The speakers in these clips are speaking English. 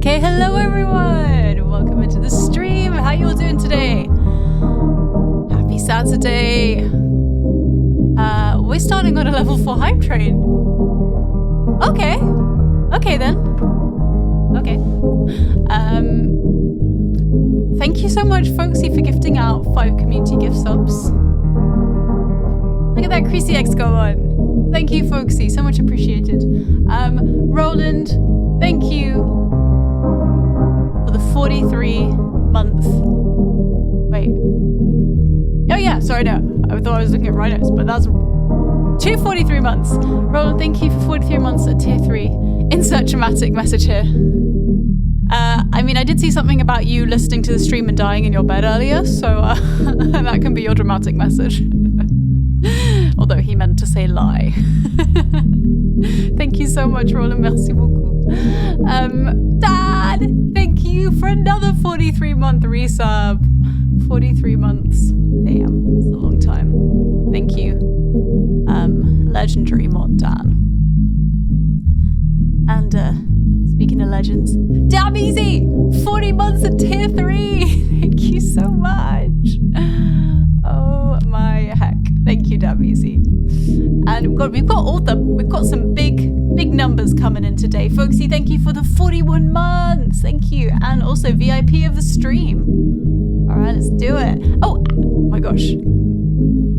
Okay, hello everyone! Welcome into the stream. How you all doing today? Happy Saturday. We're starting on a level 4 hype train. Okay. Okay then. Okay. Thank you so much, Folksy, for gifting out 5 community gift subs. Look at that Creasy X go on. Thank you, Folksy. So much appreciated. Roland, thank you for the 43-month. Wait. Oh yeah, sorry, no. I thought I was looking at rhinos, but that's 243 months. Roland, thank you for 43 months at tier 3. Insert dramatic message here. I mean, I did see something about you listening to the stream and dying in your bed earlier, so that can be your dramatic message. Although he meant to say lie. Thank you so much, Roland. Merci beaucoup. Dad, thank you for another 43-month resub. 43 months. Damn, it's a long time. Thank you. Legendary mod Dan. And speaking of legends, damn easy! 40 months at tier 3! Thank you so much. Oh my heck. Thank you, damn easy. And we've got some big numbers coming in today. Folksy, thank you for the 41 months. Thank you. And also VIP of the stream. Alright, let's do it. Oh my gosh.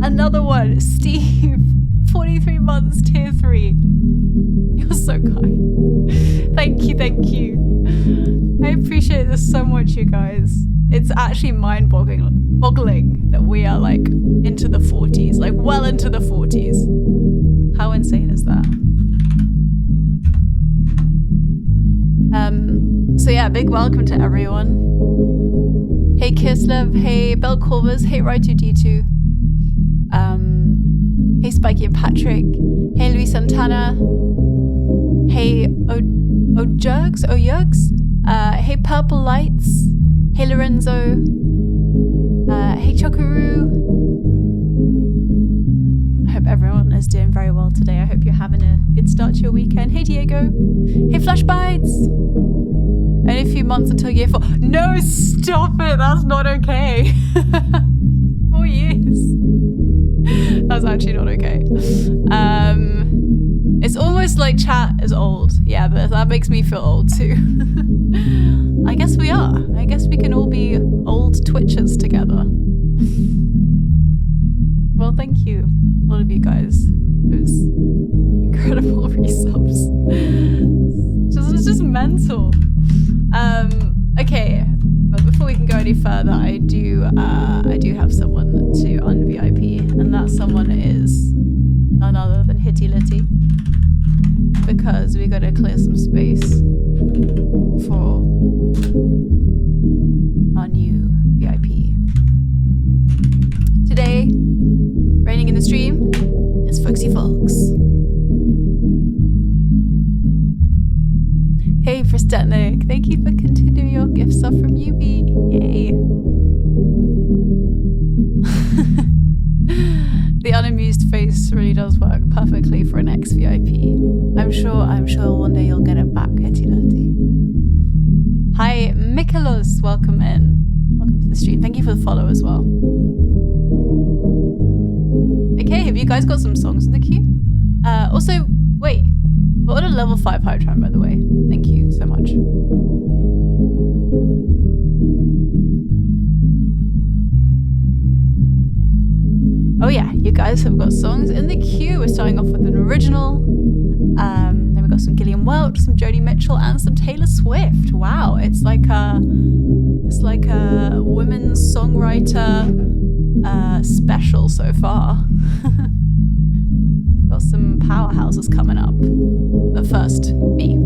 Another one. Steve, 43 months, tier 3. You're so kind. Thank you, thank you. I appreciate this so much, you guys. It's actually mind-boggling that we are like into the 40s, like well into the 40s. How insane is that? So yeah, big welcome to everyone. Hey Kislev, hey Belcorvers, hey Right2D2. Hey Spiky and Patrick, hey Luis Santana, hey Ojugs, hey Purple Lights, hey Lorenzo, hey Chokaroo. I hope everyone is doing very well today. I hope you're having a good start to your weekend. Hey Diego, hey Flash Bites. Only a few months until year 4. No, stop it, that's not okay. 4 years. That's actually not okay. It's almost like chat is old. Yeah, but that makes me feel old too. I guess we are. I guess we can all be old Twitchers together. Well, thank you, all of you guys. Those incredible resubs. It's just mental. Okay, but before we can go any further, I do have someone to un-VIP, and that someone is none other than Hitty Litty, because we gotta clear some space for our new VIP. Today, reigning in the stream is Folksy Folks. Hey Fristetnik, thank you for continuing your gift stuff from Yubi. Yay. The unamused face really does work perfectly for an ex-VIP. I'm sure one day you'll get it back, Hetty Lurty. Hi Mikolos, welcome in. Welcome to the stream. Thank you for the follow as well. Okay, have you guys got some songs in the queue? Also, wait. We're on a level 5 hype train, by the way. Thank you so much. Oh yeah, you guys have got songs in the queue. We're starting off with an original. Then we've got some Gillian Welch, some Joni Mitchell, and some Taylor Swift. Wow, it's like a women's songwriter special so far. Got some powerhouses coming up. But first, me.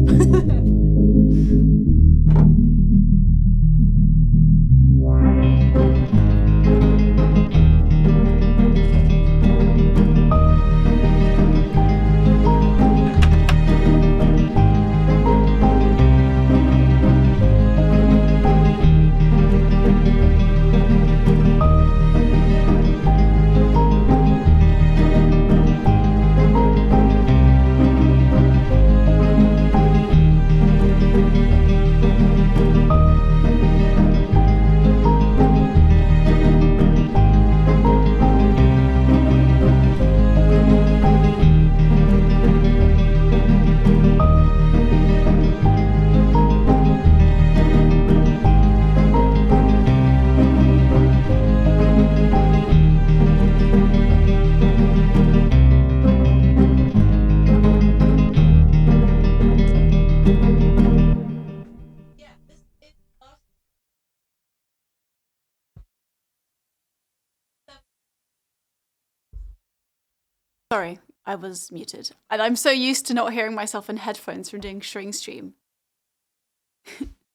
Sorry, I was muted. And I'm so used to not hearing myself in headphones from doing string stream.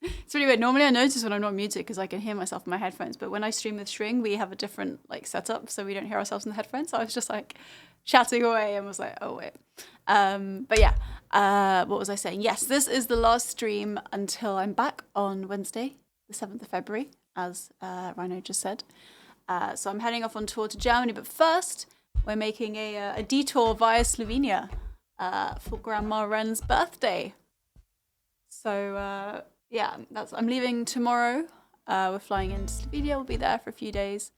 It's really weird. Normally I notice when I'm not muted because I can hear myself in my headphones. But when I stream with string, we have a different like setup, so we don't hear ourselves in the headphones. So I was just like chatting away and was like, oh wait. But yeah, what was I saying? Yes, this is the last stream until I'm back on Wednesday, the 7th of February, as Rhino just said. So I'm heading off on tour to Germany, but first we're making a detour via Slovenia for Grandma Wren's birthday. So yeah, I'm leaving tomorrow. We're flying into Slovenia. We'll be there for a few days,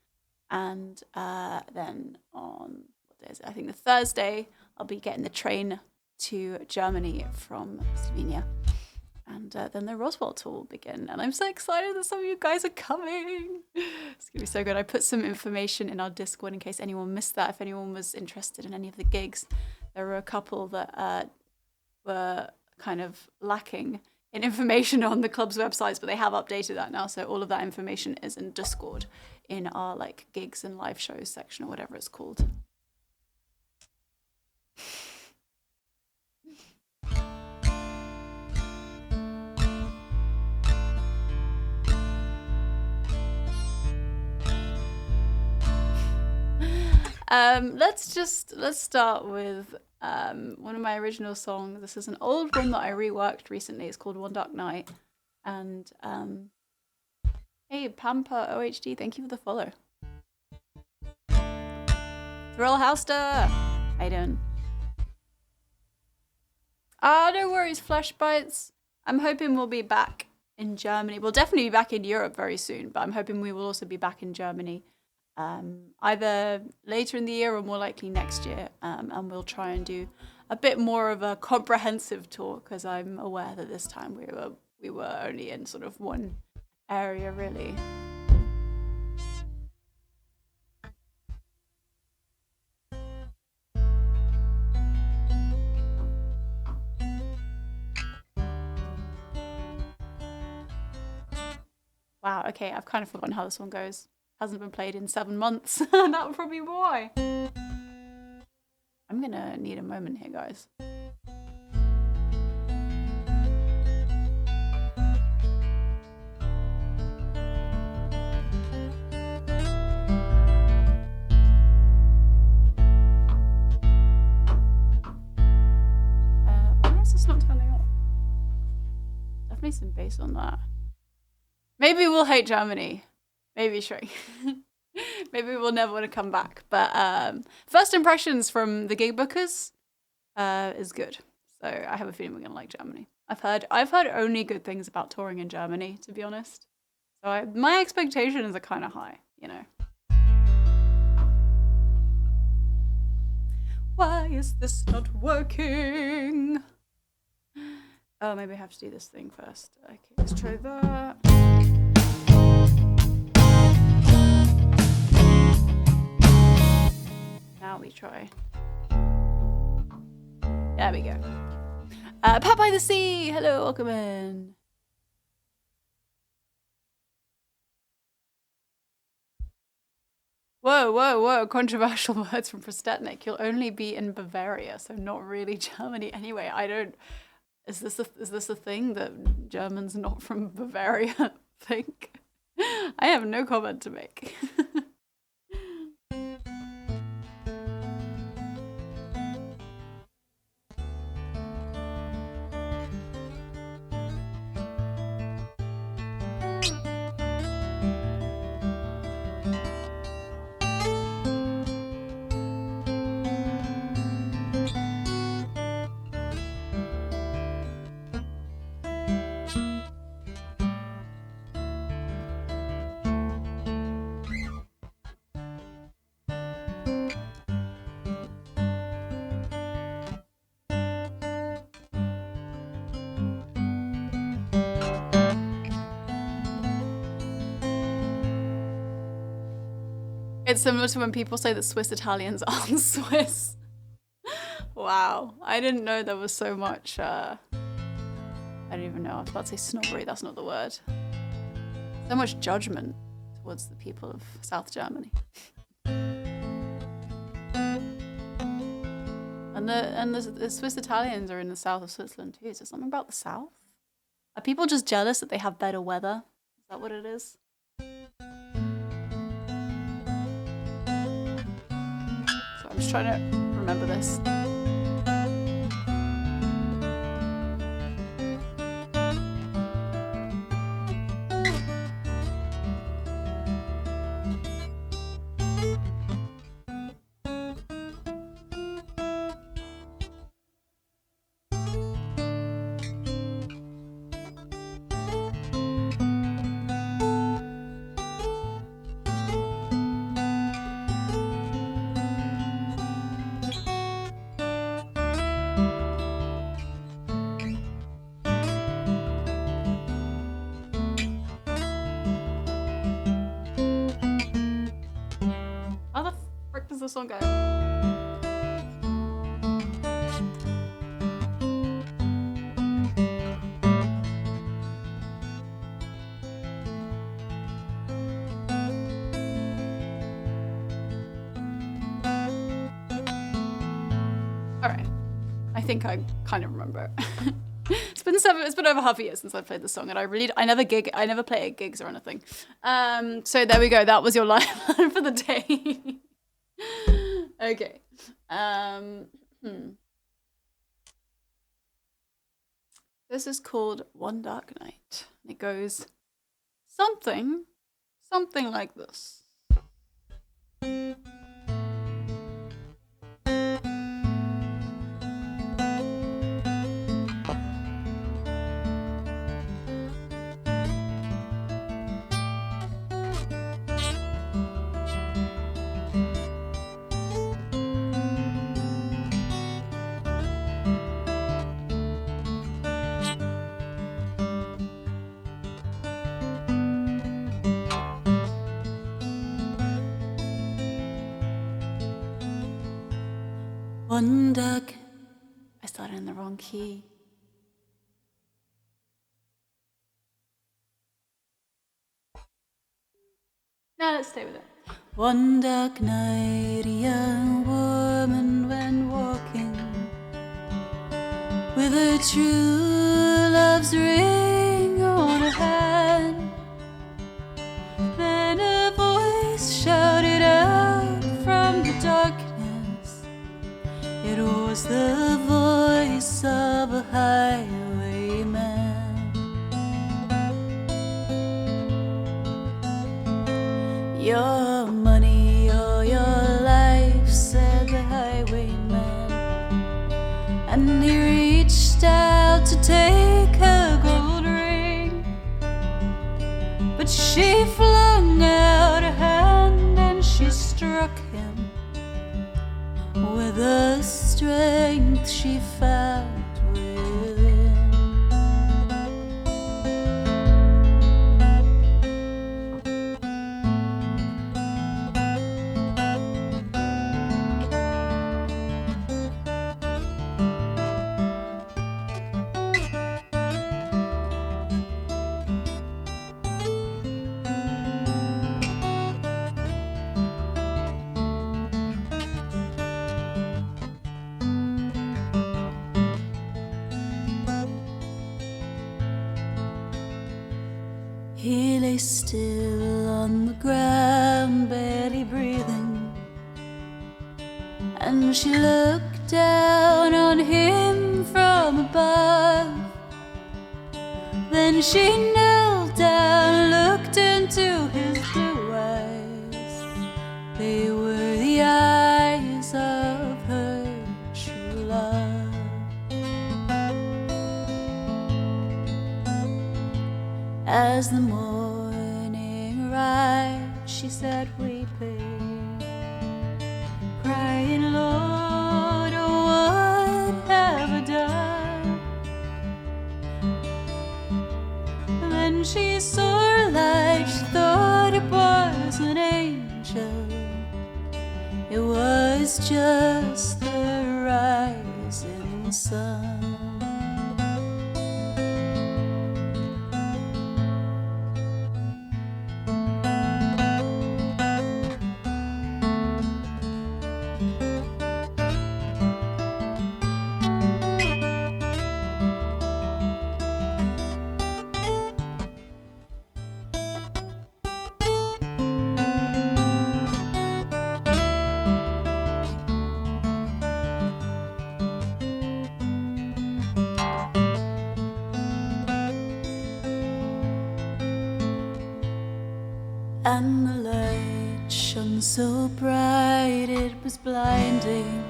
and then on what day is it? I think the Thursday I'll be getting the train to Germany from Slovenia. And then the Roswell tour will begin. And I'm so excited that some of you guys are coming. It's going to be so good. I put some information in our Discord in case anyone missed that. If anyone was interested in any of the gigs, there were a couple that were kind of lacking in information on the club's websites, but they have updated that now. So all of that information is in Discord in our like gigs and live shows section or whatever it's called. Let's start with one of my original songs. This is an old one that I reworked recently. It's called One Dark Night. And hey, Pampa OHD, thank you for the follow. Thrill Houster, how you doing? No worries, Flesh Bites. I'm hoping we'll be back in Germany. We'll definitely be back in Europe very soon, but I'm hoping we will also be back in Germany. Either later in the year or more likely next year, and we'll try and do a bit more of a comprehensive tour because I'm aware that this time we were only in sort of one area really. Wow, okay, I've kind of forgotten how this one goes. Hasn't been played in 7 months. That would probably be why. I'm gonna need a moment here, guys. Why is this not turning off? Definitely some bass on that. Maybe we'll hate Germany. Maybe shrink. Maybe we'll never want to come back. But first impressions from the gig bookers is good. So I have a feeling we're gonna like Germany. I've heard only good things about touring in Germany, to be honest. So my expectations are kind of high, you know. Why is this not working? Oh, maybe I have to do this thing first. Okay, let's try that. Now we try. There we go. Pat by the Sea! Hello, welcome in. Whoa, whoa, whoa. Controversial words from Prostetnik. You'll only be in Bavaria, so not really Germany. Anyway, I don't... Is this a thing that Germans not from Bavaria think? I have no comment to make. It's similar to when people say that Swiss Italians aren't Swiss. Wow, I didn't know there was so much, I don't even know, I was about to say snobbery, that's not the word. So much judgment towards the people of South Germany. And the Swiss Italians are in the south of Switzerland too. Is there something about the south? Are people just jealous that they have better weather? Is that what it is? So I'm just trying to remember this. The song go? All right, I think I kind of remember. It's been over half a year since I played the song, and I never play at gigs or anything. So there we go. That was your live for the day. Okay. This is called One Dark Night. It goes something like this. One dark. I started in the wrong key. Now let's stay with it. One dark night, a young woman went walking with her true love's ring on her hand. Then a voice shouted out from the darkness. It was the voice of a highwayman. Your money or your life, said the highwayman, and he reached out to take her gold ring, but she flung out a hand and she struck him with the strength she found within. He lay still on the ground, barely breathing, and she looked down on him from above. Then she knelt down, looked into his blue eyes. They were the eyes of her true love. As the morning arrived, she sat weeping, crying, Lord, oh, what have I done? Then she saw her light, she thought it was an angel. It was just the rising sun. and the light shone so bright it was blinding,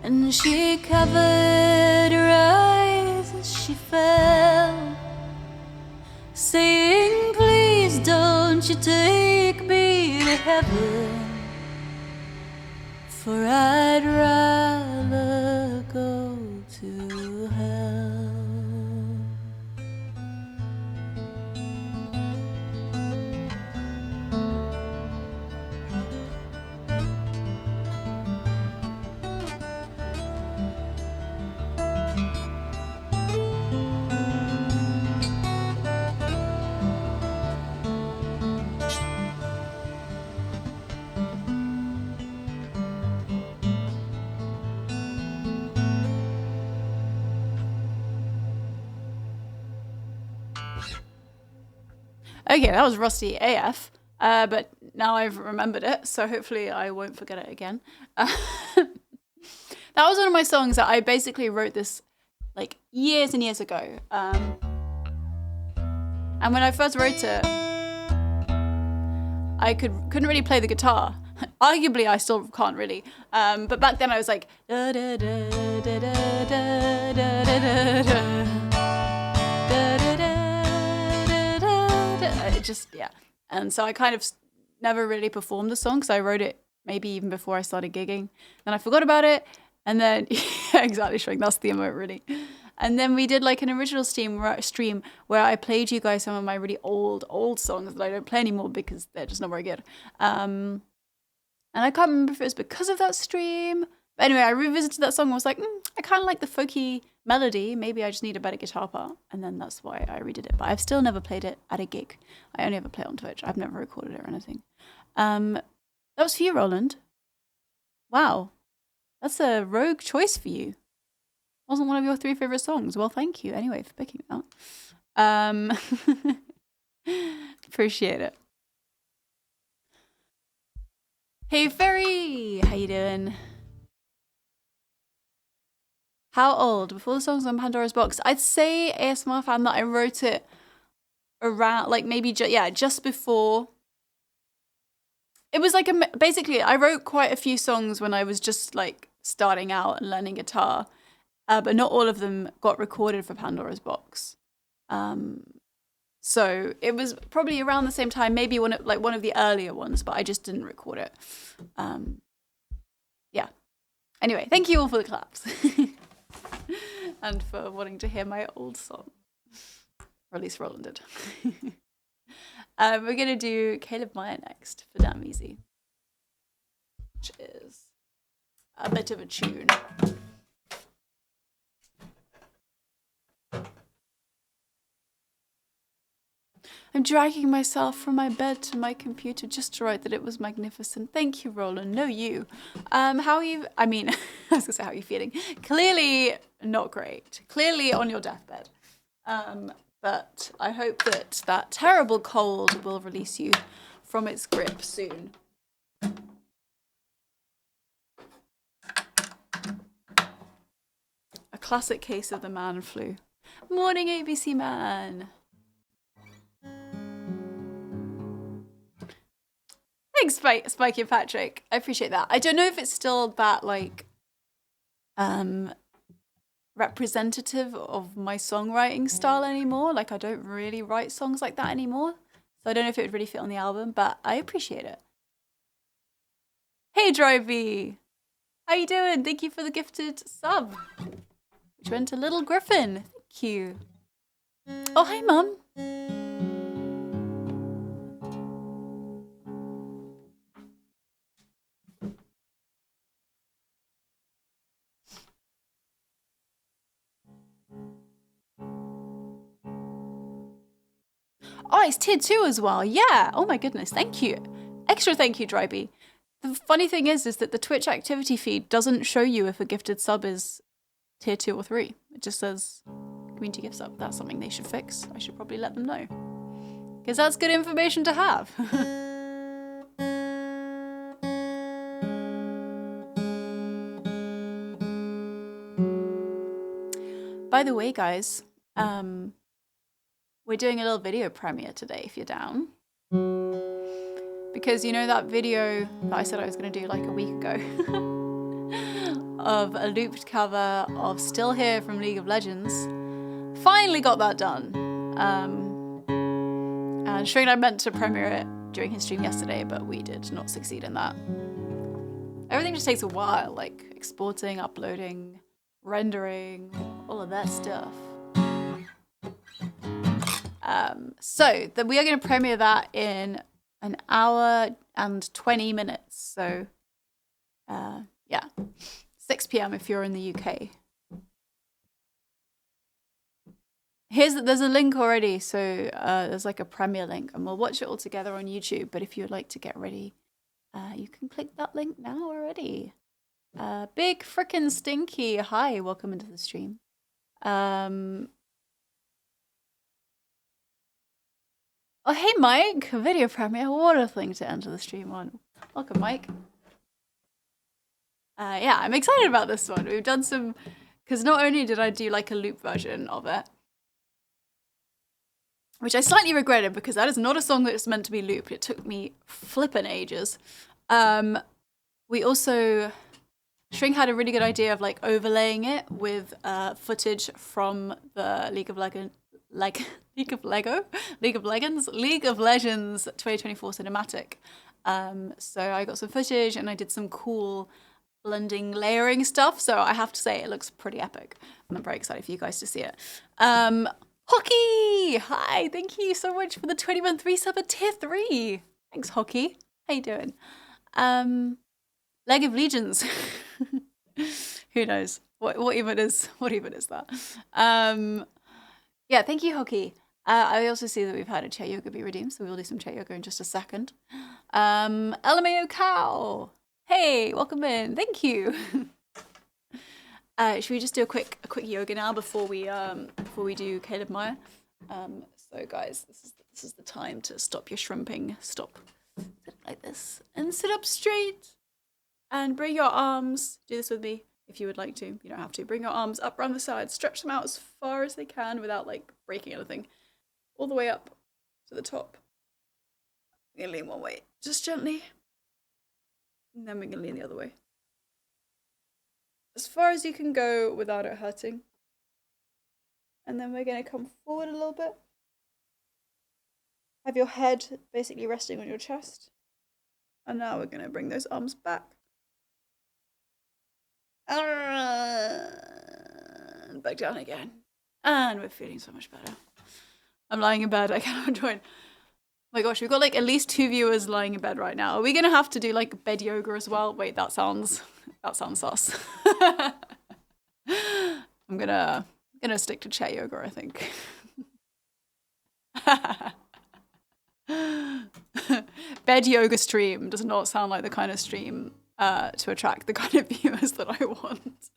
and she covered her eyes as she fell, saying, please don't you take me to heaven, for I'd rather go to hell. Okay, that was rusty AF, but now I've remembered it, so hopefully I won't forget it again. That was one of my songs that I basically wrote this like years and years ago. And when I first wrote it, I couldn't really play the guitar. Arguably, I still can't really. But back then I was like, da, da, da, da, da, da, da, da, da. It just, yeah. And so I kind of never really performed the song because I wrote it maybe even before I started gigging. Then I forgot about it. And then, yeah, exactly, Shrek, that's the emote, really. And then we did like an original stream where I played you guys some of my really old songs that I don't play anymore because they're just not very good. And I can't remember if it was because of that stream. But anyway, I revisited that song and was like, I kind of like the folky melody. Maybe I just need a better guitar part. And then that's why I redid it. But I've still never played it at a gig. I only ever play it on Twitch. I've never recorded it or anything. That was for you, Roland. Wow. That's a rogue choice for you. Wasn't one of your 3 favorite songs. Well, thank you anyway for picking that. Appreciate it. Hey, Ferry. How you doing? How old? Before the songs on Pandora's Box. I'd say ASMR fan that I wrote it around, like maybe, just before. It was like, basically, I wrote quite a few songs when I was just like starting out and learning guitar. But not all of them got recorded for Pandora's Box. So it was probably around the same time, maybe one of the earlier ones, but I just didn't record it. Yeah. Anyway, thank you all for the claps. And for wanting to hear my old song. Or at least Roland did. We're going to do Caleb Meyer next for Damn Easy. Which is a bit of a tune. I'm dragging myself from my bed to my computer just to write that it was magnificent. Thank you, Roland. No, you. How are you? I mean, I was gonna say, how are you feeling? Clearly not great. Clearly on your deathbed. But I hope that terrible cold will release you from its grip soon. A classic case of the man flu. Morning, ABC man. Thanks, Spikey and Patrick. I appreciate that. I don't know if it's still that, like, representative of my songwriting style anymore. Like, I don't really write songs like that anymore. So I don't know if it would really fit on the album, but I appreciate it. Hey, Drivey. How you doing? Thank you for the gifted sub. Which went to Little Griffin. Thank you. Oh, hi, Mum. Oh, it's tier 2 as well. Yeah. Oh my goodness. Thank you. Extra thank you, Dryby. The funny thing is that the Twitch activity feed doesn't show you if a gifted sub is tier 2 or 3. It just says community gift sub. That's something they should fix. I should probably let them know. Because that's good information to have. By the way, guys, we're doing a little video premiere today if you're down. because you know that video that I said I was going to do like a week ago of a looped cover of Still Here from League of Legends. Finally got that done. And Shring and I meant to premiere it during his stream yesterday, but we did not succeed in that. Everything just takes a while, like exporting, uploading, rendering, all of that stuff. So we are going to premiere that in an hour and 20 minutes. So, yeah, 6 p.m. if you're in the UK. There's a link already. So there's like a premiere link, and we'll watch it all together on YouTube. But if you'd like to get ready, you can click that link now already. Big frickin' Stinky, hi, welcome into the stream. Oh, hey, Mike, video premiere. What a thing to enter the stream on. Welcome, Mike. Yeah, I'm excited about this one. We've done some, because not only did I do like a loop version of it, which I slightly regretted because that is not a song that's meant to be looped. It took me flippin' ages. We also, Shring had a really good idea of like overlaying it with footage from the League of Legends 2024 cinematic. So I got some footage and I did some cool blending, layering stuff. So I have to say it looks pretty epic. And I'm very excited for you guys to see it. Hockey! Hi, thank you so much for the 20-month resub at tier 3. Thanks, Hockey. How you doing? Leg of Legions. Who knows? What even is that? Yeah, thank you, Hockey. I also see that we've had a chat yoga be redeemed, so we'll do some chat yoga in just a second. LMAO Cow. Hey, welcome in. Thank you. Should we just do a quick yoga now before we do Caleb Meyer? So guys, this is the time to stop your shrimping. Stop. Sit like this and sit up straight. And bring your arms. Do this with me if you would like to. You don't have to. Bring your arms up around the sides. Stretch them out as far as they can without like breaking anything. All the way up to the top. We're gonna lean one way, just gently. And then we're gonna lean the other way. As far as you can go without it hurting. And then we're gonna come forward a little bit. Have your head basically resting on your chest. And now we're gonna bring those arms back. And back down again. And we're feeling so much better. I'm lying in bed. I cannot join. Oh my gosh, we've got like at least 2 viewers lying in bed right now. Are we gonna have to do like bed yoga as well? Wait, that sounds sus. I'm gonna stick to chair yoga, I think. Bed yoga stream does not sound like the kind of stream to attract the kind of viewers that I want.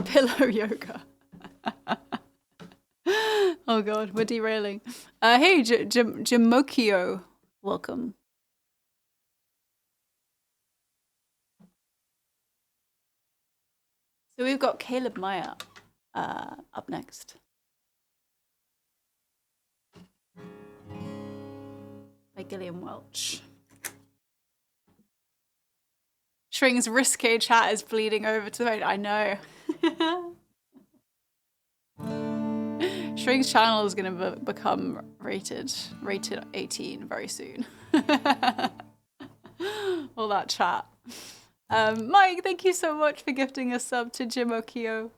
Pillow yoga. Oh god, we're derailing. Hey, Jamokio, welcome. So we've got Caleb Meyer up next. By Gillian Welch. Shring's risque chat is bleeding over to the right. I know. Shring's channel is going to become rated 18 very soon. All that chat. Mike, thank you so much for gifting a sub to Jimokio.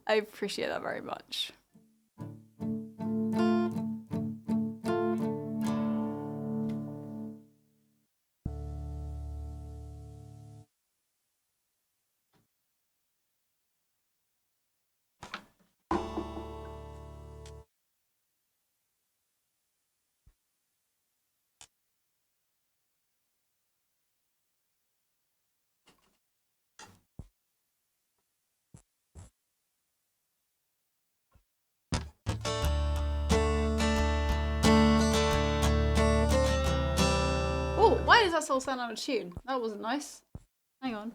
I appreciate that very much. Why does that song sound out of tune? That wasn't nice. Hang on.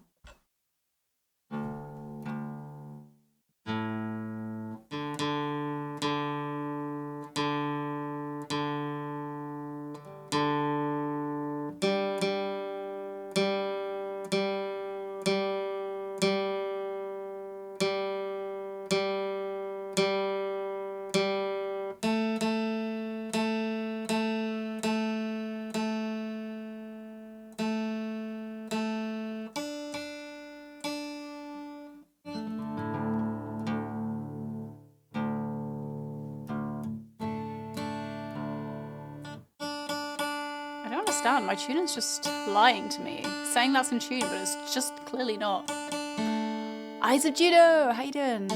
understand. My tuning's just lying to me, saying that's in tune, but it's just clearly not. Eyes of Judo, how you doing?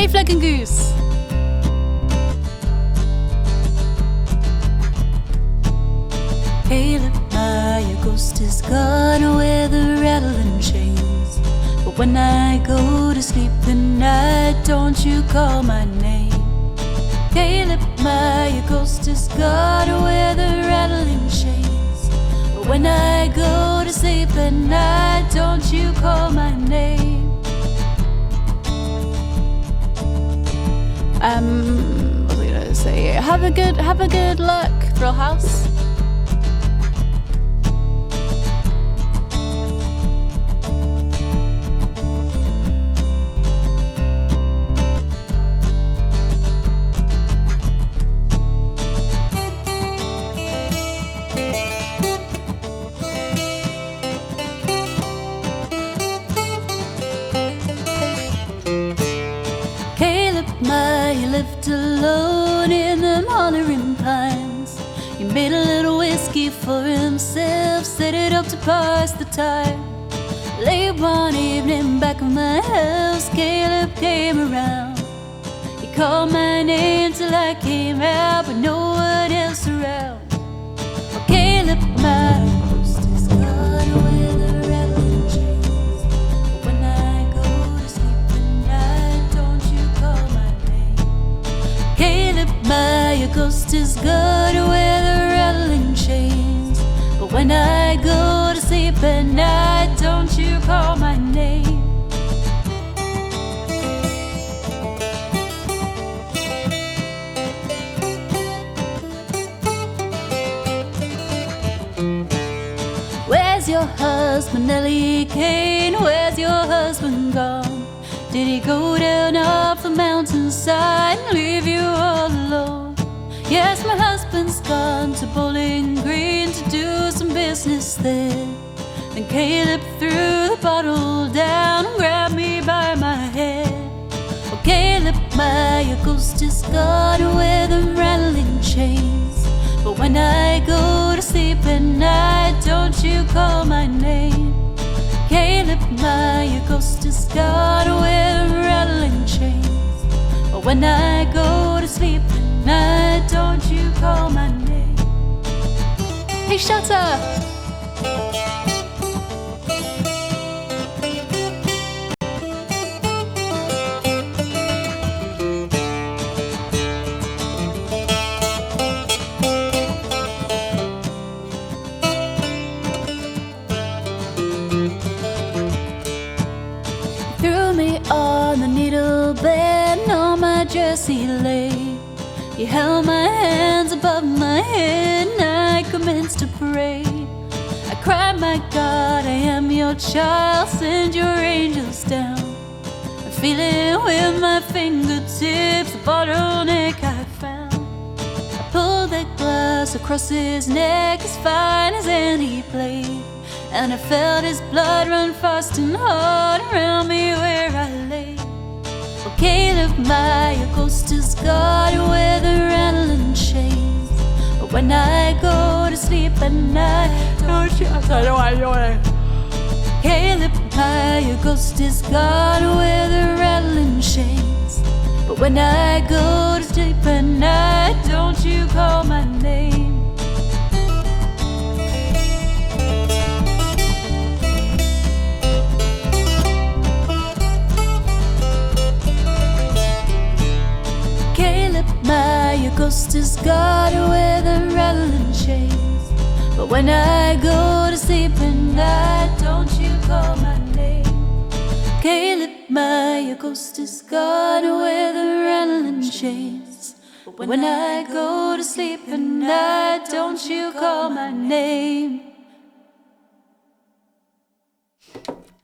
Fleck and Goose. Hey, look, my ghost is gone with the rattling chains. But when I go to sleep at night, don't you call my name. Caleb, my ghost is gone with the rattling chains. But when I go to sleep at night, don't you call my name. What was I gonna say? Have a good look, Thrill House. Lived alone in them hollering pines. He made a little whiskey for himself, set it up to pass the time. Late one evening back at my house, Caleb came around. He called my name till I came out, but no one else around. Oh, Caleb, my ghost is gone with the rattling chains. But when I go to sleep at night, don't you call my name. Caleb, my ghost is gone with the rattling chains. But when I go to sleep at night, don't you call my name. husband, Nellie Kane? Where's your husband gone? Did he go down off the mountainside and leave you all alone? Yes, my husband's gone to Bowling Green to do some business there. Then Caleb threw the bottle down and grabbed me by my hair. Oh, Caleb, my ghost is gone with them rattling chains. But when I go to sleep at night, don't you call my name. Caleb, my ghost is gone with them rattling chains. But when I go to sleep at night, don't you call my name. Hey, Shutter! On the needle bed and on my jersey lay. You held my hands above my head and I commenced to pray. I cried, my God, I am your child, send your angels down. I'm feeling with my fingertips the bottleneck I found. I pulled that glass across his neck as fine as any blade, and I felt his blood run fast and hard around me where I lay. Well, Caleb, my ghost is gone with the rattling chains. But when I go to sleep at night, don't you? Caleb, my ghost is gone with the rattling chains. But when I go to sleep at night, don't you call my name. My ghost is gone with the rattling chains. But when I go to sleep at night, don't you call my name. Caleb, my ghost is gone with the rattling chains. But when I go to sleep at night, don't you call my name.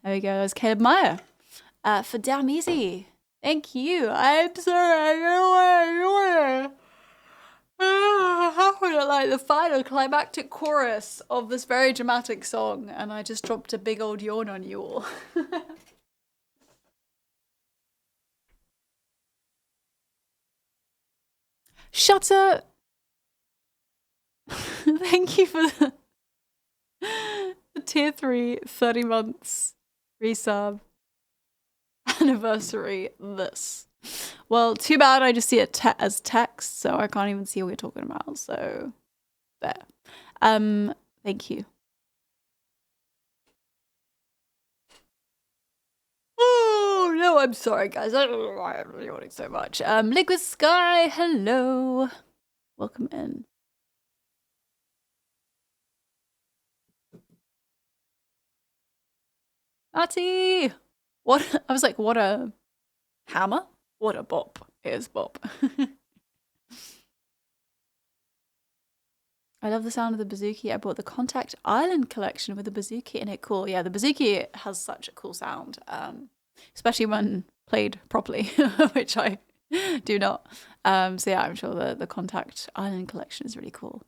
There we go, that was Caleb Meyer for Damn Easy. Thank you. I'm sorry. I don't like the final climactic chorus of this very dramatic song, and I just dropped a big old yawn on you all. Shutter. Thank you for the tier 3 30 months resub. Anniversary this. Well, too bad I just see it as text, so I can't even see what you're talking about, so there. Thank you. Oh no, I'm sorry guys, I don't know why I'm yawning so much. Liquid Sky, hello. Welcome in. Matty! What? I was like, what a hammer? What a bop. Here's bop. I love the sound of the bouzouki. I bought the Contact Island collection with the bouzouki in it. Cool. Yeah, the bouzouki has such a cool sound, especially when played properly, which I do not. So yeah, I'm sure the Contact Island collection is really cool.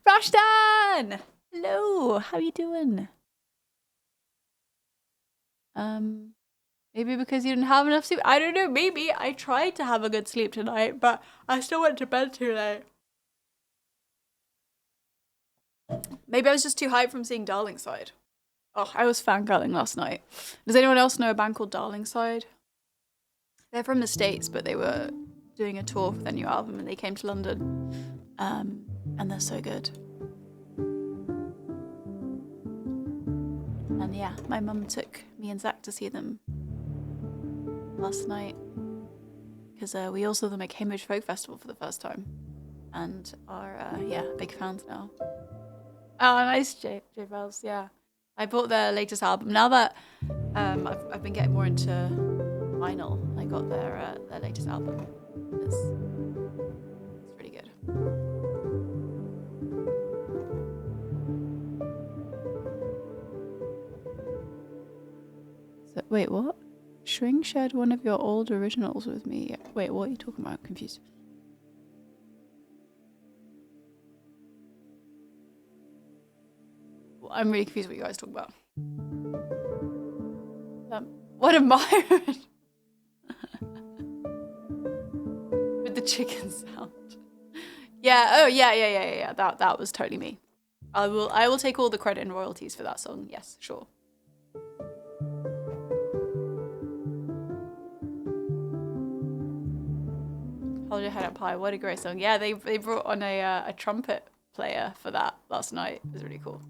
Rashdan! Hello, how are you doing? Maybe because you didn't have enough sleep. I don't know, maybe. I tried to have a good sleep tonight, but I still went to bed too late. Maybe I was just too hyped from seeing Darlingside. Oh, I was fangirling last night. Does anyone else know a band called Darlingside? They're from the States, but they were doing a tour for their new album and they came to London. And they're so good. And yeah, my mum took me and Zach to see them last night because we all saw them at Cambridge Folk Festival for the first time and are big fans now. Oh, nice, J Bells. Yeah, I bought their latest album. Now that I've been getting more into vinyl, I got their latest album. It's pretty good. Wait, what? Shrink shared one of your old originals with me. Wait, what are you talking about? I'm confused. I'm really confused what you guys talk about. What a Meyer with the chicken sound. Yeah. Oh, yeah. That was totally me. I will take all the credit and royalties for that song. Yes, sure. Hold Your Head Up High. What a great song. Yeah, they brought on a trumpet player for that last night. It was really cool.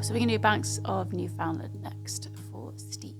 So we're going to do Banks of Newfoundland next for Steve.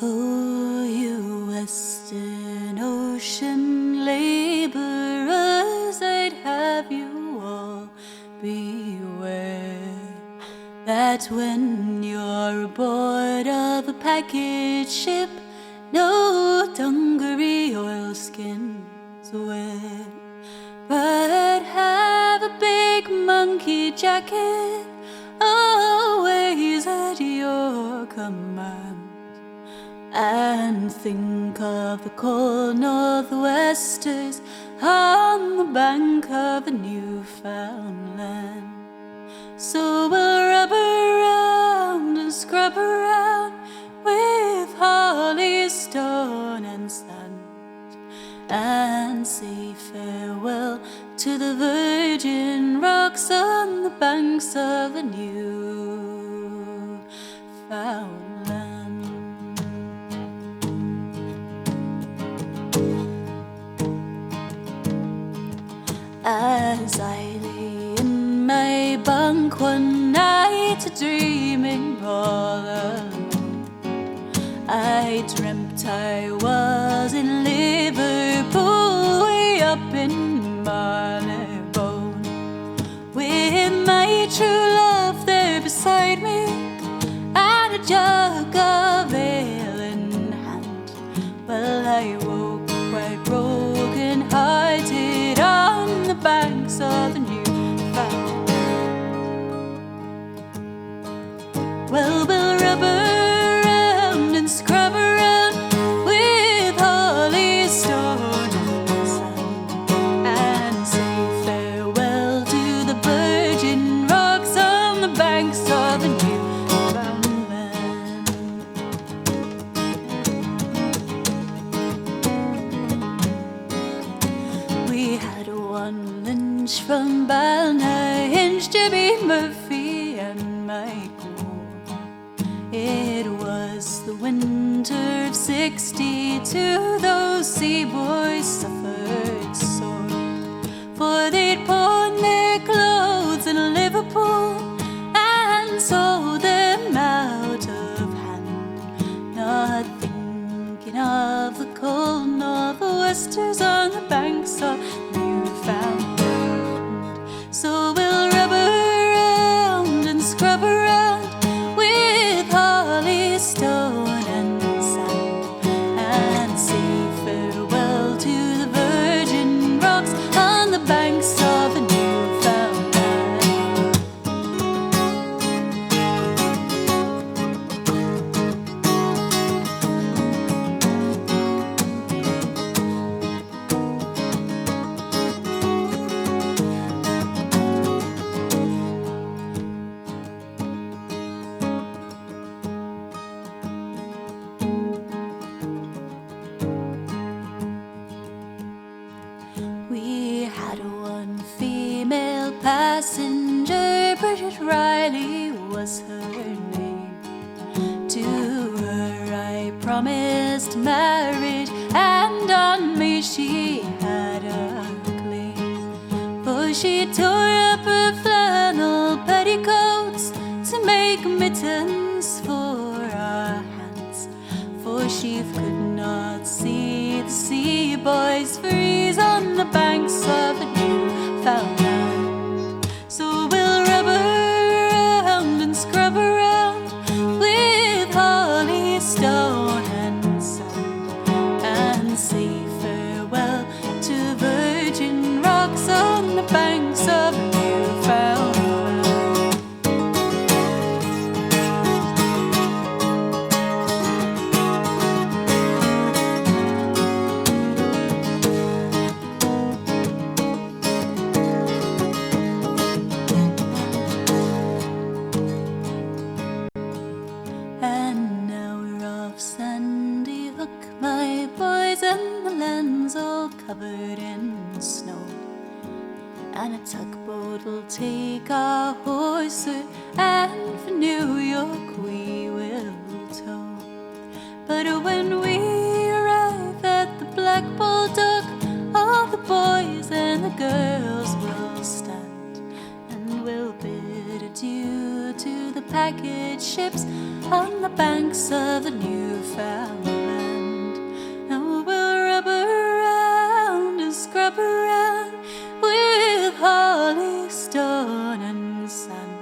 Oh, you Western Ocean laborers, I'd have you all beware that when you're aboard of a package ship, no dungaree oilskins wear, but have a big monkey jacket always at your command. And think of the cold northwesters on the bank of a Newfoundland. So we'll rub around and scrub around with holly, stone and sand, and say farewell to the virgin rocks on the banks of a Newfoundland. As I lay in my bunk all alone. I dreamt I was in Liverpool, way up in Marylebone, with my true love there beside me, and a jug of ale in hand. Well, I woke quite broken-hearted on the banks of the Newfoundland. Well, we'll rub around and scrub around with holly, stone and sand, and say farewell to the virgin rocks on the banks of the Newfoundland. We had one lunch from Balnahinch, Jimmy Murphy and Michael. It was the winter of '62, those sea boys suffered sore, for they'd pawned their clothes in Liverpool and sold them out of hand, not thinking of the cold northwesters on the banks of Newfoundland. So we'll rub around and scrub around with holly, stone and sand, and say farewell to the virgin rocks on the banks of the Newfoundland. We had one female passenger, Bridget Riley was her name. To her I promised marriage, and on me she had a claim, for she tore up her flannel petticoats to make mittens for our hands, for she could not see the sea boys freeze on the banks of the Newfoundland. So we'll rub around and scrub around with holly, stone and sand, and say farewell to virgin rocks on the banks of the Newfoundland. And now we're off Sandy Hook, my boys, and the land's all covered in snow, and a tugboat will take our horses, and for New York we will tow. But when we arrive at the Black Bulldog, all the boys and the girls will stand, and we'll bid adieu to the package ships on the banks of the Newfoundland. And we'll rub around and scrub around with holly, stone and sand,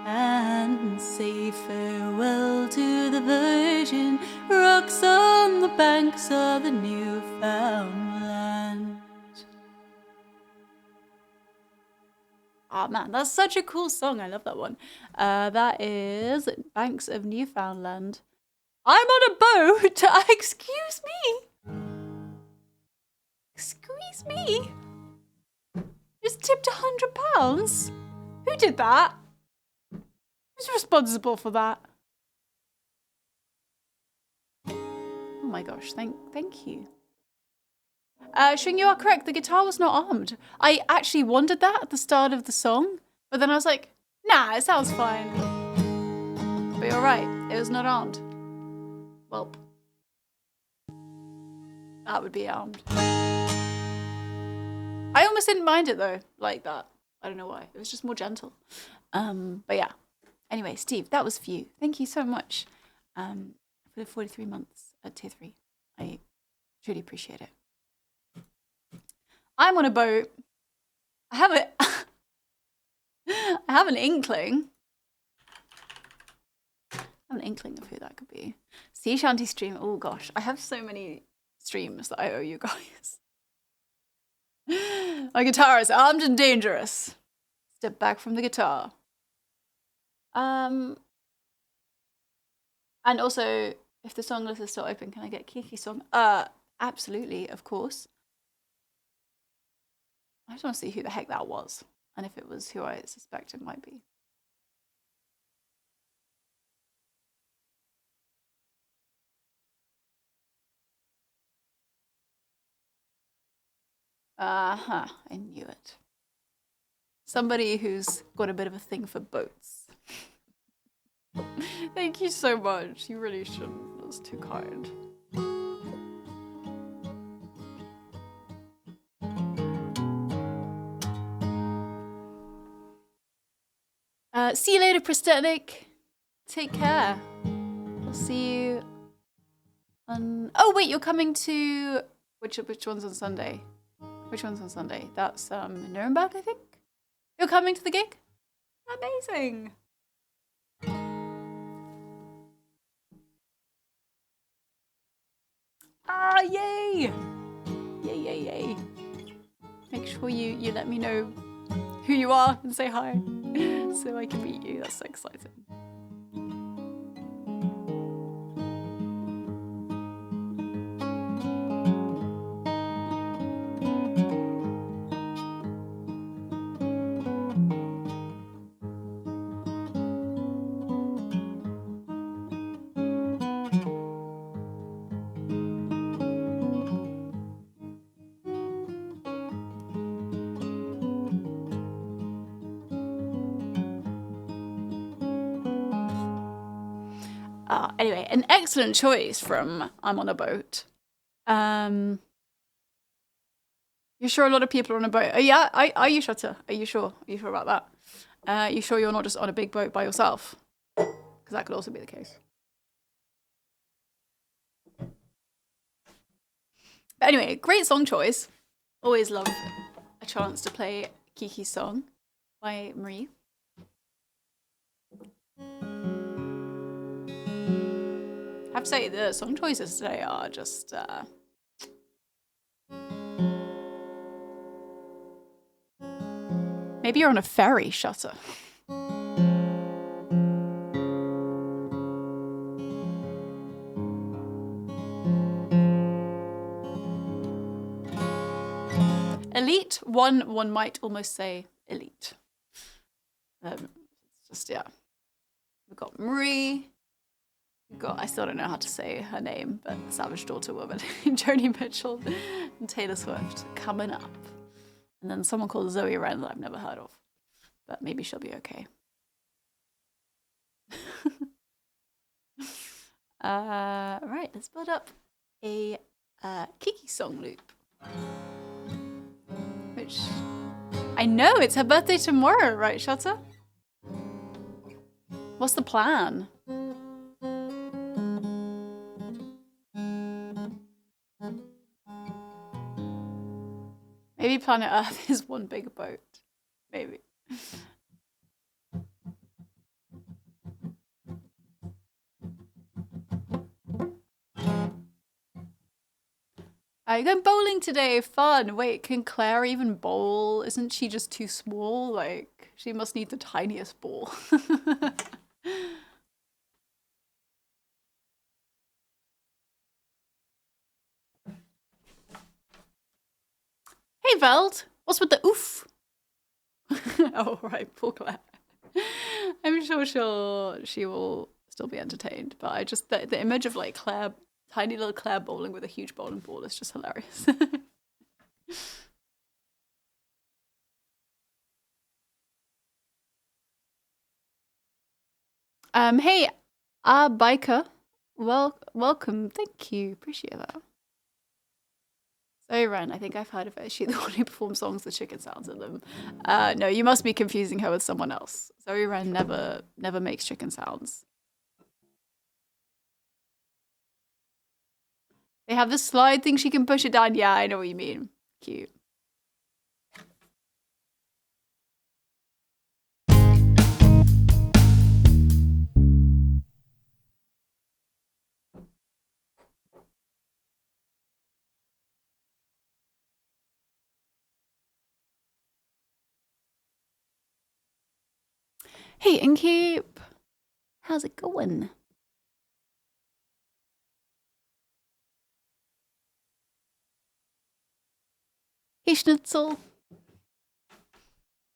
and say farewell to the virgin rocks on the banks of the Newfoundland. Oh man, that's such a cool song. I love that one. That is Banks of Newfoundland. I'm on a boat. Excuse me. Excuse me. Just tipped £100. Who did that? Who's responsible for that? Oh my gosh, thank you. Shing, you are correct. The guitar was not armed. I actually wondered that at the start of the song, but then I was like, nah, it sounds fine. But you're right, it was not armed. Well, that would be armed. I almost didn't mind it though, like that. I don't know why. It was just more gentle. But yeah, Anyway, Steve, that was for you. Thank you so much for the 43 months at tier 3. I truly appreciate it. I'm on a boat. I have a I have an inkling. I have an inkling of who that could be. Sea shanty stream. Oh gosh, I have so many streams that I owe you guys. My guitar is armed and dangerous. Step back from the guitar. And also, if the song list is still open, can I get Kiki song? Absolutely, of course. I just want to see who the heck that was, and if it was who I suspect it might be. I knew it. Somebody who's got a bit of a thing for boats. Thank you so much. You really shouldn't. That's too kind. See you later, Prosthetic. Take care. I'll see you on... Oh, wait, you're coming to... Which one's on Sunday? Which one's on Sunday? That's Nuremberg, I think? You're coming to the gig? Amazing. Ah, yay! Yay, yay, yay. Make sure you let me know who you are and say hi so I can meet you. That's so exciting. Anyway, an excellent choice from I'm on a boat. You're sure a lot of people are on a boat? Yeah, are you, Shutter? Are you sure? Are you sure about that? Are you sure you're not just on a big boat by yourself? Because that could also be the case. But anyway, great song choice. Always love a chance to play Kiki's song by Mree. I have to say, the song choices today are just... Maybe you're on a ferry, Shutter. Elite, one might almost say elite. Just, yeah. We've got Mree. I still don't know how to say her name, but Savage Daughter Woman, Joni Mitchell, and Taylor Swift coming up. And then someone called Wren that I've never heard of, but maybe she'll be okay. Right, let's build up a Kiki song loop. Which, I know, it's her birthday tomorrow, right, Shutter? What's the plan? Maybe Planet Earth is one big boat. Maybe. Are you going bowling today? Fun. Wait, can Claire even bowl? Isn't she just too small? Like, she must need the tiniest ball. Hey, Veld. What's with the oof? Oh, right, poor Claire. I'm sure she will still be entertained, but I just the image of like Claire, tiny little Claire bowling with a huge bowling ball is just hilarious. Hey, biker, welcome. Thank you, appreciate that. Wren, I think I've heard of her. Is she the one who performs songs with chicken sounds in them? No, you must be confusing her with someone else. Wren never makes chicken sounds. They have this slide thing she can push it down. Yeah, I know what you mean. Cute. Hey, Inkeep. How's it going? Hey, Schnitzel.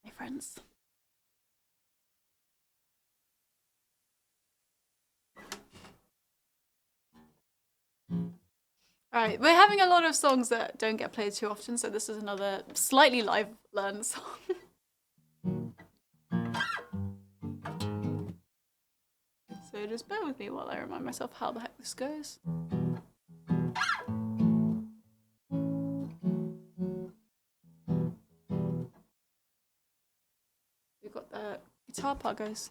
Hey, friends. All right, we're having a lot of songs that don't get played too often, so this is another slightly live learned song. So just bear with me while I remind myself how the heck this goes. We've got the guitar part goes.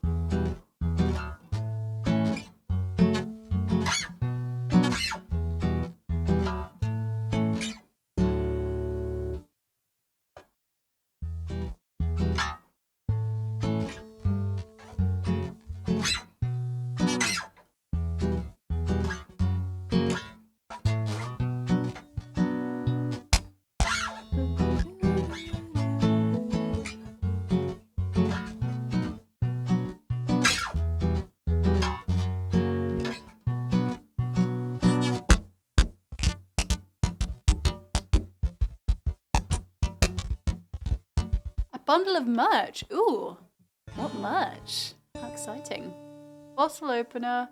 Bundle of merch. Ooh, what merch? How exciting. Bottle opener,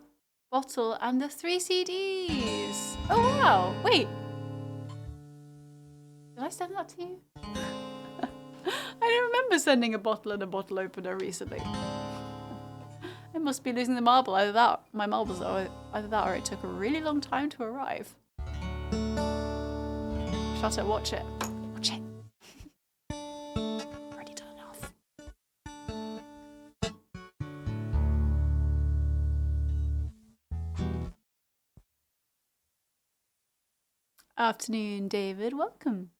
bottle, and the 3 CDs. Oh, wow. Wait. Did I send that to you? I don't remember sending a bottle and a bottle opener recently. I must be losing the marble. Either that, my marbles, either that or it took a really long time to arrive. Shut it, watch it. Watch it. Afternoon, David. Welcome.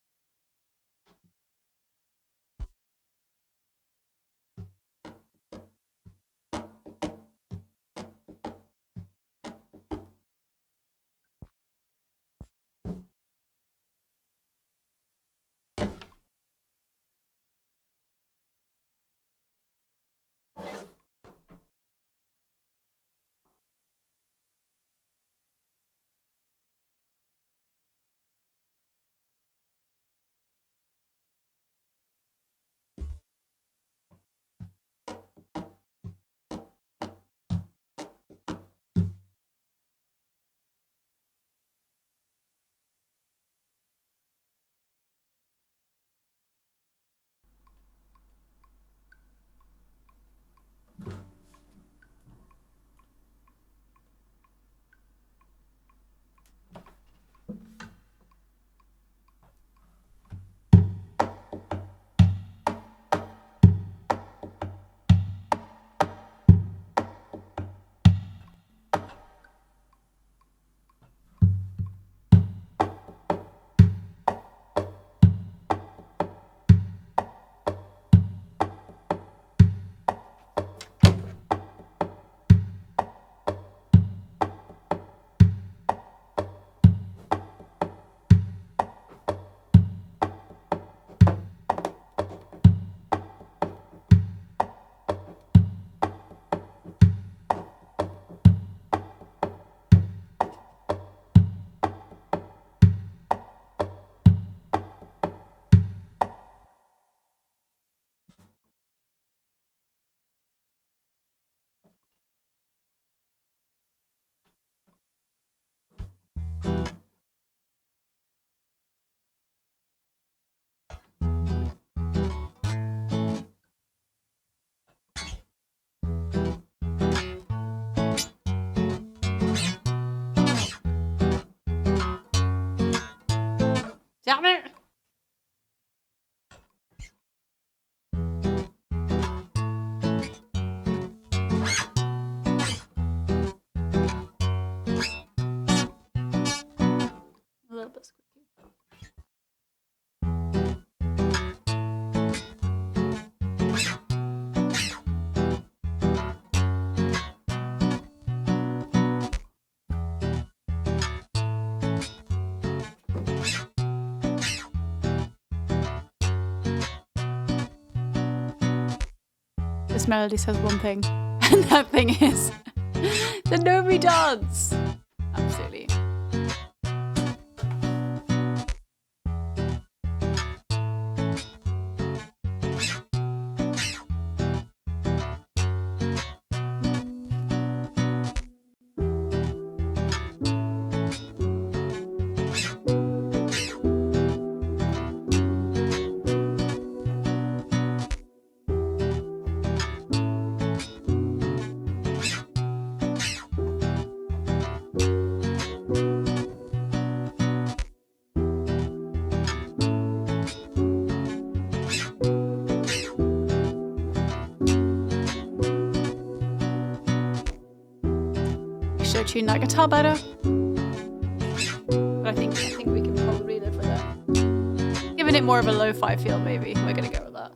Damn it! A little bit squeaky. This melody says one thing, and that thing is the Nomi dance. Absolutely. Should tune that guitar better, but I think we can probably live with it. Giving it more of a lo-fi feel, maybe we're gonna go with that.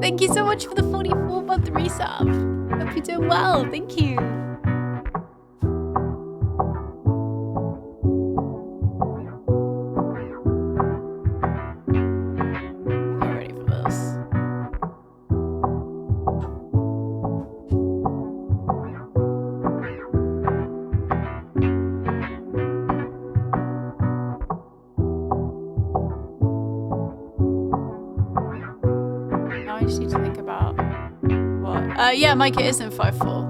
Thank you so much for the 44-month resub. Hope you're doing well. Thank you. I'm ready for this. Now I just need to think about what. Yeah, Micah is in 5/4.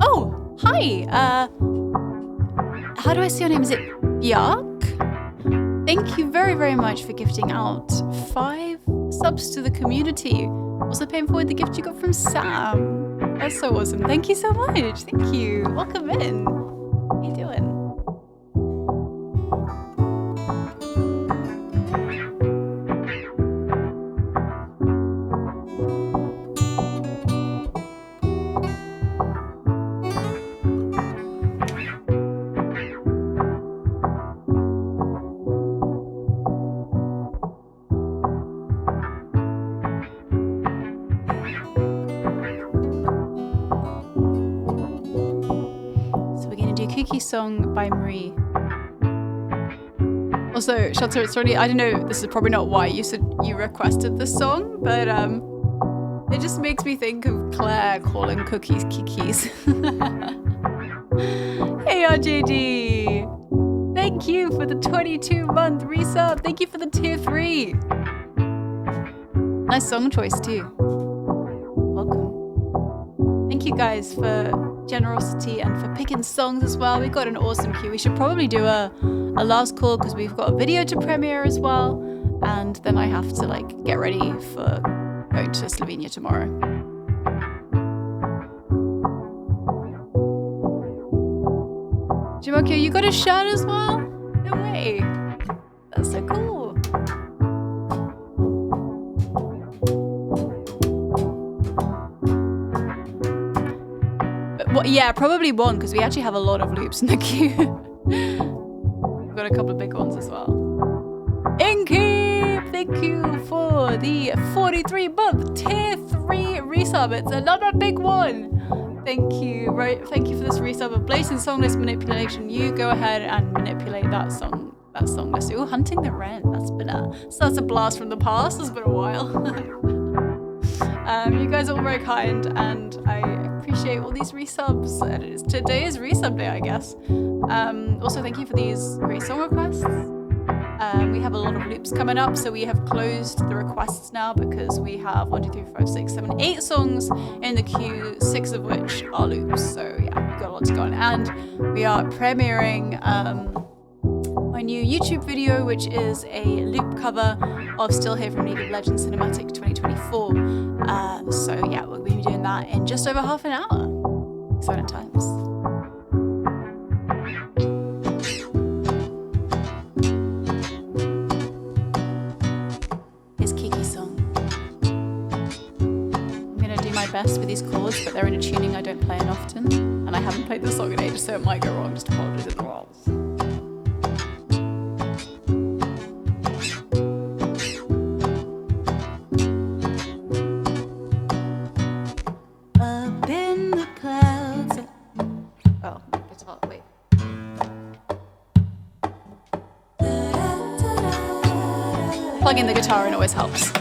Oh, hi. How do I say your name? Is it Bjark? Thank you very, very much for gifting out 5 subs to the community. Also paying forward the gift you got from Sam. That's so awesome. Thank you so much. Thank you. Welcome in. How you doing? Kiki song by Mree. Also, Shelter, it's already, I don't know, this is probably not why you said you requested this song, but it just makes me think of Claire calling cookies Kikis. Hey RJD! Thank you for the 22-month resub. Thank you for the tier 3. Nice song choice too. Welcome. Thank you guys for generosity and for picking songs as well. We've got an awesome queue. We should probably do a last call because we've got a video to premiere as well, and then I have to like get ready for going to Slovenia tomorrow. Jimokyo, you got a shirt as well? No way. That's so cool. Yeah, probably one, because we actually have a lot of loops in the queue. We've got a couple of big ones as well. Inky, thank you for the 43-month tier 3 resub. It's another big one. Thank you. Right, thank you for this resub of blatant song list manipulation. You go ahead and manipulate that song list. Ooh, hunting the Wren. That's a blast from the past. It's been a while. You guys are all very kind, and I appreciate all these resubs. Today is resub day, I guess. Also, thank you for these great song requests. We have a lot of loops coming up, so we have closed the requests now because we have 1, 2, 3, 4, 5, 6, 7, 8 songs in the queue, 6 of which are loops. So yeah, we've got a lot to go on, and we are premiering my new YouTube video, which is a loop cover of Still Here from League of Legends Cinematic 2024. So yeah, we'll be doing that in just over half an hour. Exciting times. Here's Kiki's song. I'm gonna do my best with these chords, but they're in a tuning I don't play in often, and I haven't played this song in ages, so it might go wrong. Just apologize in advance. Plugging the guitar in always helps.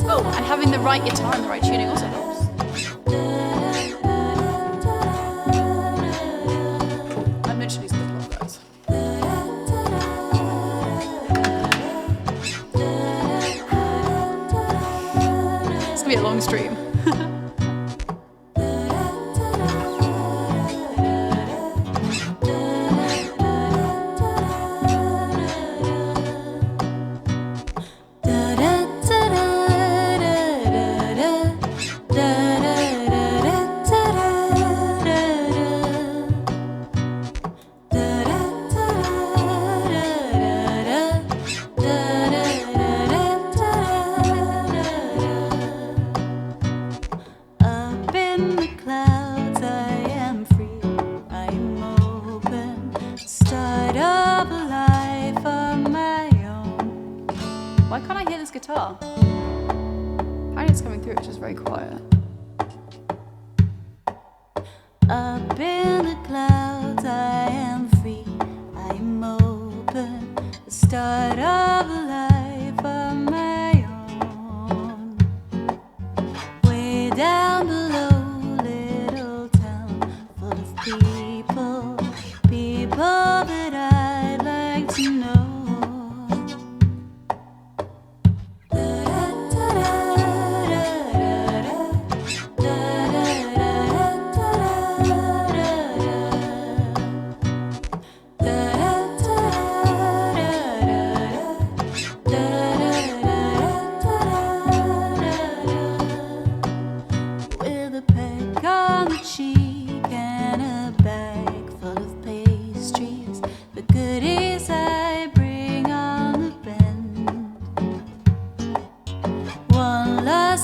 Oh, and having the right guitar and the right tuning also helps. I'm literally still plug those. It's gonna be a long stream. Why can't I hear this guitar? Apparently it's coming through, it's just very quiet. Up in the clouds, I am free, I am open, the start of a life of my own. Way down below, little town full of people, people that I'd like to know.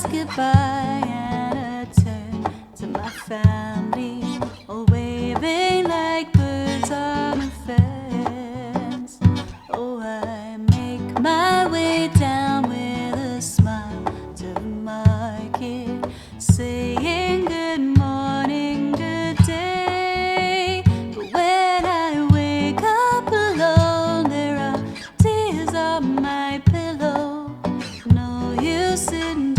Goodbye and a turn to my family, all waving like birds on a fence. Oh, I make my way down with a smile to the market, saying good morning, good day. But when I wake up alone, there are tears on my pillow. No use in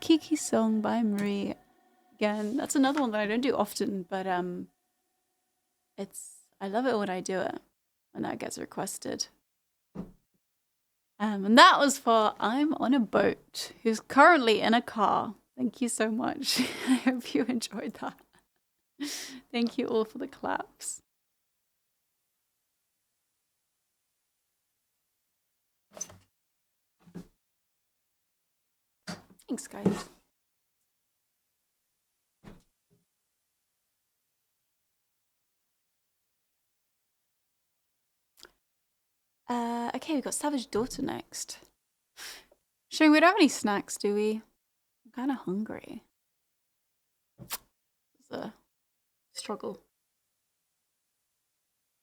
Kiki song by Mree. Again, that's another one that I don't do often, but I love it when I do it, when that gets requested. And that was for I'm on a Boat, who's currently in a car. Thank you so much. I hope you enjoyed that. Thank you all for the claps. Thanks, guys. Okay, we've got Savage Daughter next. Shane, we don't have any snacks, do we? I'm kind of hungry. It's a struggle.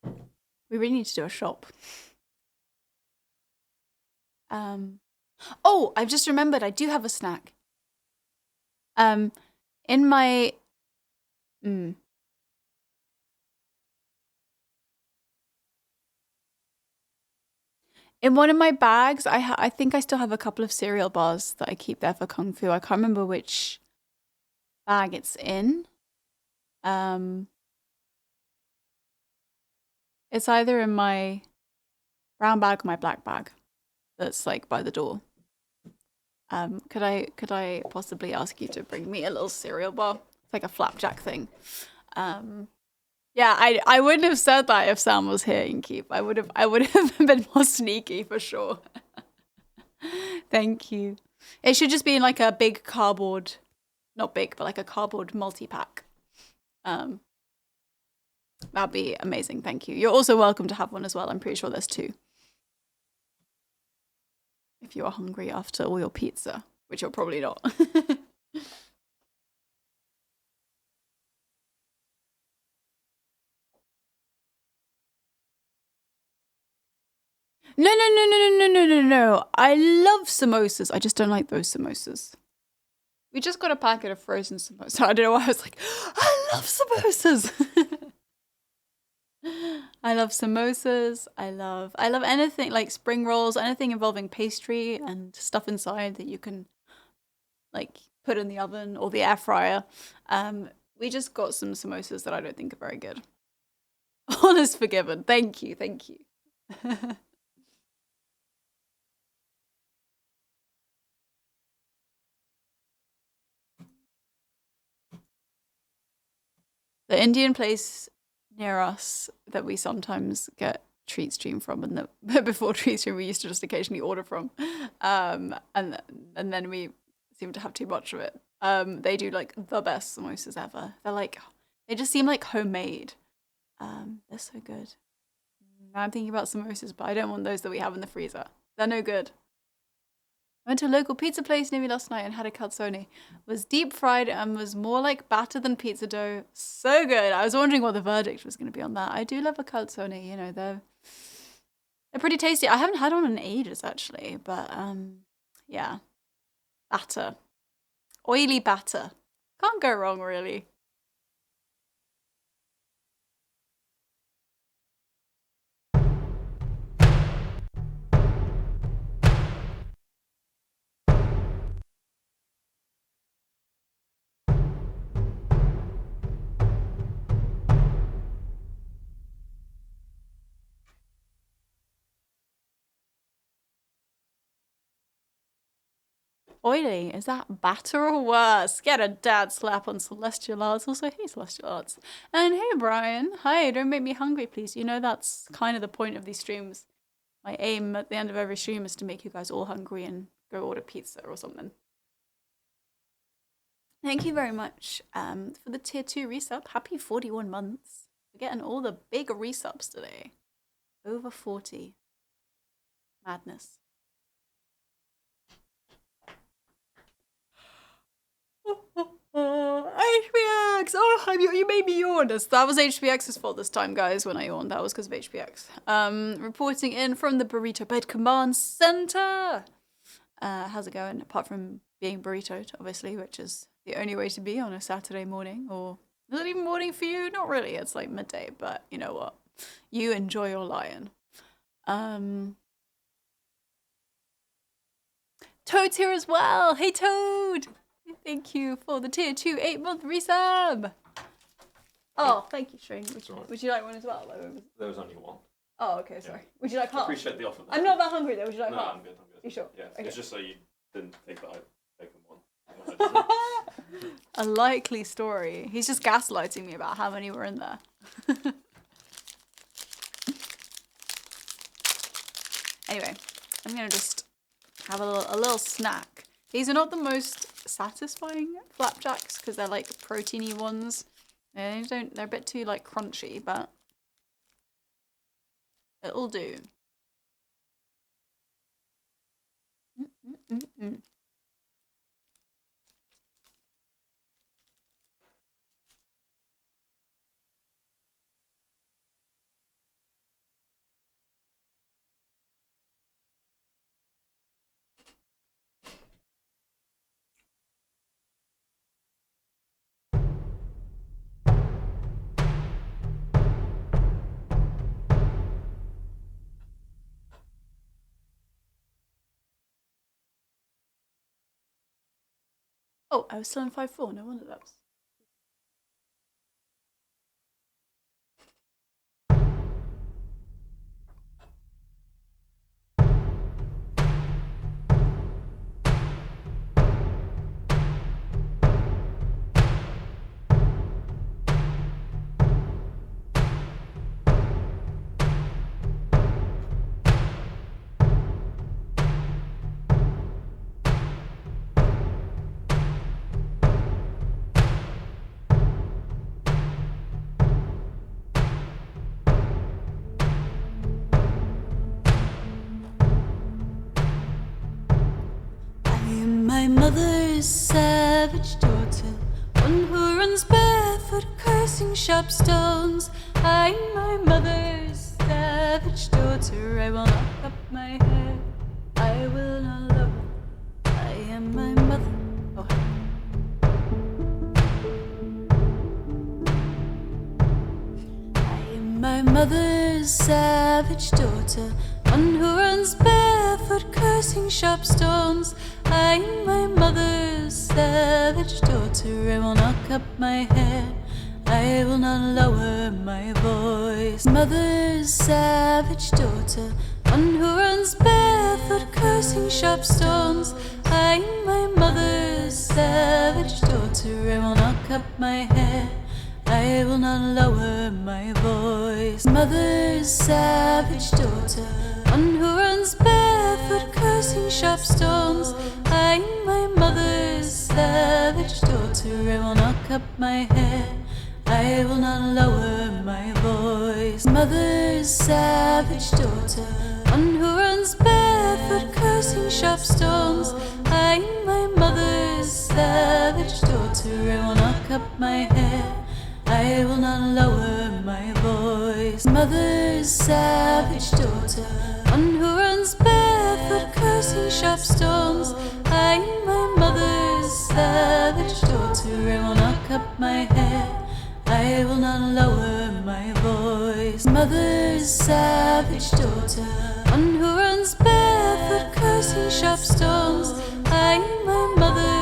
We really need to do a shop. Oh, I've just remembered I do have a snack. In my in one of my bags, I think I still have a couple of cereal bars that I keep there for Kung Fu. I can't remember which bag it's in. It's either in my brown bag or my black bag that's like by the door. Could I possibly ask you to bring me a little cereal bar? It's like a flapjack thing. Yeah, I wouldn't have said that if Sam was here in Keep. I would have been more sneaky for sure. Thank you. It should just be in like a big cardboard, not big, but like a cardboard multi-pack. That'd be amazing. Thank you. You're also welcome to have one as well. I'm pretty sure there's 2. If you are hungry after all your pizza, which you're probably not. No. I love samosas. I just don't like those samosas. We just got a packet of frozen samosas. I don't know why I was like, I love samosas. I love samosas. I love anything like spring rolls, anything involving pastry and stuff inside that you can like put in the oven or the air fryer. We just got some samosas that I don't think are very good. All is forgiven. Thank you. The Indian place near us that we sometimes get treat stream from, and that before treat stream we used to just occasionally order from, and then we seem to have too much of it. They do like the best samosas ever. They just seem like homemade. They're so good. Now I'm thinking about samosas, but I don't want those that we have in the freezer. They're no good. I went to a local pizza place near me last night and had a calzone. It was deep fried and was more like batter than pizza dough. So good. I was wondering what the verdict was going to be on that. I do love a calzone. You know, they're pretty tasty. I haven't had one in ages actually, but yeah, batter, oily batter. Can't go wrong really. Oily, is that batter or worse? Get a dad slap on Celestial Arts. Also, hey, Celestial Arts. And hey, Brian. Hi, don't make me hungry, please. You know that's kind of the point of these streams. My aim at the end of every stream is to make you guys all hungry and go order pizza or something. Thank you very much for the tier 2 resub. Happy 41 months. We're getting all the big resubs today. Over 40. Madness. HBX! Oh, you made me yawn. That was HBX's fault this time, guys, when I yawned. That was because of HBX. Reporting in from the Burrito Bed Command Center. How's it going? Apart from being burritoed, obviously, which is the only way to be on a Saturday morning. Or is it even morning for you? Not really. It's like midday, but you know what? You enjoy your lion. Toad's here as well. Hey, Toad! Thank you for the tier 2 8-month resub. Oh, thank you, Shane. Would you like one as well? There was only one. Oh, okay, sorry. Yeah. Would you like half? I appreciate the offer. I'm not that hungry though. Would you like half? No, I'm good. You sure? Yeah, okay. It's just so you didn't think that I'd taken one. A likely story. He's just gaslighting me about how many were in there. Anyway, I'm gonna just have a little snack. These are not the most satisfying flapjacks because they're like proteiny ones. They're a bit too like crunchy, but it'll do. Oh, I was still in 5/4. No wonder that was. My mother's savage daughter, one who runs barefoot, cursing sharp stones. I'm my mother's savage daughter. I will knock up my hair, I will not love her. I am my mother. Oh. I am my mother's savage daughter, one who runs barefoot, cursing sharp stones. I'm my mother's savage daughter. I will knock up my hair, I will not lower my voice. Mother's savage daughter, one who runs barefoot, cursing sharp stones. I'm my mother's savage daughter. I will knock up my hair, I will not lower my voice. Mother's savage daughter, one who runs barefoot, cursing sharp stones. I'm my mother's savage daughter. I will knock up my hair, I will not lower my voice. Mother's savage daughter, one who runs barefoot, cursing sharp stones. I'm my mother's savage daughter. I will knock up my hair, I will not lower my voice. Mother's savage daughter, one who runs barefoot, cursing sharp stones. I'm my mother's savage daughter. I will knock up my hair, I will not lower my voice. Mother's savage daughter, one who runs barefoot, cursing sharp stones. I'm my mother's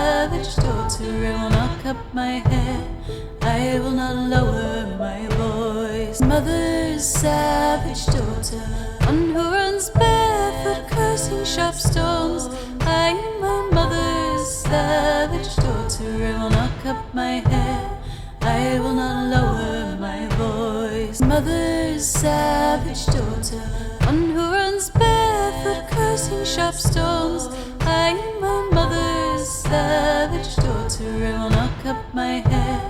savage daughter. I will knock up my hair, I will not lower my voice. Mother's savage daughter, one who runs barefoot, cursing sharp stones. I'm my mother's savage daughter. I will knock up my hair, I will not lower my voice. Mother's savage daughter, one who runs barefoot, cursing sharp stones. I'm my mother's savage daughter. I will knock up my hair, I will not lower my voice. Mother's savage daughter, one who runs barefoot, cursing sharp stones. I'm my mother's savage daughter. I will knock up my hair,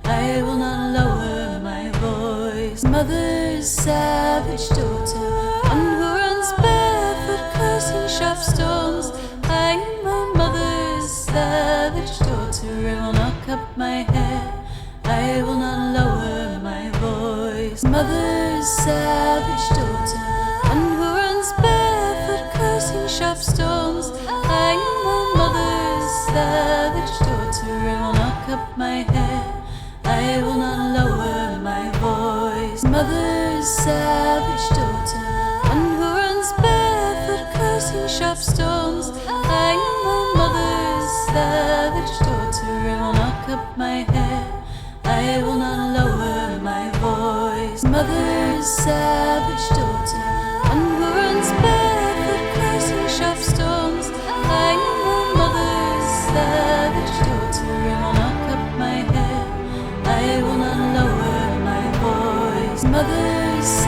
I will not lower my voice. Mother's savage daughter, one who runs barefoot, cursing sharp stones. I'm my mother's savage daughter. I will knock up my hair, I will not lower my voice. Mother's savage daughter, one who runs barefoot, cursing sharp stones. I'm my mother's savage daughter. I will knock up my hair, I will not lower my voice. Mother's savage daughter, one who runs barefoot, cursing sharp stones. I'm my mother's savage daughter. I will knock up my hair, I will not lower my voice. Mother's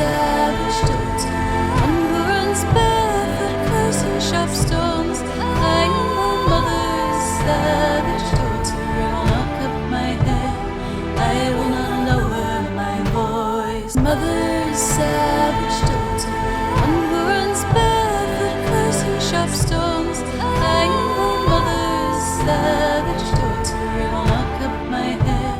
savage daughter, one who runs barefoot, cursing sharp stones. I'm my mother's savage daughter. I will knock up my hair, I will not lower my voice. Mother's savage daughter, one who runs barefoot, cursing sharp stones. I'm my mother's savage daughter. I will knock up my hair,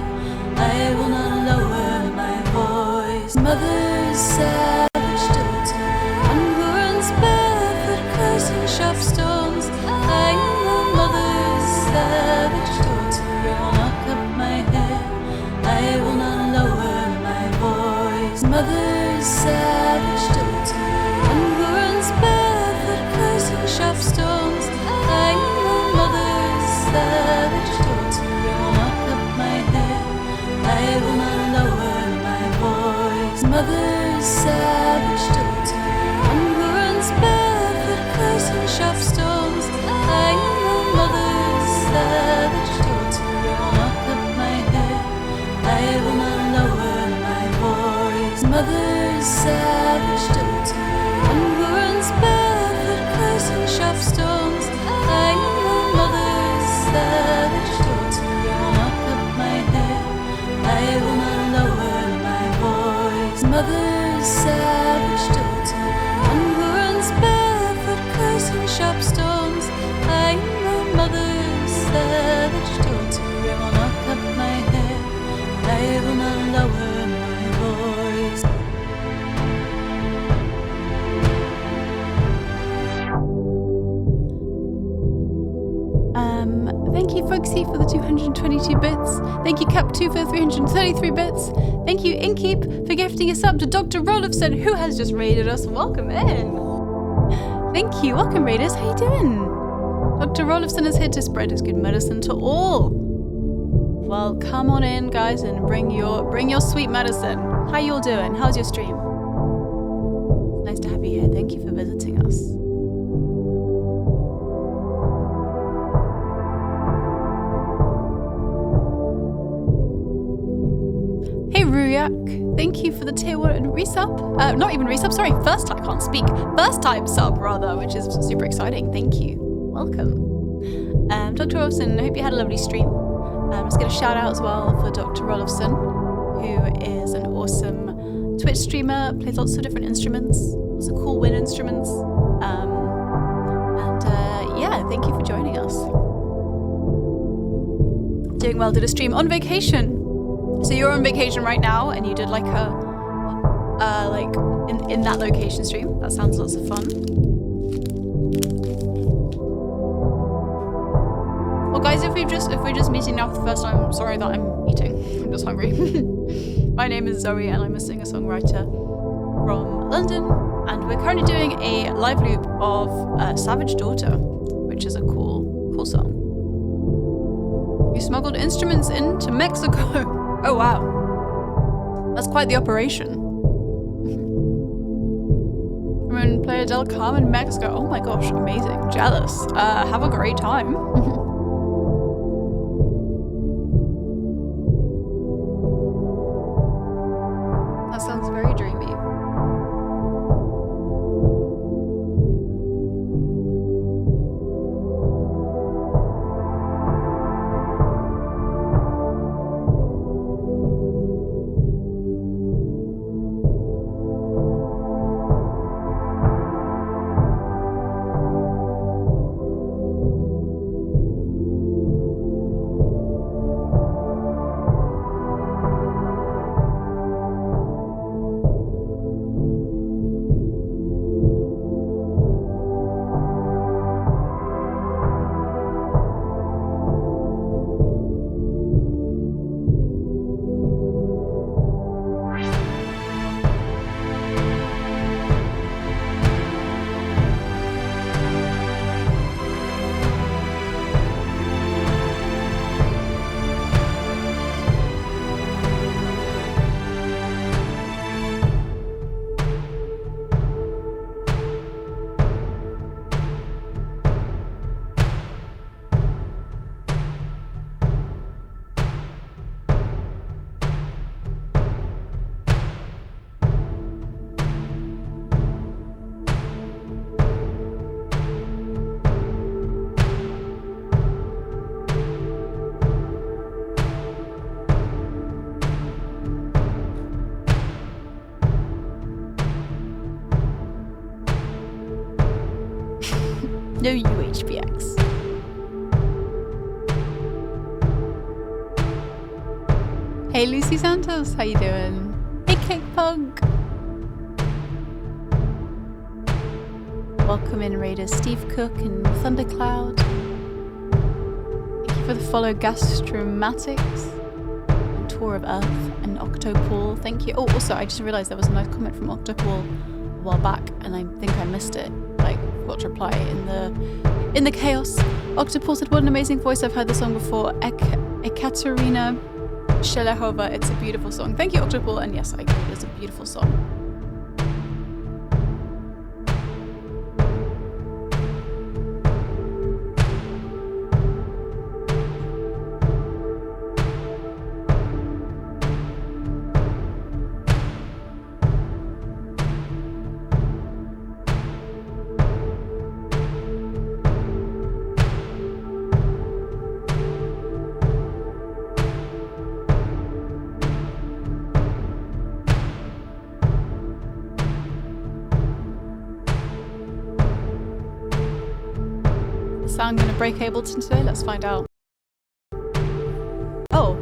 I will not lower my voice. Mother's savage daughter, one who runs barefoot, cursing sharp stones. I'm my mother's savage daughter. I will knock up my hair, I will not lower my voice. Mother's savage daughter, one who runs barefoot, cursing sharp stones. I'm my mother's savage mother's savage daughter, hunger runs barefoot, cursing sharp stones. I am my mother's savage daughter, I will not cut my hair, I will not lower my voice. Mother's savage daughter, hunger runs barefoot, cursing sharp stones. I am my mother's savage daughter, I will not cut my hair, I will not lower my voice. Mother's savage daughter, hunger runs barefoot, cursing sharp stones. I am my mother's savage daughter, I will not cut my hair, I will not lower my voice. Thank you, Foxy, for the 222 bits. Thank you, Cap2, for the 333 bits. Thank you, Inkeep, for gifting us up to Dr. Rolofson, who has just raided us. Welcome in. Thank you. Welcome, raiders. How you doing? Dr. Rolofson is here to spread his good medicine to all. Well, come on in, guys, and bring your sweet medicine. How you all doing? How's your stream? Nice to have you here. Thank you for visiting us. Hey Ruyak, thank you for the tier 1 resub. Not even resub, sorry, first time, I can't speak. First time sub rather, which is super exciting. Thank you. Welcome. Dr. Rolofson, I hope you had a lovely stream. Let's get a shout out as well for Dr. Rolofson, who is an awesome Twitch streamer, plays lots of different instruments, lots of cool wind instruments. Yeah, thank you for joining us. Doing well, did a stream on vacation. So you're on vacation right now, and you did like a, in that location stream. That sounds lots of fun. Well, guys, if we're just meeting now for the first time, sorry that I'm eating. I'm just hungry. My name is Zoe, and I'm a singer-songwriter from London, and we're currently doing a live loop of Savage Daughter, which is a cool song. You smuggled instruments into Mexico. Oh wow, that's quite the operation. I'm in Playa del Carmen, Mexico. Oh my gosh, amazing. Jealous. Have a great time. That sounds very dreamy. No UHBX. Hey Lucy Santos, how you doing? Hey Cake Pug. Welcome in Raiders Steve Cook and Thundercloud. Thank you for the follow Gastromatics and Tour of Earth and Octopole. Thank you. Oh, also I just realised there was a nice comment from Octopole a while back and I think I missed it. Like, forgot to reply in the chaos. Octopole said, "What an amazing voice! I've heard the song before." Ekaterina Shelehova, it's a beautiful song. Thank you, Octopole, and yes, I agree, it's a beautiful song. Sound gonna break Ableton today? Let's find out. Oh,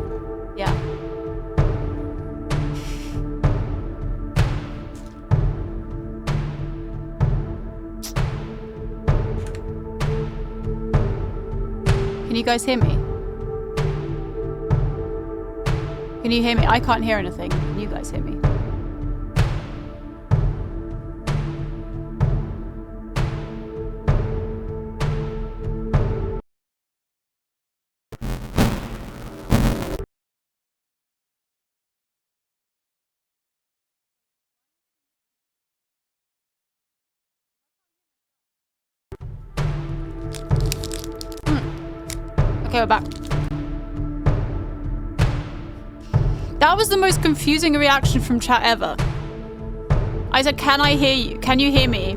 yeah. Can you guys hear me? Can you hear me? I can't hear anything. Can you guys hear me? Okay, we're back. That was the most confusing reaction from chat ever. I said, can I hear you? Can you hear me?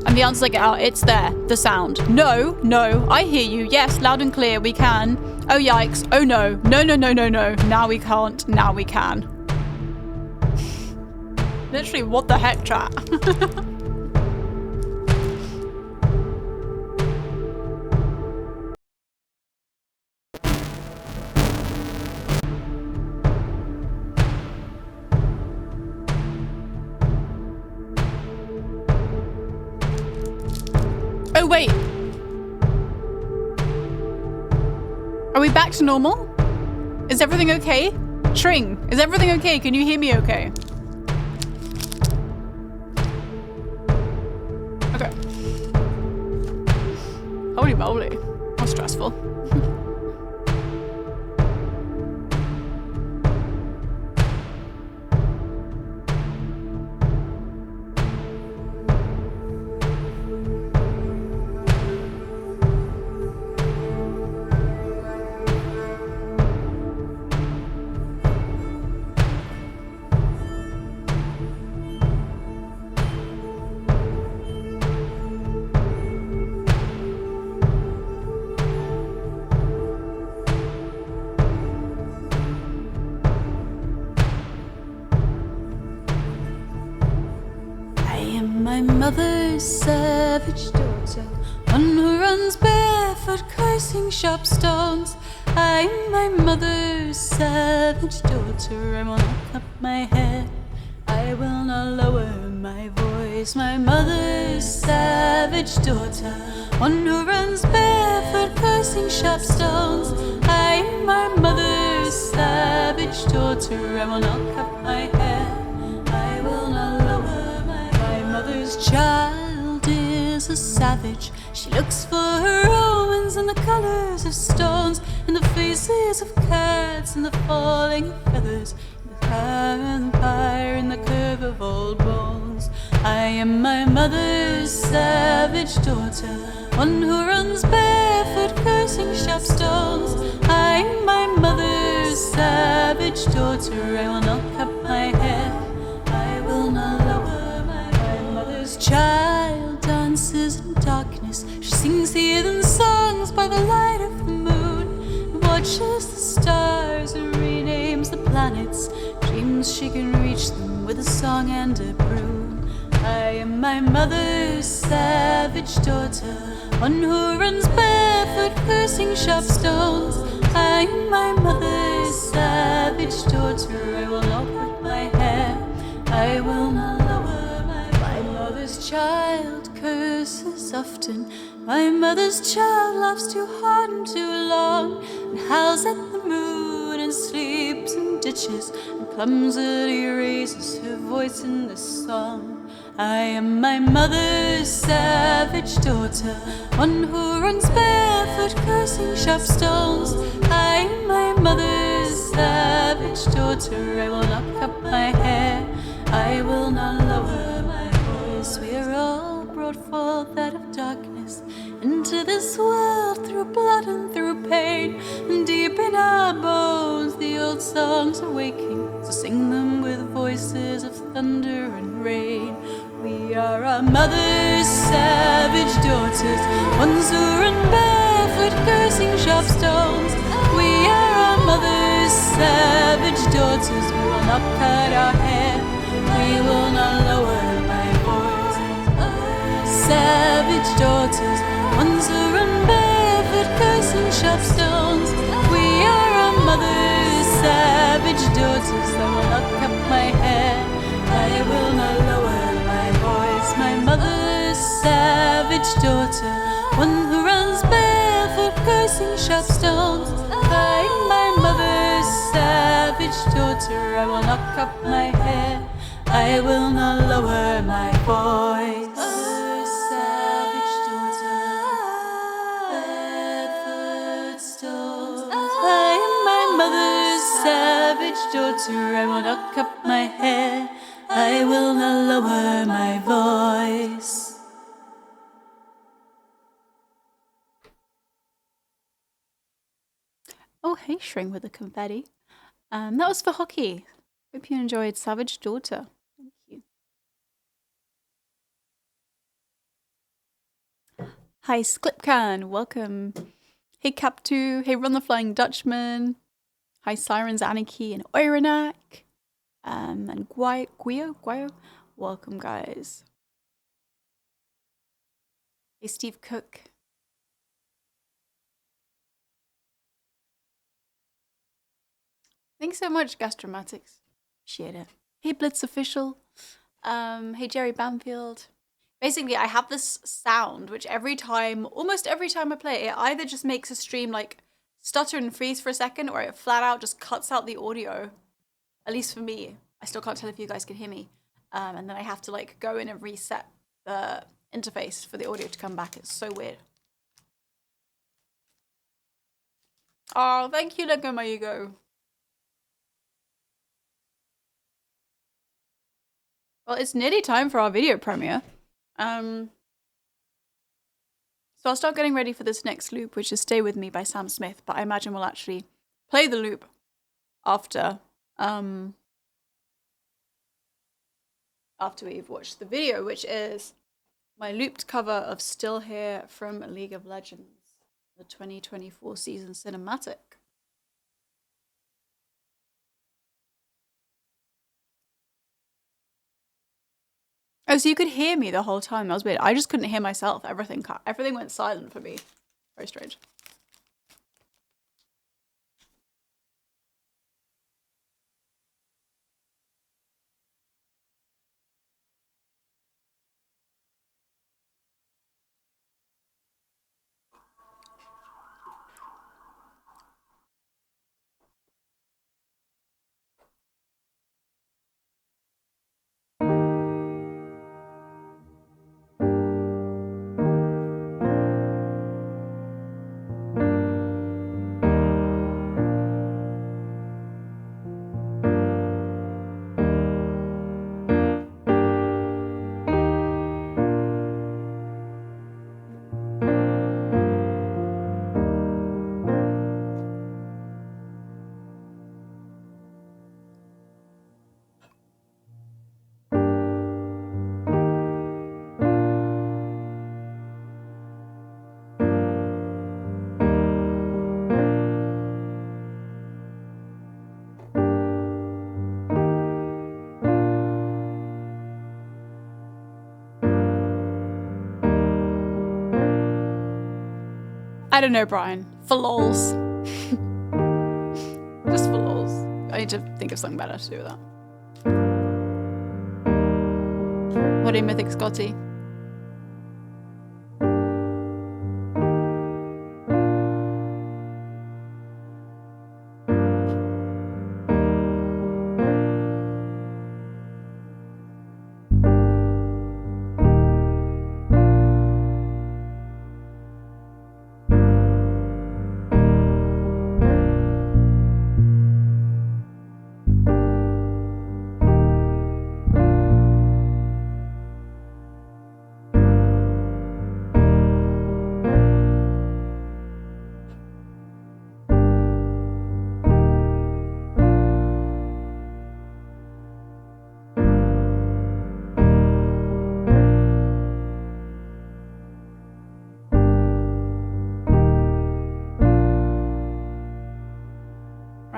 And the answer's like, oh, it's there, the sound. No, no, I hear you. Yes, loud and clear, we can. Oh, yikes. Oh, no. No, no, no, no, no. Now we can't. Now we can. Literally, what the heck, chat? Oh, wait. Are we back to normal? Is everything okay? Tring, is everything okay? Can you hear me okay? Okay. Holy moly. How stressful. Mother's savage daughter, one who runs barefoot, cursing sharp stones. I'm my mother's savage daughter. I will not cut my hair, I will not lower my voice. My mother's savage daughter, one who runs barefoot, cursing sharp stones. I'm my mother's savage daughter. I will not cut my hair, I will not lower my mother's child is a savage. She looks for her omens in the colors of stones, in the faces of cats, in the falling of feathers, in the fire and fire, in the curve of old bones. I am my mother's savage daughter, one who runs barefoot, cursing sharp stones. I'm my mother's savage daughter. I will not cut my hair, I will not lower my mother's child dances in darkness. She sings heathen songs by the light of the moon, and watches the stars and renames the planets. Dreams she can reach them with a song and a broom. I am my mother's savage daughter, one who runs barefoot, cursing sharp stones. I'm my mother's savage daughter. I will not cut my hair, I will not lower my mother's child curses often. My mother's child laughs too hard and too long, and howls at the moon and sleeps in ditches, and clumsily raises her voice in this song. I am my mother's savage daughter, one who runs barefoot, cursing sharp stones. I am my mother's savage daughter, I will not cut my hair, I will not lower my voice. We are all brought forth out of darkness into this world through blood and through pain, and deep in our bones the old songs are waking, so sing them with voices of thunder and rain. We are our mother's savage daughters, ones who run barefoot cursing sharp stones. We are our mother's savage daughters, we will not cut our hair, we will not lower my voice. Savage daughters, ones who run barefoot cursing sharp stones. We are our mother's savage daughters, I will not cut my hair, I will not lower my voice. My mother's savage daughter, one who runs barefoot cursing sharp stones. I am my mother's savage daughter, I will not cut my hair, I will not lower my voice. Savage daughter, barefoot stones. I am my mother's savage daughter, I will not cut my hair, I will not lower my voice. Oh, hey, Shring with the confetti. That was for hockey. Hope you enjoyed Savage Daughter. Thank you. Hi, Sklipcan. Welcome. Hey, Cap2. Hey, Run the Flying Dutchman. Hi, Sirens Anarchy and Eurythmics. And Guyo. Welcome, guys. Hey, Steve Cook. Thanks so much, Gastromatics. Appreciate it. Hey, Blitz Official. Hey, Jerry Banfield. Basically, I have this sound, which almost every time I play it, either just makes a stream like stutter and freeze for a second, or it flat out just cuts out the audio. At least for me. I still can't tell if you guys can hear me. And then I have to like go in and reset the interface for the audio to come back. It's so weird. Oh, thank you, Lego My Ego. Well, it's nearly time for our video premiere. So I'll start getting ready for this next loop, which is Stay With Me by Sam Smith, but I imagine we'll actually play the loop after we've watched the video, which is my looped cover of Still Here from League of Legends, the 2024 season cinematic. Oh, so you could hear me the whole time. That was weird. I just couldn't hear myself. Everything went silent for me. Very strange. I don't know, Brian. For lols. Just for lols. I need to think of something better to do with that. What a mythic Scotty.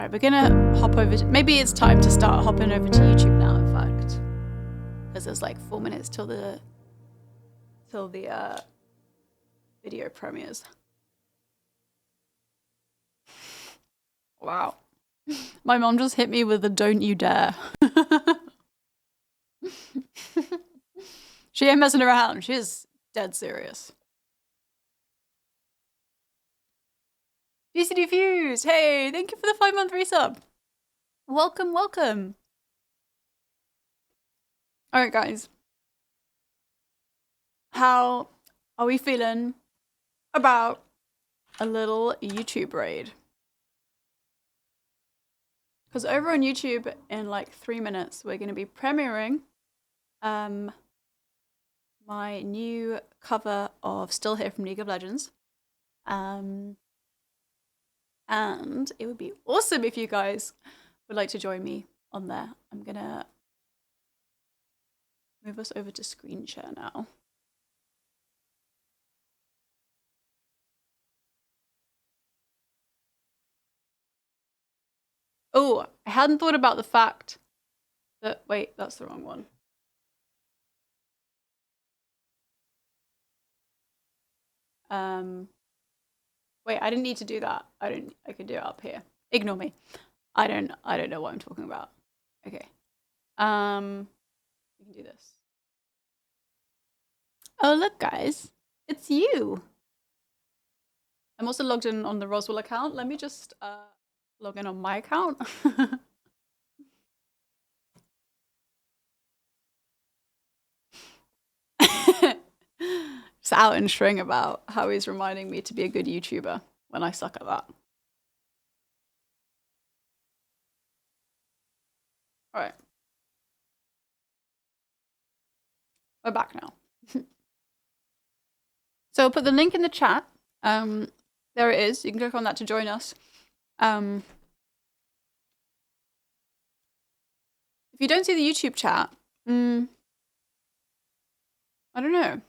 Alright, we're gonna hop over to, maybe it's time to start hopping over to YouTube now, in fact. Because there's like 4 minutes till the video premieres. Wow. My mom just hit me with a don't you dare. She ain't messing around. She's dead serious. UCD Fuse, hey, thank you for the 5-month resub. Welcome, welcome. All right, guys. How are we feeling about a little YouTube raid? Because over on YouTube, in like 3 minutes, we're going to be premiering my new cover of Still Here from League of Legends. And it would be awesome if you guys would like to join me on there. I'm going to move us over to screen share now. Oh, I hadn't thought about the fact that, wait, that's the wrong one. Wait, I didn't need to do that. I could do it up here. Ignore me. I don't know what I'm talking about. Okay. We can do this. Oh, look, guys. It's you. I'm also logged in on the Roswell account. Let me just log in on my account. Just out and string about how he's reminding me to be a good YouTuber when I suck at that. All right. We're back now. So I'll put the link in the chat. There it is. You can click on that to join us. If you don't see the YouTube chat, I don't know.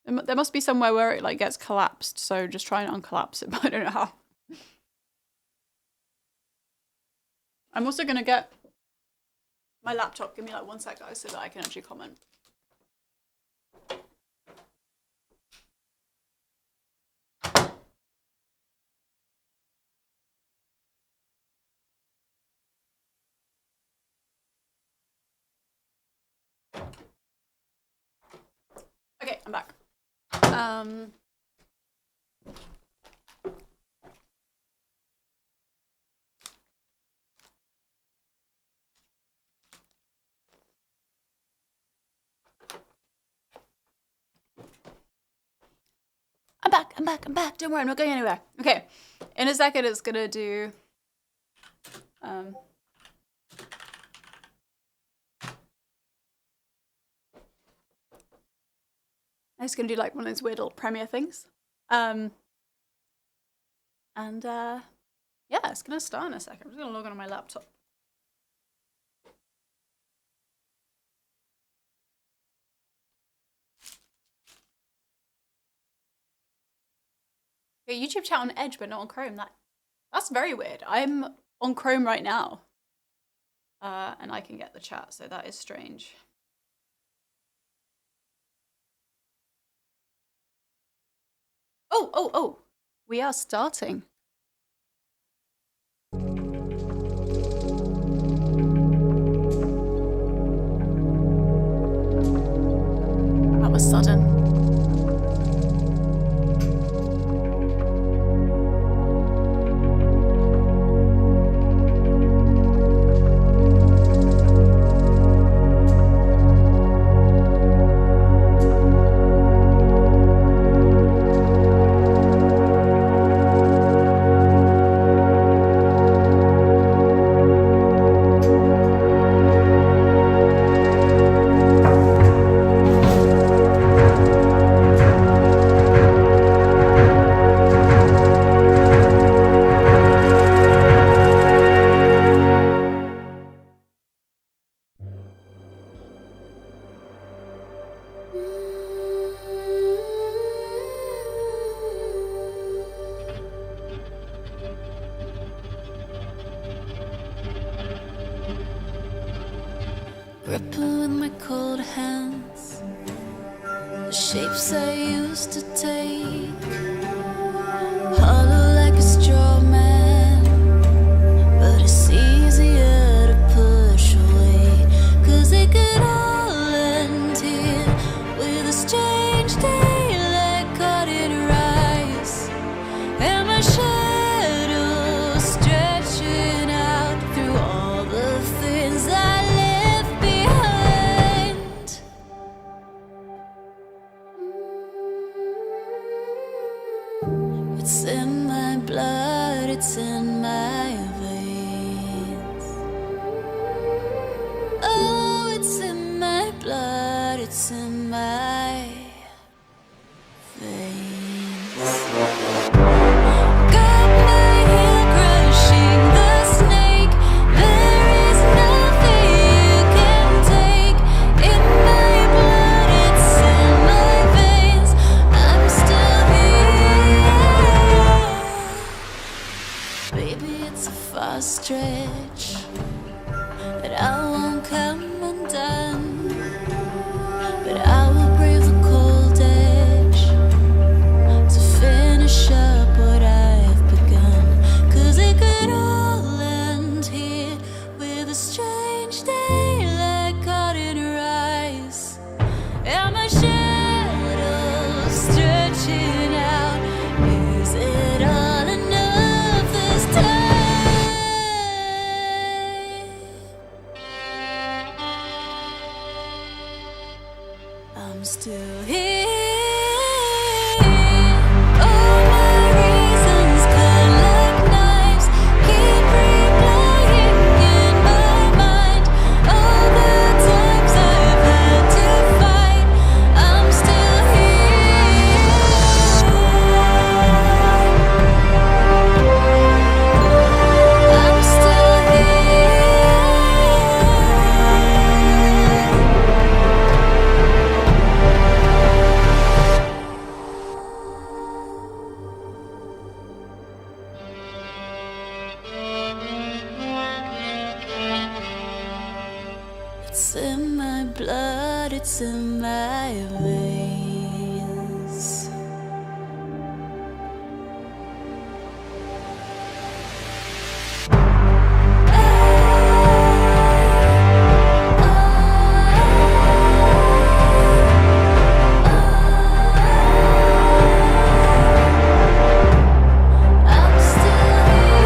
There must be somewhere where it like gets collapsed. So just try and uncollapse it, but I don't know how. I'm also gonna get my laptop. Give me like 1 sec, guys, so that I can actually comment. Okay, I'm back. I'm back. Don't worry, I'm not going anywhere. Okay, in a second it's gonna do it's gonna do like one of those weird little premiere things. Yeah, it's gonna start in a second. I'm just gonna log on my laptop. Okay, YouTube chat on Edge, but not on Chrome. That's very weird. I'm on Chrome right now, and I can get the chat, so that is strange. Oh, we are starting. That was sudden. the shapes I used to take, hollow like a straw man, but it's easier to push away, 'cause it could all end here with a strange daylight caught in her eyes, and my shadow stretching out through all the things I left behind. It's in my blood, it's in my veins. Oh, it's in my blood, it's in my veins. Got my heel crushing the snake. There is nothing you can take. In my blood, it's in my veins. I'm still here. Baby, it's a far stretch that I won't come undone, but I will brave the cold edge to finish up what I've begun, 'cause it could all end here with a strange daylight caught in her eyes, and my shadow stretching out. Is it all enough this time? I'm still here. All my reasons cut like knives, keep replaying in my mind. All the times I've had to fight, I'm still here. I'm still It's in my blood, it's in my veins. I'm still here.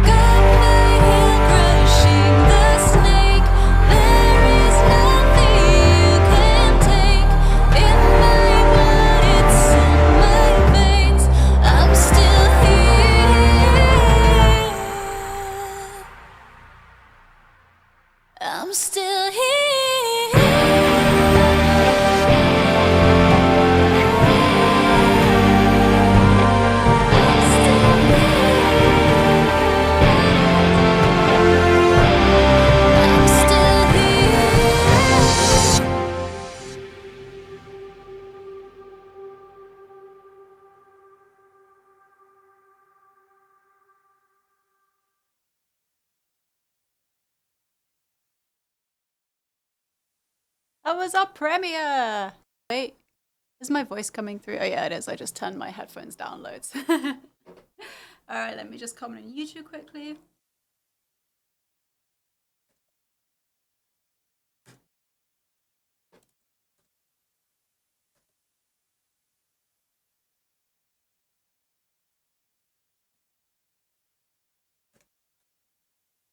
Got my heel crushing the snake. There is nothing you can take. In my blood, it's in my veins. I'm still here. I'm still here. I'm still here. That was our premiere. Wait, is my voice coming through? Oh yeah, it is. I just turned my headphones down loads. All right, let me just comment on YouTube quickly.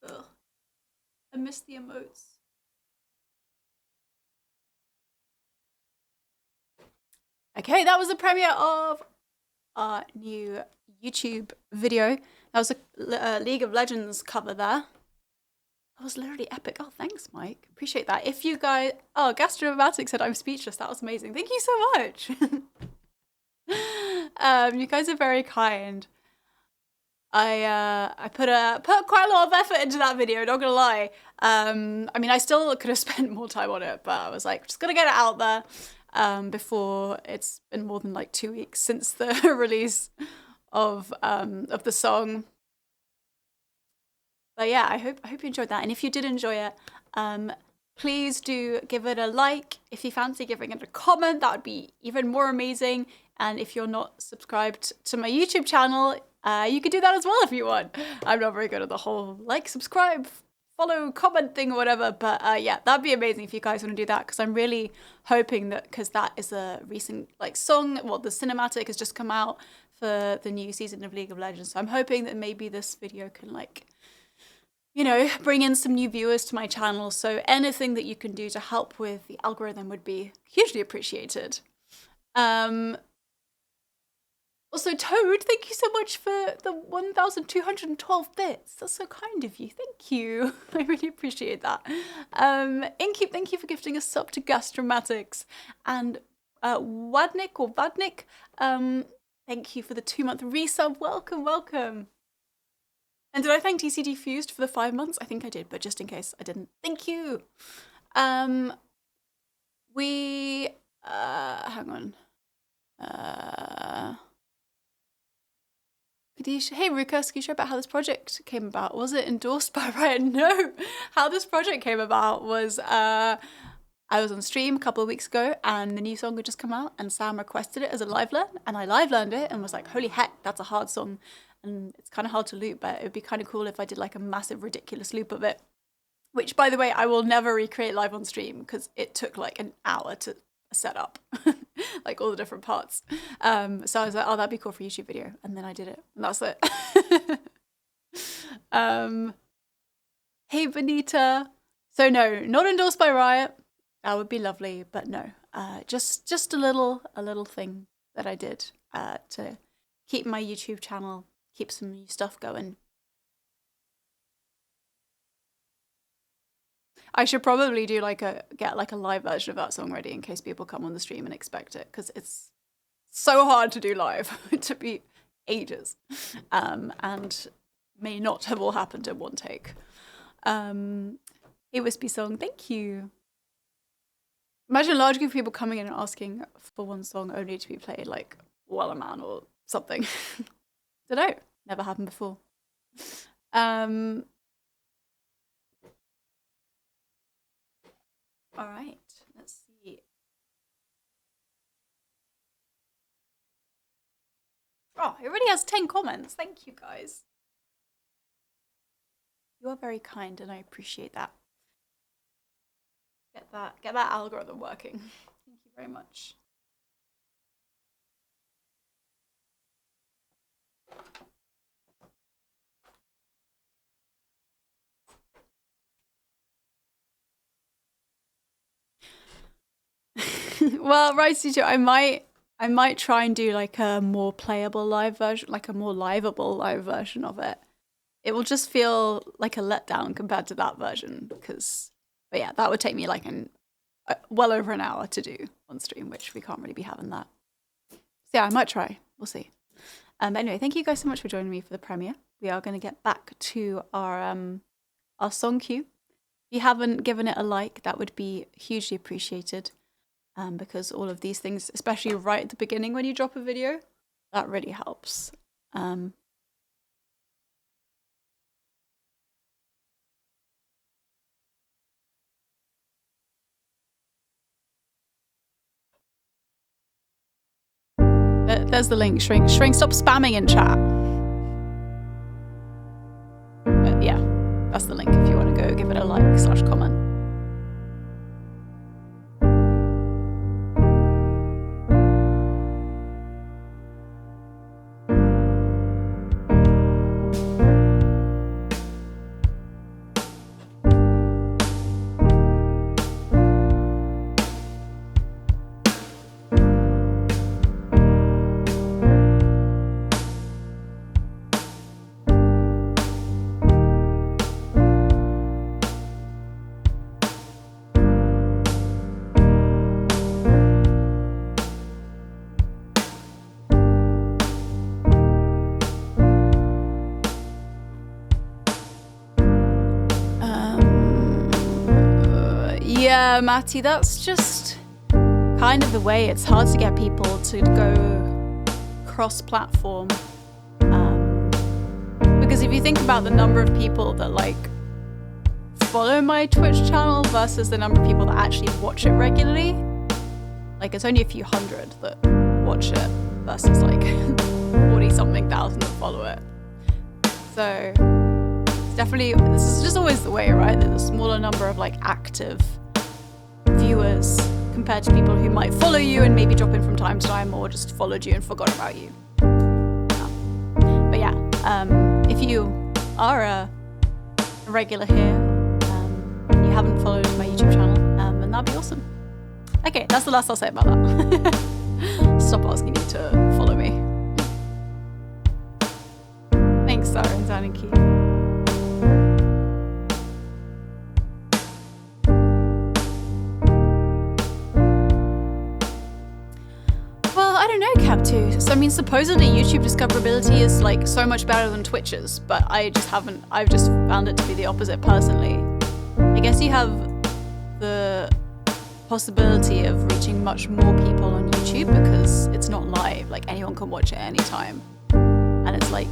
Ugh, I missed the emotes. Okay, that was the premiere of our new YouTube video. That was a League of Legends cover there. That was literally epic. Oh, thanks, Mike. Appreciate that. If you guys... Oh, Gastromatic said I'm speechless. That was amazing. Thank you so much. You guys are very kind. I put quite a lot of effort into that video, not gonna lie. I mean, I still could have spent more time on it, but I was like, just gonna get it out there before it's been more than like 2 weeks since the release of the song. But yeah, I hope you enjoyed that. And if you did enjoy it, please do give it a like. If you fancy giving it a comment, that would be even more amazing. And if you're not subscribed to my YouTube channel, you could do that as well if you want. I'm not very good at the whole like, subscribe, follow, comment thing or whatever. But yeah, that'd be amazing if you guys want to do that, because I'm really hoping that, because that is a recent like song, well, the cinematic has just come out for the new season of League of Legends. So I'm hoping that maybe this video can like, you know, bring in some new viewers to my channel. So anything that you can do to help with the algorithm would be hugely appreciated. Also, Toad, thank you so much for the 1,212 bits. That's so kind of you. Thank you. I really appreciate that. Inkeep, thank you for gifting a sub to Gastromatics. And Vadnik, thank you for the 2-month resub. Welcome, welcome. And did I thank TCD Fused for the 5 months? I think I did, but just in case I didn't. Thank you. Hang on. Hey Ruka, can you share about how this project came about? Was it endorsed by Riot? No. How this project came about was I was on stream a couple of weeks ago and the new song had just come out and Sam requested it as a live learn and I live learned it and was like, holy heck, that's a hard song and it's kind of hard to loop, but it would be kind of cool if I did like a massive ridiculous loop of it, which by the way I will never recreate live on stream because it took like an hour to set up like all the different parts. So I was like, oh, that'd be cool for a YouTube video, and then I did it and that's it. Hey Benita. So no, not endorsed by Riot. That would be lovely, but no. Just a little thing that I did to keep my YouTube channel, keep some new stuff going. I should probably do like get like a live version of that song ready in case people come on the stream and expect it, because it's so hard to do live. To be ages, and may not have all happened in one take. A Wispy song, thank you. Imagine a large group of people coming in and asking for one song only to be played like Well a Man or something. Dunno, never happened before. All right, let's see. Oh, it already has 10 comments. Thank you, guys. You are very kind, and I appreciate that. Get that algorithm working. Thank you very much. Well, right, Studio, I might try and do like a more playable live version, like a more liveable live version of it. It will just feel like a letdown compared to that version, but yeah, that would take me like well over an hour to do on stream, which we can't really be having that. So yeah, I might try. We'll see. But anyway, thank you guys so much for joining me for the premiere. We are going to get back to our song queue. If you haven't given it a like, that would be hugely appreciated. Because all of these things, especially right at the beginning when you drop a video, that really helps. There's the link. Shrink, stop spamming in chat. Yeah, that's the link if you want to go give it a like / comment. Yeah, Matty, that's just kind of the way. It's hard to get people to go cross-platform. Because if you think about the number of people that like follow my Twitch channel versus the number of people that actually watch it regularly. Like, it's only a few hundred that watch it versus like 40 something thousand that follow it. So it's definitely, this is just always the way, right? There's a smaller number of like active viewers compared to people who might follow you and maybe drop in from time to time or just followed you and forgot about you. Yeah. But yeah, if you are a regular here, and you haven't followed my YouTube channel, then that'd be awesome. Okay, that's the last I'll say about that. Stop asking you to follow me. Thanks, Sarah and Zan and Key. Well, I don't know, Cap2. So, I mean, supposedly YouTube discoverability is like so much better than Twitch's, but I've just found it to be the opposite personally. I guess you have the possibility of reaching much more people on YouTube because it's not live, like anyone can watch it anytime. And it's like,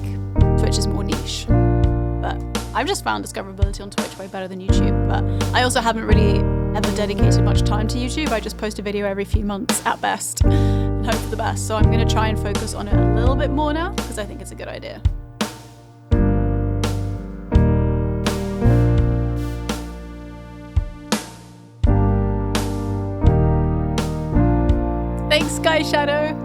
Twitch is more niche. But I've just found discoverability on Twitch way better than YouTube. But I also haven't really ever dedicated much time to YouTube. I just post a video every few months at best and hope for the best. So I'm going to try and focus on it a little bit more now because I think it's a good idea. Thanks, Sky Shadow.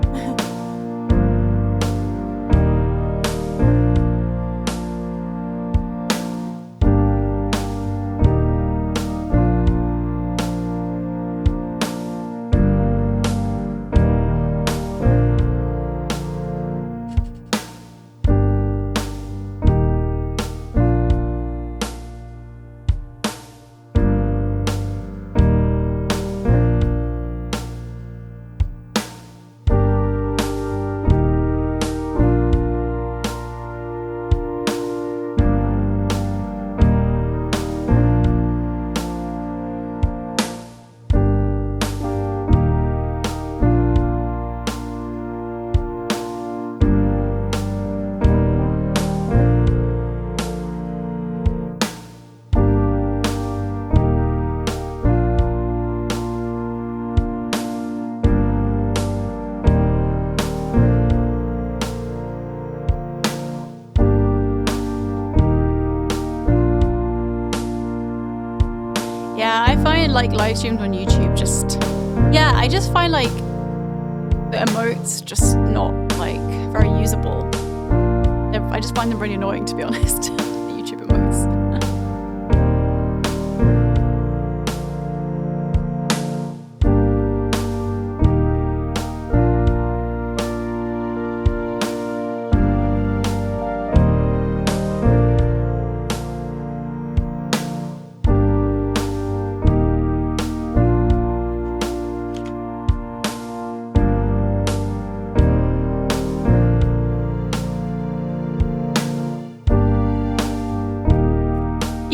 Like live streamed on YouTube, I just find like the emotes just not like very usable. I just find them really annoying, to be honest. The YouTube emotes.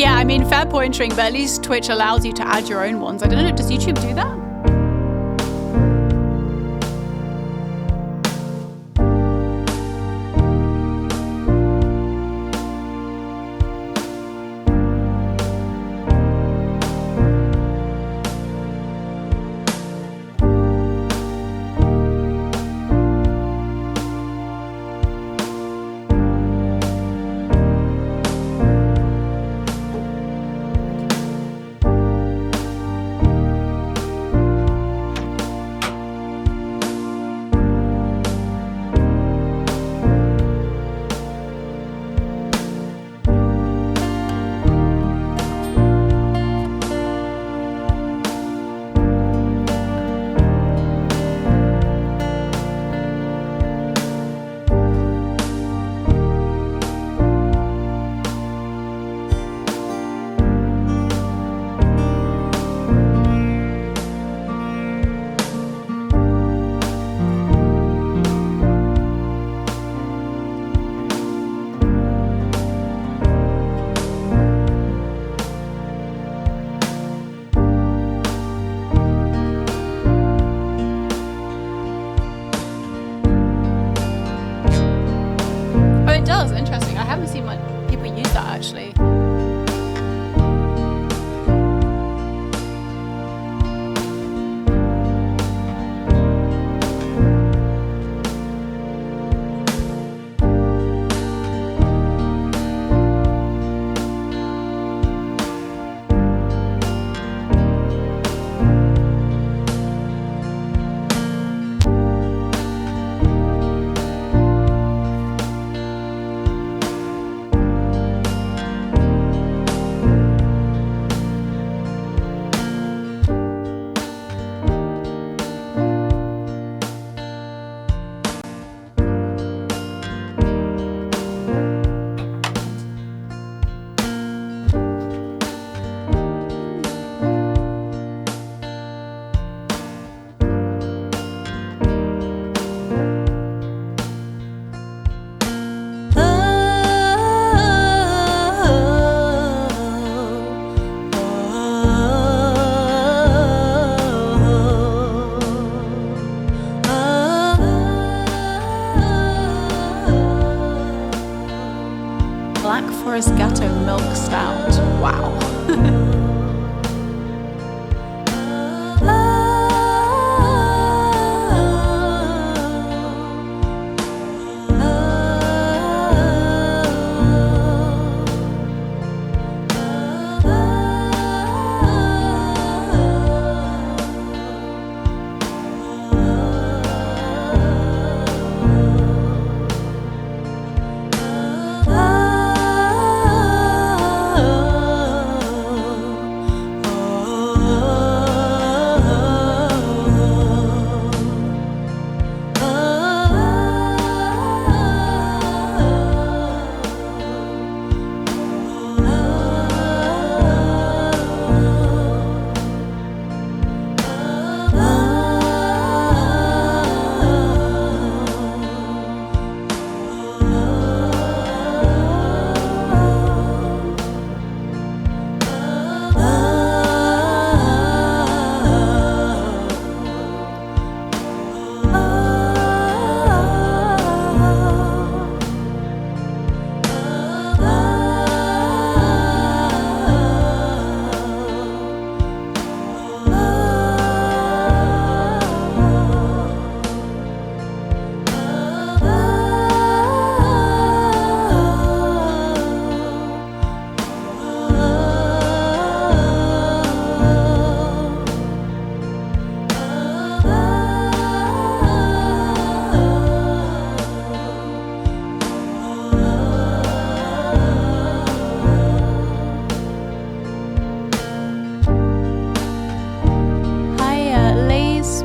I mean, fair point, Shrink, but at least Twitch allows you to add your own ones. I don't know, does YouTube do that?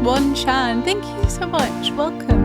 One Chan. Thank you so much. Welcome.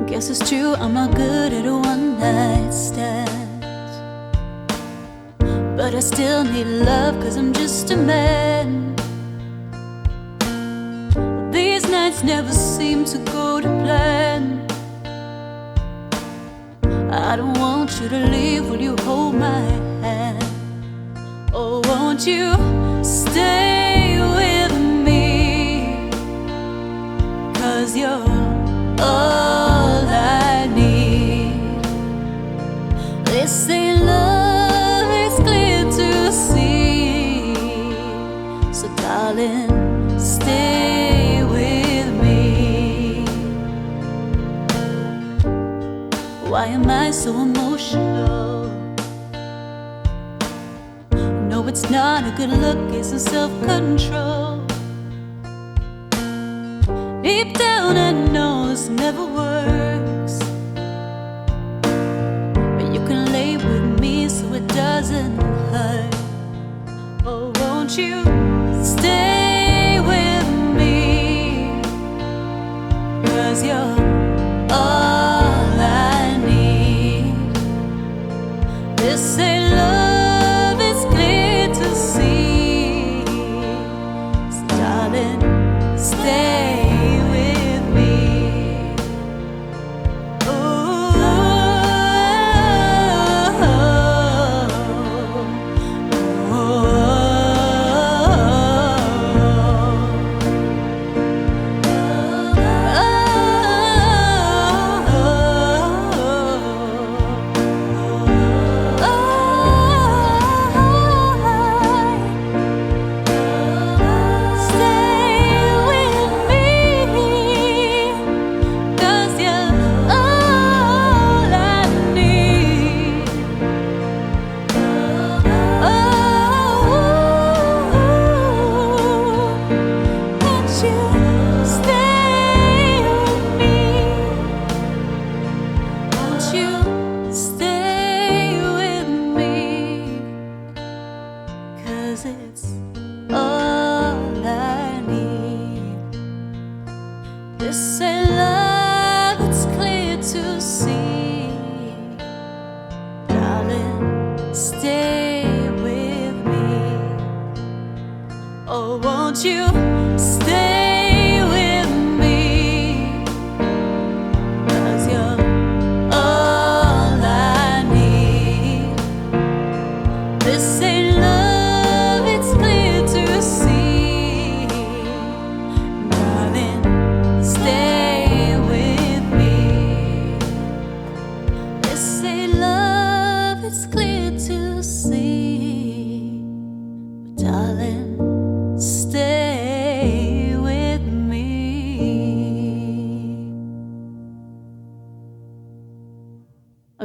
Guess it's true, I'm not good at a one-night stand, but I still need love, cause I'm just a man. These nights never seem to go to plan. I don't want you to leave, will you hold my hand? Oh, won't you stay with me? Cause you're all I need. They say love is clear to see, so darling, stay with me. Why am I so emotional? No, it's not a good look, it's a self-control. Deep down I know this never works, but you can lay with me so it doesn't hurt. Oh, won't you stay with me? Cause you're all I need. They say love is clear to see, so darling,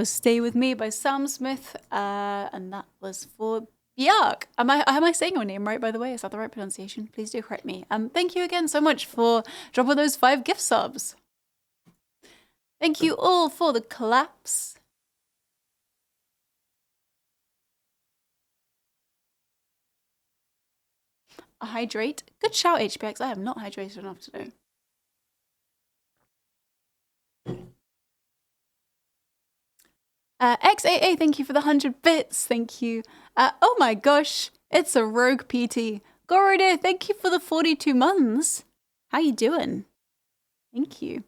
was Stay With Me by Sam Smith, and that was for Björk. Am I saying your name right, by the way? Is that the right pronunciation? Please do correct me. Thank you again so much for dropping those 5 gift subs. Thank you all for the claps. Hydrate. Good shout, HPX. I have not hydrated enough today. XAA, thank you for the 100 bits. Thank you. Oh my gosh, it's a rogue PT. Gordo, thank you for the 42 months. How you doing? Thank you.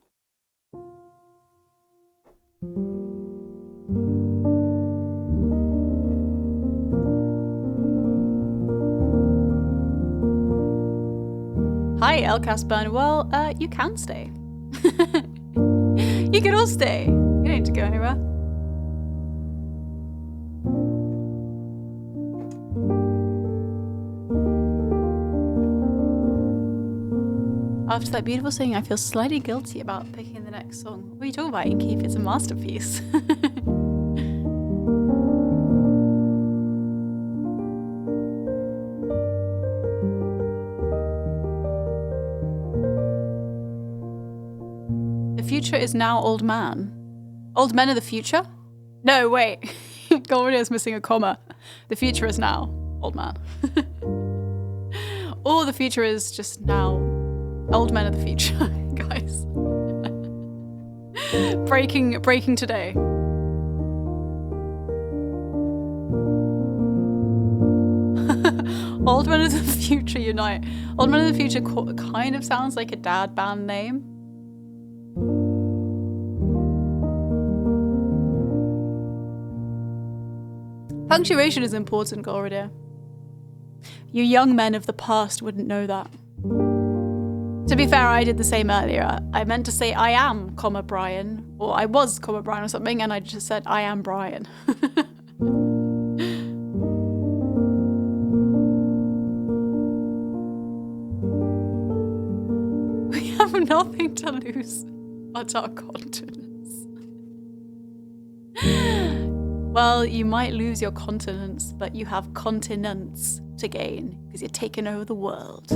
Hi, Elcast Burn. Well, you can stay. You can all stay. You don't need to go anywhere. After that beautiful singing, I feel slightly guilty about picking the next song. What are you talking about, Inky, if it's a masterpiece? The future is now old man. Old men are the future? No, wait. Gloria is missing a comma. The future is now old man. Or the future is just now old men of the future, guys. breaking today. Old men of the future unite. Old men of the future kind of sounds like a dad band name. Punctuation is important, Gloria. You young men of the past wouldn't know that. To be fair, I did the same earlier. I meant to say I am, comma, Brian, or I was, comma, Brian or something, and I just said I am Brian. We have nothing to lose but our continence. Well, you might lose your continence, but you have continents to gain because you're taking over the world.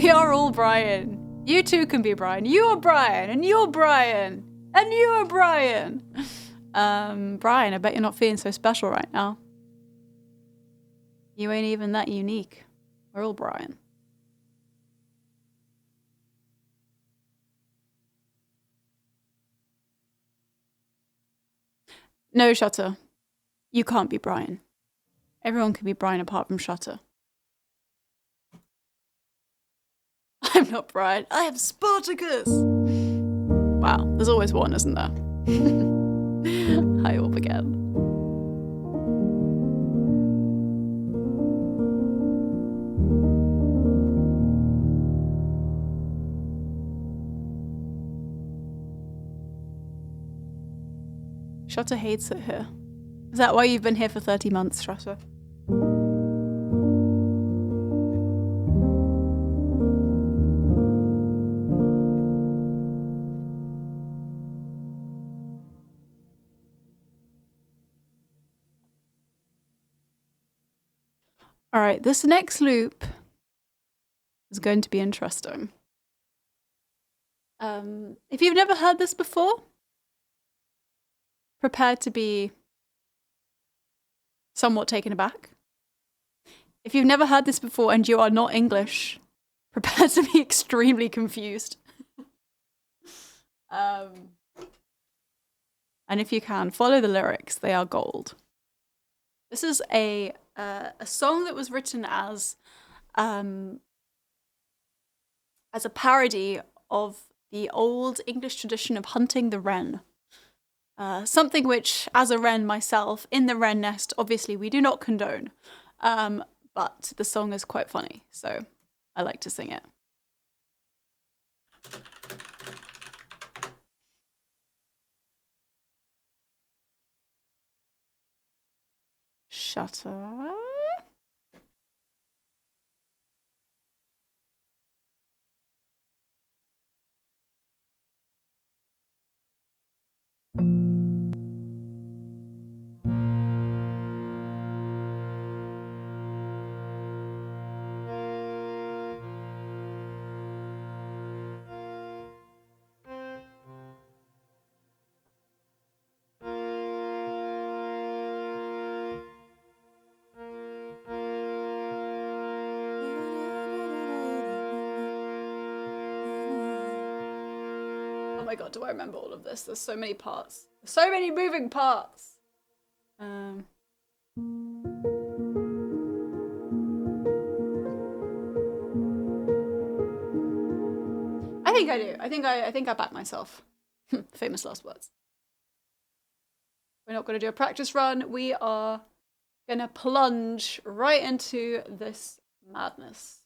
We are all Brian. You too can be Brian. You are Brian, and you're Brian, and you are Brian. Brian, I bet you're not feeling so special right now. You ain't even that unique. We're all Brian. No, Shutter. You can't be Brian. Everyone can be Brian apart from Shutter. I'm not Brian. I am Spartacus. Wow, there's always one, isn't there? Hi, all again. Shutter hates it here. Is that why you've been here for 30 months, Shutter? All right, this next loop is going to be interesting. If you've never heard this before, prepare to be somewhat taken aback. If you've never heard this before and you are not English, prepare to be extremely confused. And if you can, follow the lyrics. They are gold. This is a song that was written as a parody of the old English tradition of hunting the wren. Something which, as a wren myself, in the wren nest, obviously we do not condone. But the song is quite funny, so I like to sing it. Shutter. my god, do I remember all of this? There's so many parts. So many moving parts. I think I do. I think I back myself. Famous last words. We're not going to do a practice run. We are going to plunge right into this madness.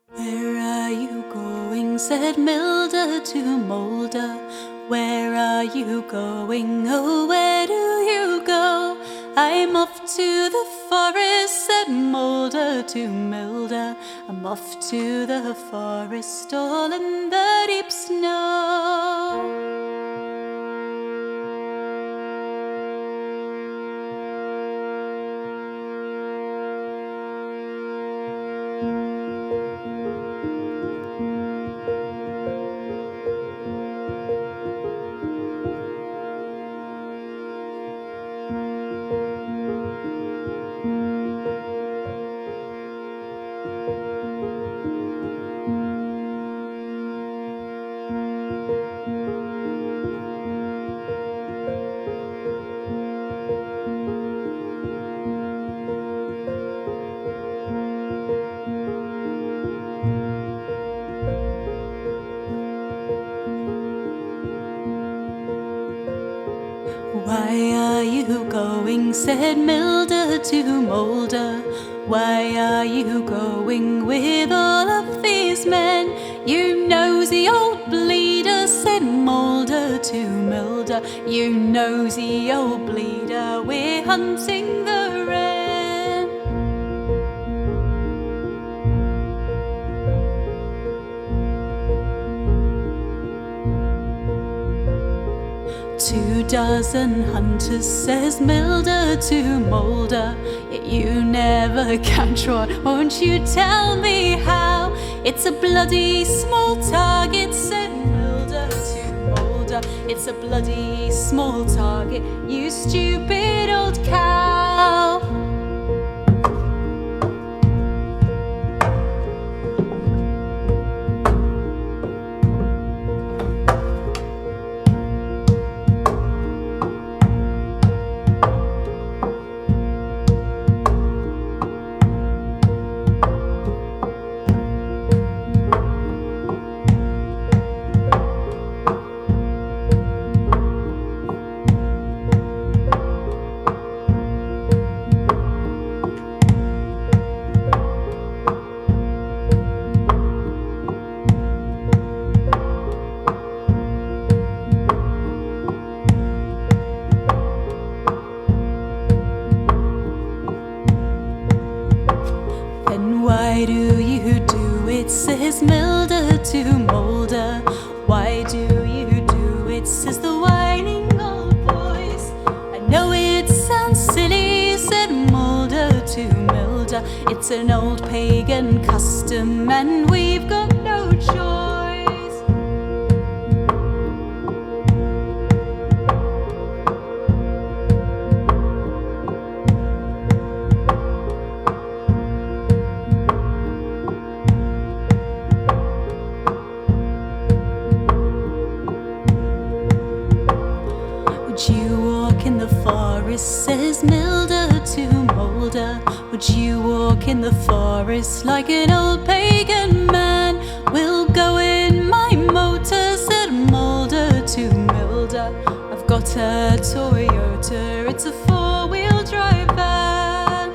Where are you going, said Milda to Mulder. Where are you going, oh where do you go? I'm off to the forest, said Mulder to Milda. I'm off to the forest all in the deep snow. Why are you going, said Milda to Mulder. Why are you going with all of these men? You nosy old bleeder, said Mulder to Milda. You nosy old bleeder, we're hunting the wren. 24 hunters, says Milda to Mulder. Yet you never catch one, won't you tell me how? It's a bloody small target, said Milda to Mulder. It's a bloody small target, you stupid old cow. Says Milda to Mulder. Why do you do it, says the whining old voice. I know it sounds silly, said Mulder to Milder. It's an old pagan custom and we've got no choice. Says Milda to Mulder. Would you walk in the forest like an old pagan man? We'll go in my motor, said Mulder to Milder. I've got a Toyota, it's a 4-wheel drive van.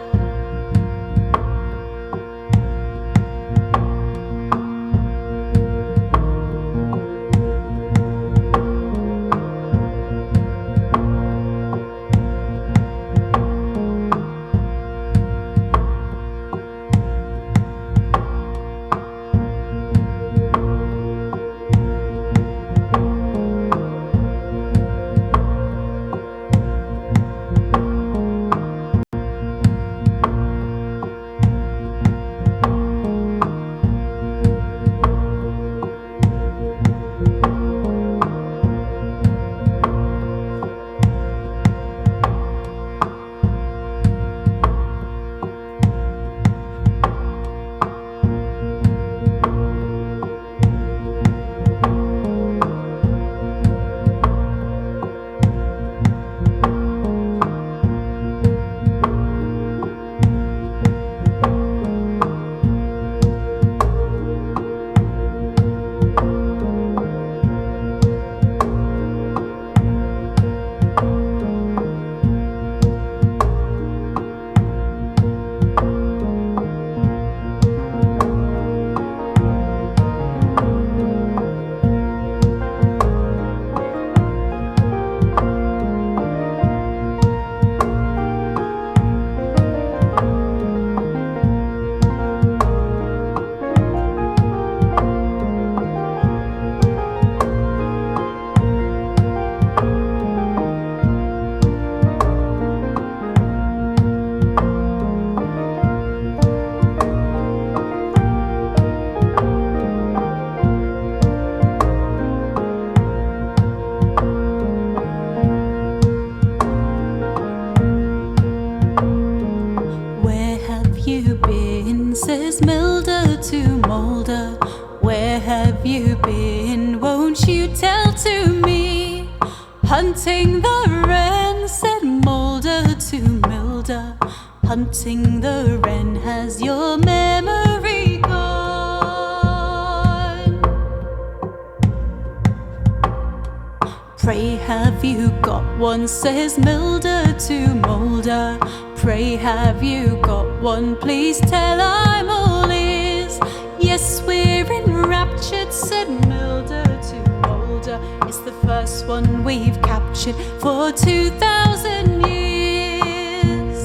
Hunting the wren, said Mulder to Milder. Hunting the wren has your memory gone. Pray have you got one, says Milder to Mulder. Pray have you got one, please tell I'm all ears. Yes, we're enraptured, said Milder to Mulder. It's the first one we've captured for 2,000 years.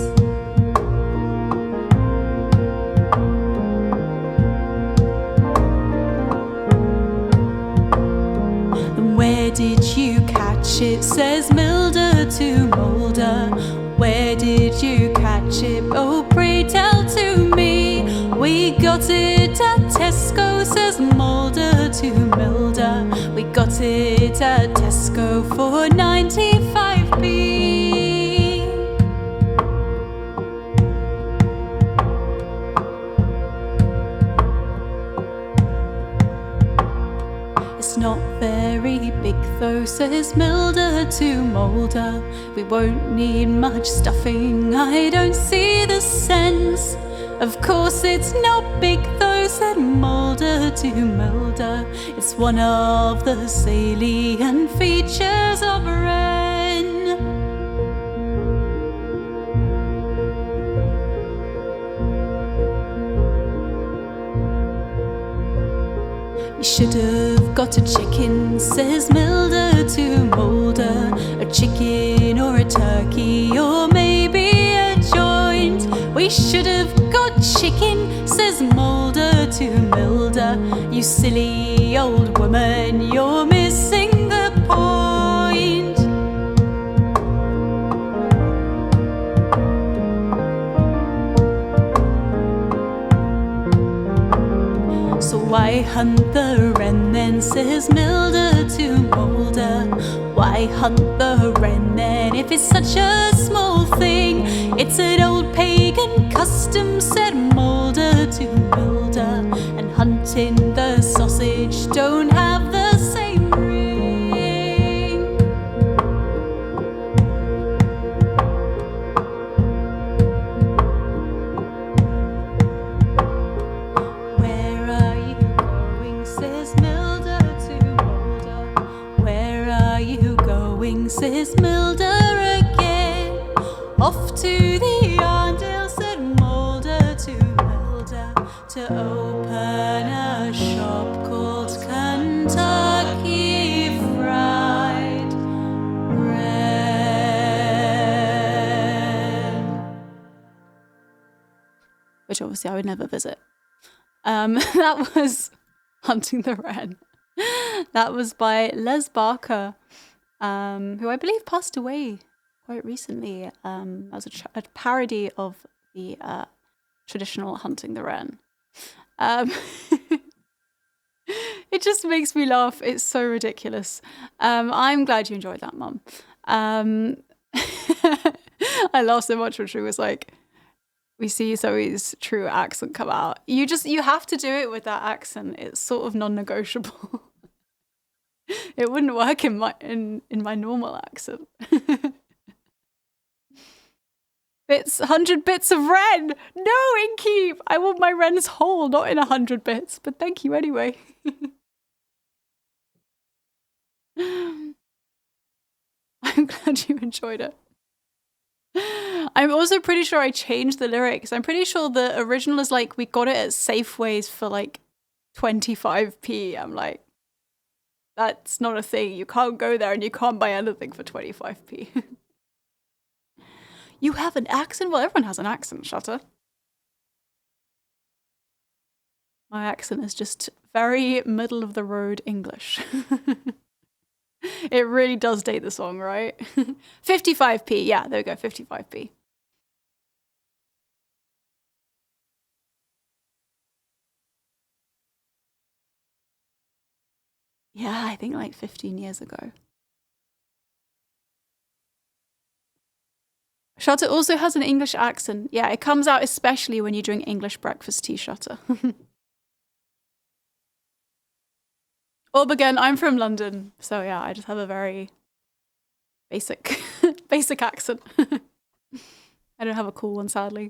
And where did you catch it, says Milder to Mulder. Where did you catch it? Oh, pray tell to me. We got it at Tesco, says Mulder to Milder. We got it at Tesco for 95p. It's not very big though, says Milder to Mulder. We won't need much stuffing, I don't see the sense. Of course it's not big though, said Mulder to Milder. It's one of the salient features of Wren. We should have got a chicken, says Milder to Mulder. A chicken or a turkey or maybe a joint. We should have got chicken, says Mulder to Milder. You silly old woman, you're missing the point. So why hunt the wren then, says Milder to Mulder. Why hunt the wren then if it's such a small thing? It's an old pagan custom, said Mulder to Milder. And hunting the sausage don't have the same ring. Where are you going, says Milder to Mulder. Where are you going, says Milder again. Off to the Arndale, said Mulder to Milder, to open a shop called Kentucky Fried Wren. Which obviously I would never visit. That was Hunting the Wren. That was by Les Barker, who I believe passed away quite recently. That was a parody of the traditional Hunting the Wren. It just makes me laugh. It's so ridiculous. I'm glad you enjoyed that, Mum. I laughed so much when she was like, we see Zoe's true accent come out. You have to do it with that accent. It's sort of non-negotiable. It wouldn't work in my normal accent. 100 bits of Wren! No, Inkeep! I want my Wren's whole, not in 100 bits, but thank you anyway. I'm glad you enjoyed it. I'm also pretty sure I changed the lyrics. I'm pretty sure the original is like, we got it at Safeways for like 25p. I'm like, that's not a thing. You can't go there and you can't buy anything for 25p. You have an accent? Well, everyone has an accent, Shutter. My accent is just very middle of the road English. It really does date the song, right? 55p. Yeah, there we go. 55p. Yeah, I think like 15 years ago. Shutter also has an English accent. Yeah, it comes out especially when you drink English breakfast tea, Shutter. Again, I'm from London, so yeah, I just have a very basic, basic accent. I don't have a cool one, sadly.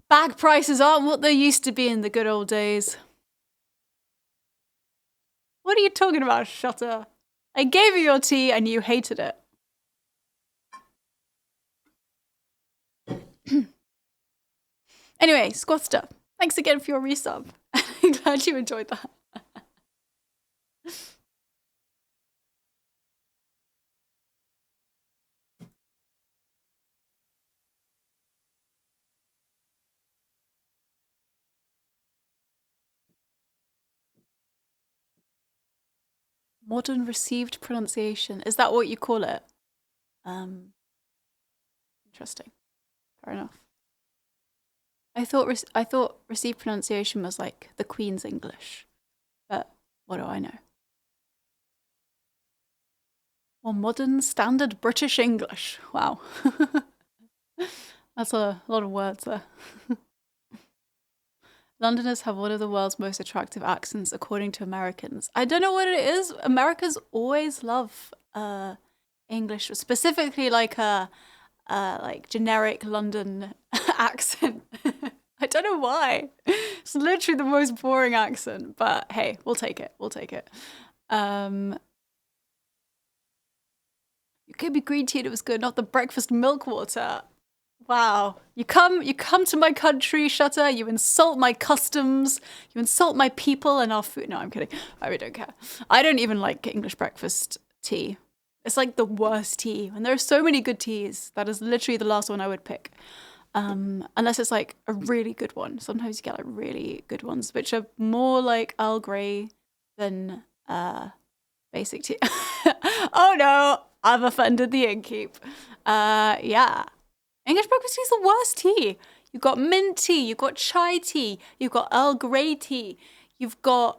Bag prices aren't what they used to be in the good old days. What are you talking about, Shutter? I gave you your tea and you hated it. Anyway, Squaster, thanks again for your resub. I'm glad you enjoyed that. Modern received pronunciation. Is that what you call it? Interesting. Fair enough. I thought received pronunciation was like the Queen's English, but what do I know? Or modern standard British English. Wow. That's a lot of words there. Londoners have one of the world's most attractive accents, according to Americans. I don't know what it is. Americans always love English, specifically like a like generic London accent. I don't know why. It's literally the most boring accent, but hey, we'll take it. We'll take it. You gave me green tea and it was good, not the breakfast milk water. Wow. You come to my country, Shutter, you insult my customs, you insult my people and our food. No, I'm kidding. I really don't care. I don't even like English breakfast tea. It's like the worst tea. And there are so many good teas. That is literally the last one I would pick. Unless it's like a really good one. Sometimes you get like really good ones, which are more like Earl Grey than basic tea. Oh no, I've offended the innkeep. Yeah. English breakfast tea is the worst tea. You've got mint tea, you've got chai tea, you've got Earl Grey tea, you've got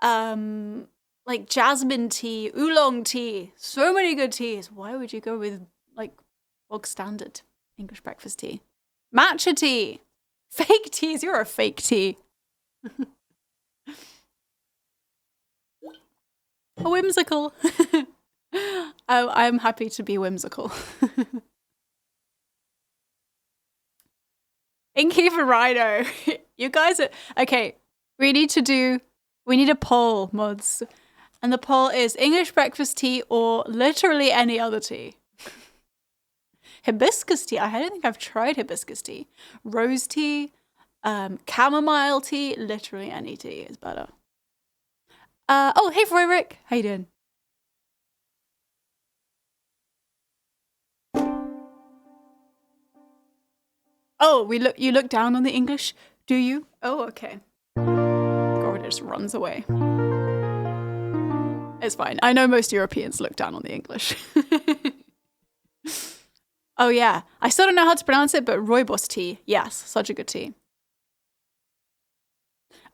like jasmine tea, oolong tea, so many good teas. Why would you go with like bog standard English breakfast tea? Matcha tea, fake teas. You're a fake tea. A whimsical. I'm happy to be whimsical. Innkeep and Rhino. You guys are okay. We need a poll, mods. And the poll is English breakfast tea or literally any other tea. Hibiscus tea. I don't think I've tried hibiscus tea. Rose tea, chamomile tea, literally any tea is better. Oh, hey Rick. How you doing? Oh, you look down on the English, do you? Oh, okay. God, it just runs away. It's fine. I know most Europeans look down on the English. Oh yeah, I still don't know how to pronounce it, but rooibos tea. Yes, such a good tea.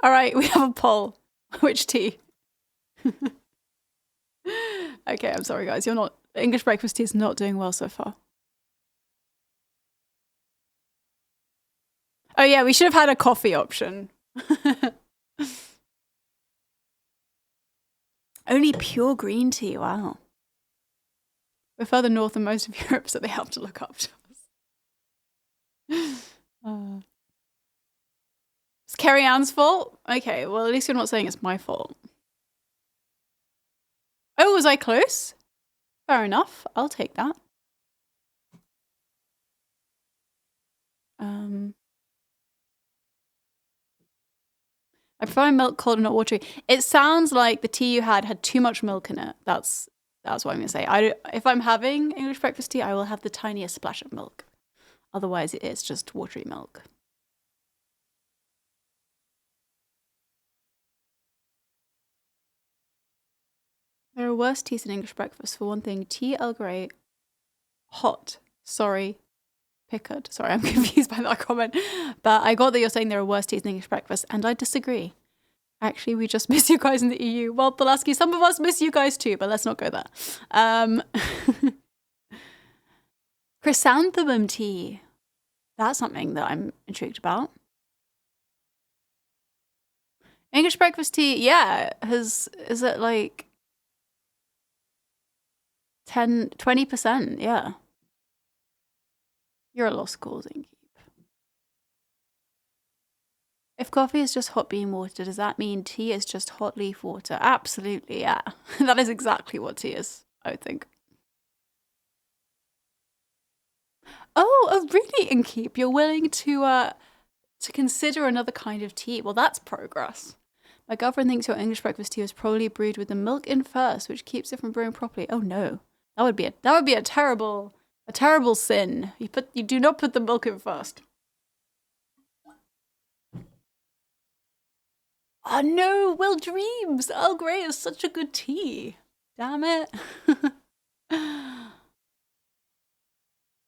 All right, we have a poll. Which tea? Okay, I'm sorry guys. English breakfast tea is not doing well so far. Oh yeah, we should have had a coffee option. Only pure green tea, wow. We're further north than most of Europe, so they have to look up to us. It's Carrie Ann's fault? Okay, well at least you're not saying it's my fault. Oh, was I close? Fair enough, I'll take that. I prefer milk cold and not watery. It sounds like the tea you had too much milk in it. That's what I'm gonna say. If I'm having English breakfast tea, I will have the tiniest splash of milk. Otherwise, it is just watery milk. There are worse teas than English breakfast. For one thing, tea Earl Grey, hot. Sorry, Pickard. Sorry, I'm confused by that comment. But I got that you're saying there are worse teas than English breakfast, and I disagree. Actually, we just miss you guys in the EU. Well, Pulaski, some of us miss you guys too, but let's not go there. Chrysanthemum tea. That's something that I'm intrigued about. English breakfast tea, yeah, is it like 20%? Yeah. You're a lost cause, Inkeep. If coffee is just hot bean water, does that mean tea is just hot leaf water? Absolutely, yeah. That is exactly what tea is, I would think. Oh, really, Inkeep? You're willing to consider another kind of tea? Well, that's progress. My girlfriend thinks your English breakfast tea was probably brewed with the milk in first, which keeps it from brewing properly. Oh no, that would be a terrible sin. You do not put the milk in first. Oh no, Will Dreams. Earl Grey is such a good tea. Damn it.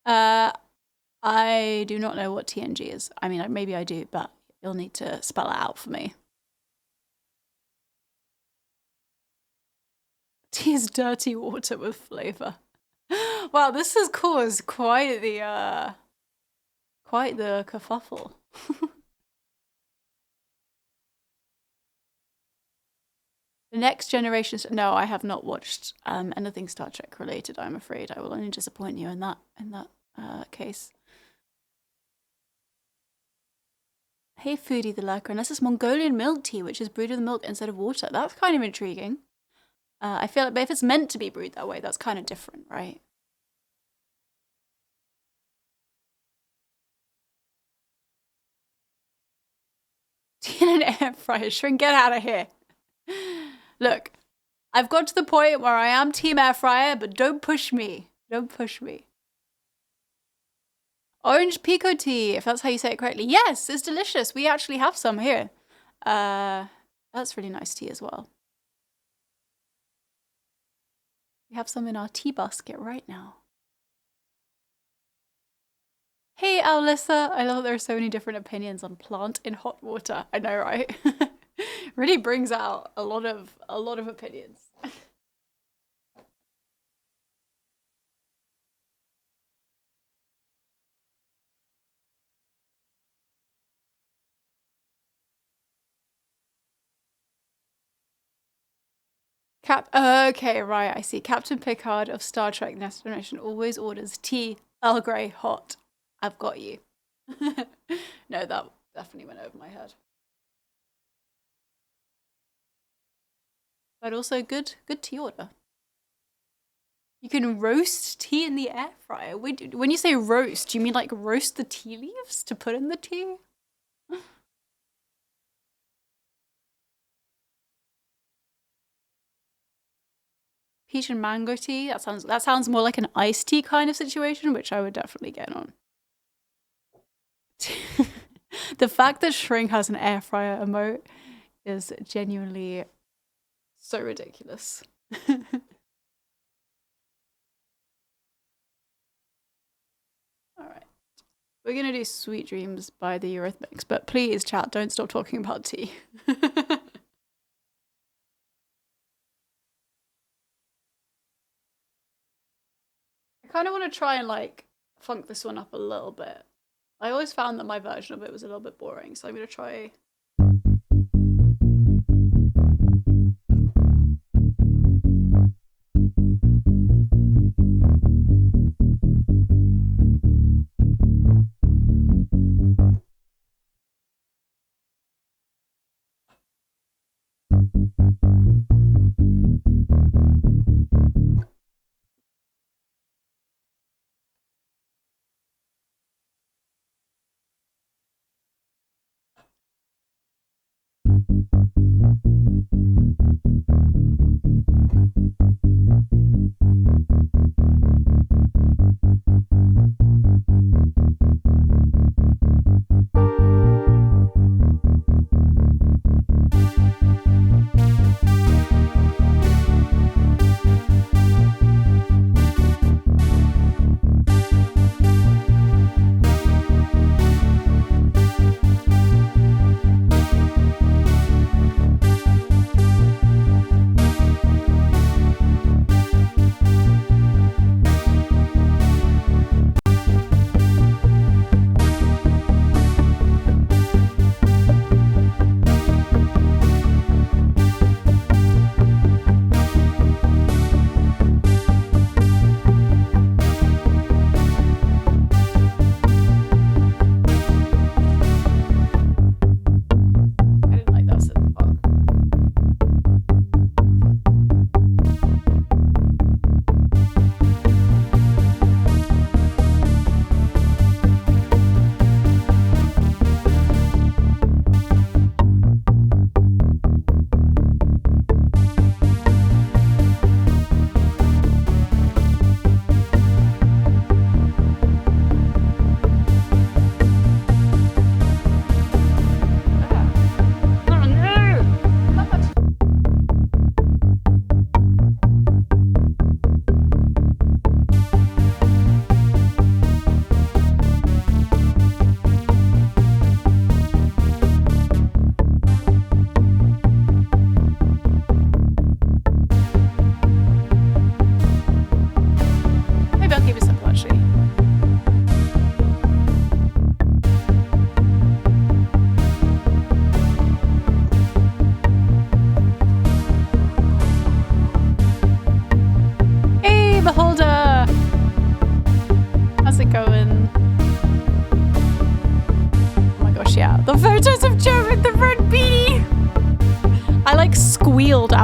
I do not know what TNG is. I mean, maybe I do, but you'll need to spell it out for me. Tea is dirty water with flavor. Wow, this has caused quite the kerfuffle. The Next Generation. No, I have not watched anything Star Trek related. I'm afraid I will only disappoint you in that case. Hey, Foodie the Lurker, and this is Mongolian milk tea, which is brewed with milk instead of water. That's kind of intriguing. I feel like, but if it's meant to be brewed that way, that's kind of different, right? Tea in an air fryer. Shrink, get out of here. Look, I've got to the point where I am team air fryer, but don't push me. Don't push me. Orange pico tea, if that's how you say it correctly. Yes, it's delicious. We actually have some here. That's really nice tea as well. We have some in our tea basket right now. Hey, Alyssa. I love there are so many different opinions on plant in hot water. I know, right? Really brings out a lot of opinions. Okay, right, I see. Captain Picard of Star Trek Next Generation always orders tea, Earl Grey, hot. I've got you. No, that definitely went over my head. But also good tea order. You can roast tea in the air fryer. When you say roast, do you mean like roast the tea leaves to put in the tea? Peach and mango tea. That sounds more like an iced tea kind of situation, which I would definitely get on. The fact that Shrink has an air fryer emote is genuinely so ridiculous. Alright. We're gonna do Sweet Dreams by the Eurythmics, but please, chat, don't stop talking about tea. I kind of want to try and like funk this one up a little bit. I always found that my version of it was a little bit boring, so I'm gonna try.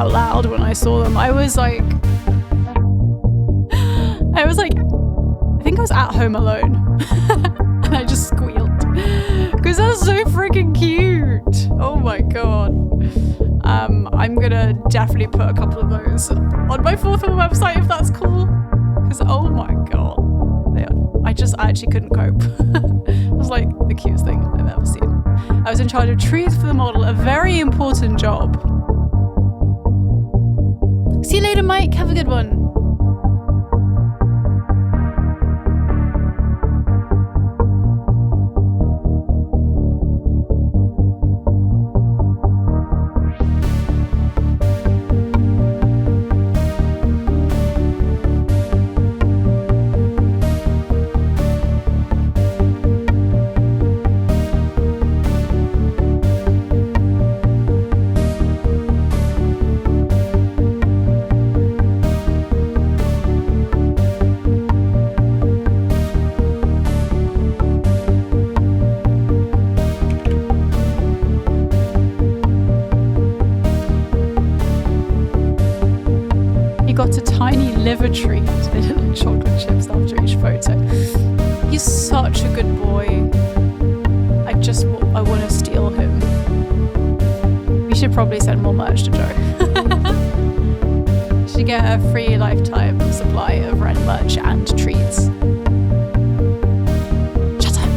out loud when I saw them. I was like, I think I was at home alone. And I just squealed. Because that's so freaking cute. Oh my god. I'm gonna definitely put a couple of those on my fourth wall website if that's cool. Because oh my god. I actually couldn't cope. It was like the cutest thing I've ever seen. I was in charge of treats for the model, a very important job. See you later, Mike. Have a good one. Liver treat, little chocolate chips after each photo. He's such a good boy. I want to steal him. We should probably send more merch to Joe. Should get a free lifetime supply of Wren merch and treats. Shut up.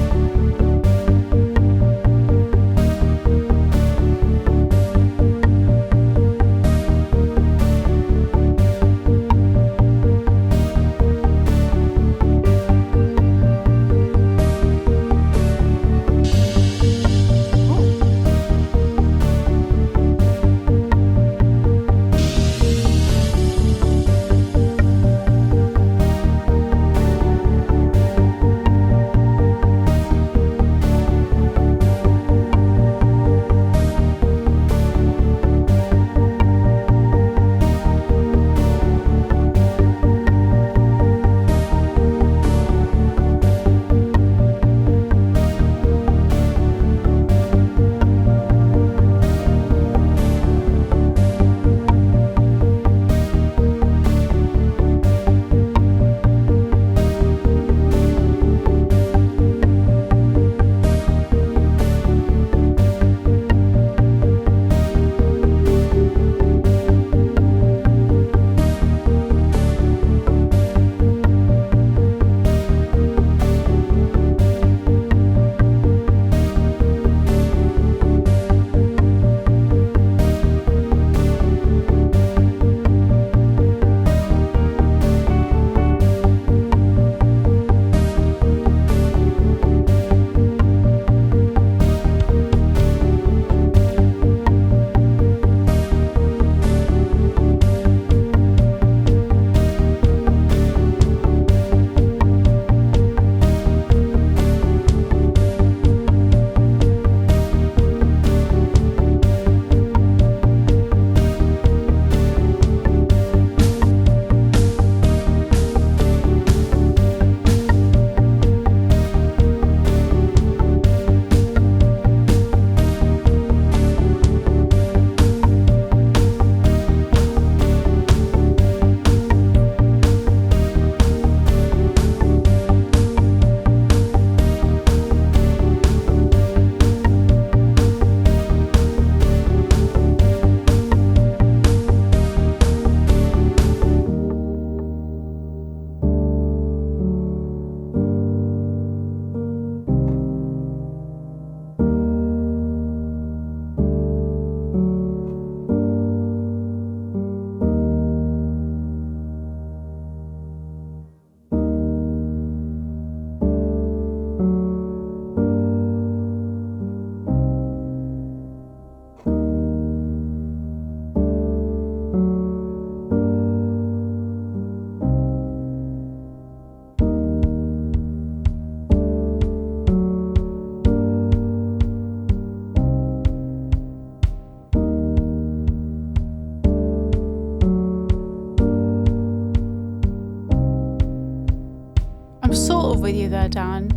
with you there, Dan.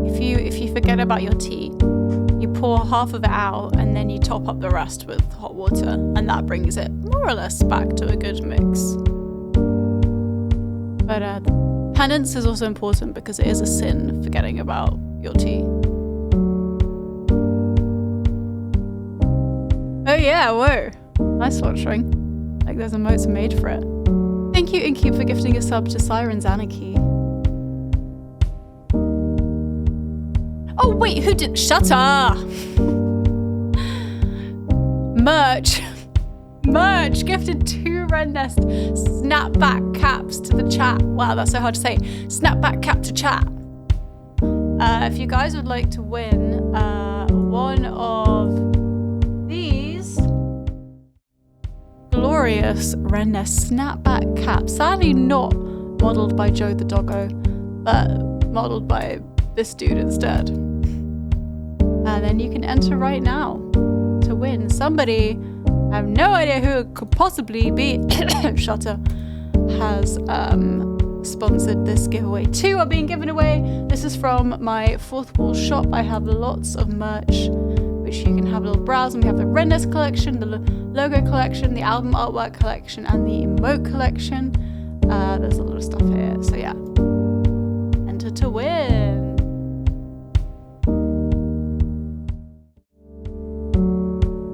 If you forget about your tea, you pour half of it out and then you top up the rest with hot water, and that brings it more or less back to a good mix. But penance is also important because it is a sin forgetting about your tea. Oh yeah, whoa. Nice watching. Like there's emotes made for it. Thank you, Inky, for gifting a sub to Siren's Anarchy. Oh wait, who did? Shut up! Merch gifted 2 Wren Nest snapback caps to the chat. Wow, that's so hard to say. Snapback cap to chat. If you guys would like to win one of these glorious Wren Nest snapback caps, sadly not modelled by Joe the Doggo, but modelled by this dude instead. Then you can enter right now to win. Somebody, I have no idea who it could possibly be, Shutter, has sponsored this giveaway. 2 are being given away. This is from my Fourth Wall shop. I have lots of merch which you can have a little browse, and we have the Wren Nest collection, the logo collection, the album artwork collection, and the emote collection. There's a lot of stuff here, so yeah. Enter to win.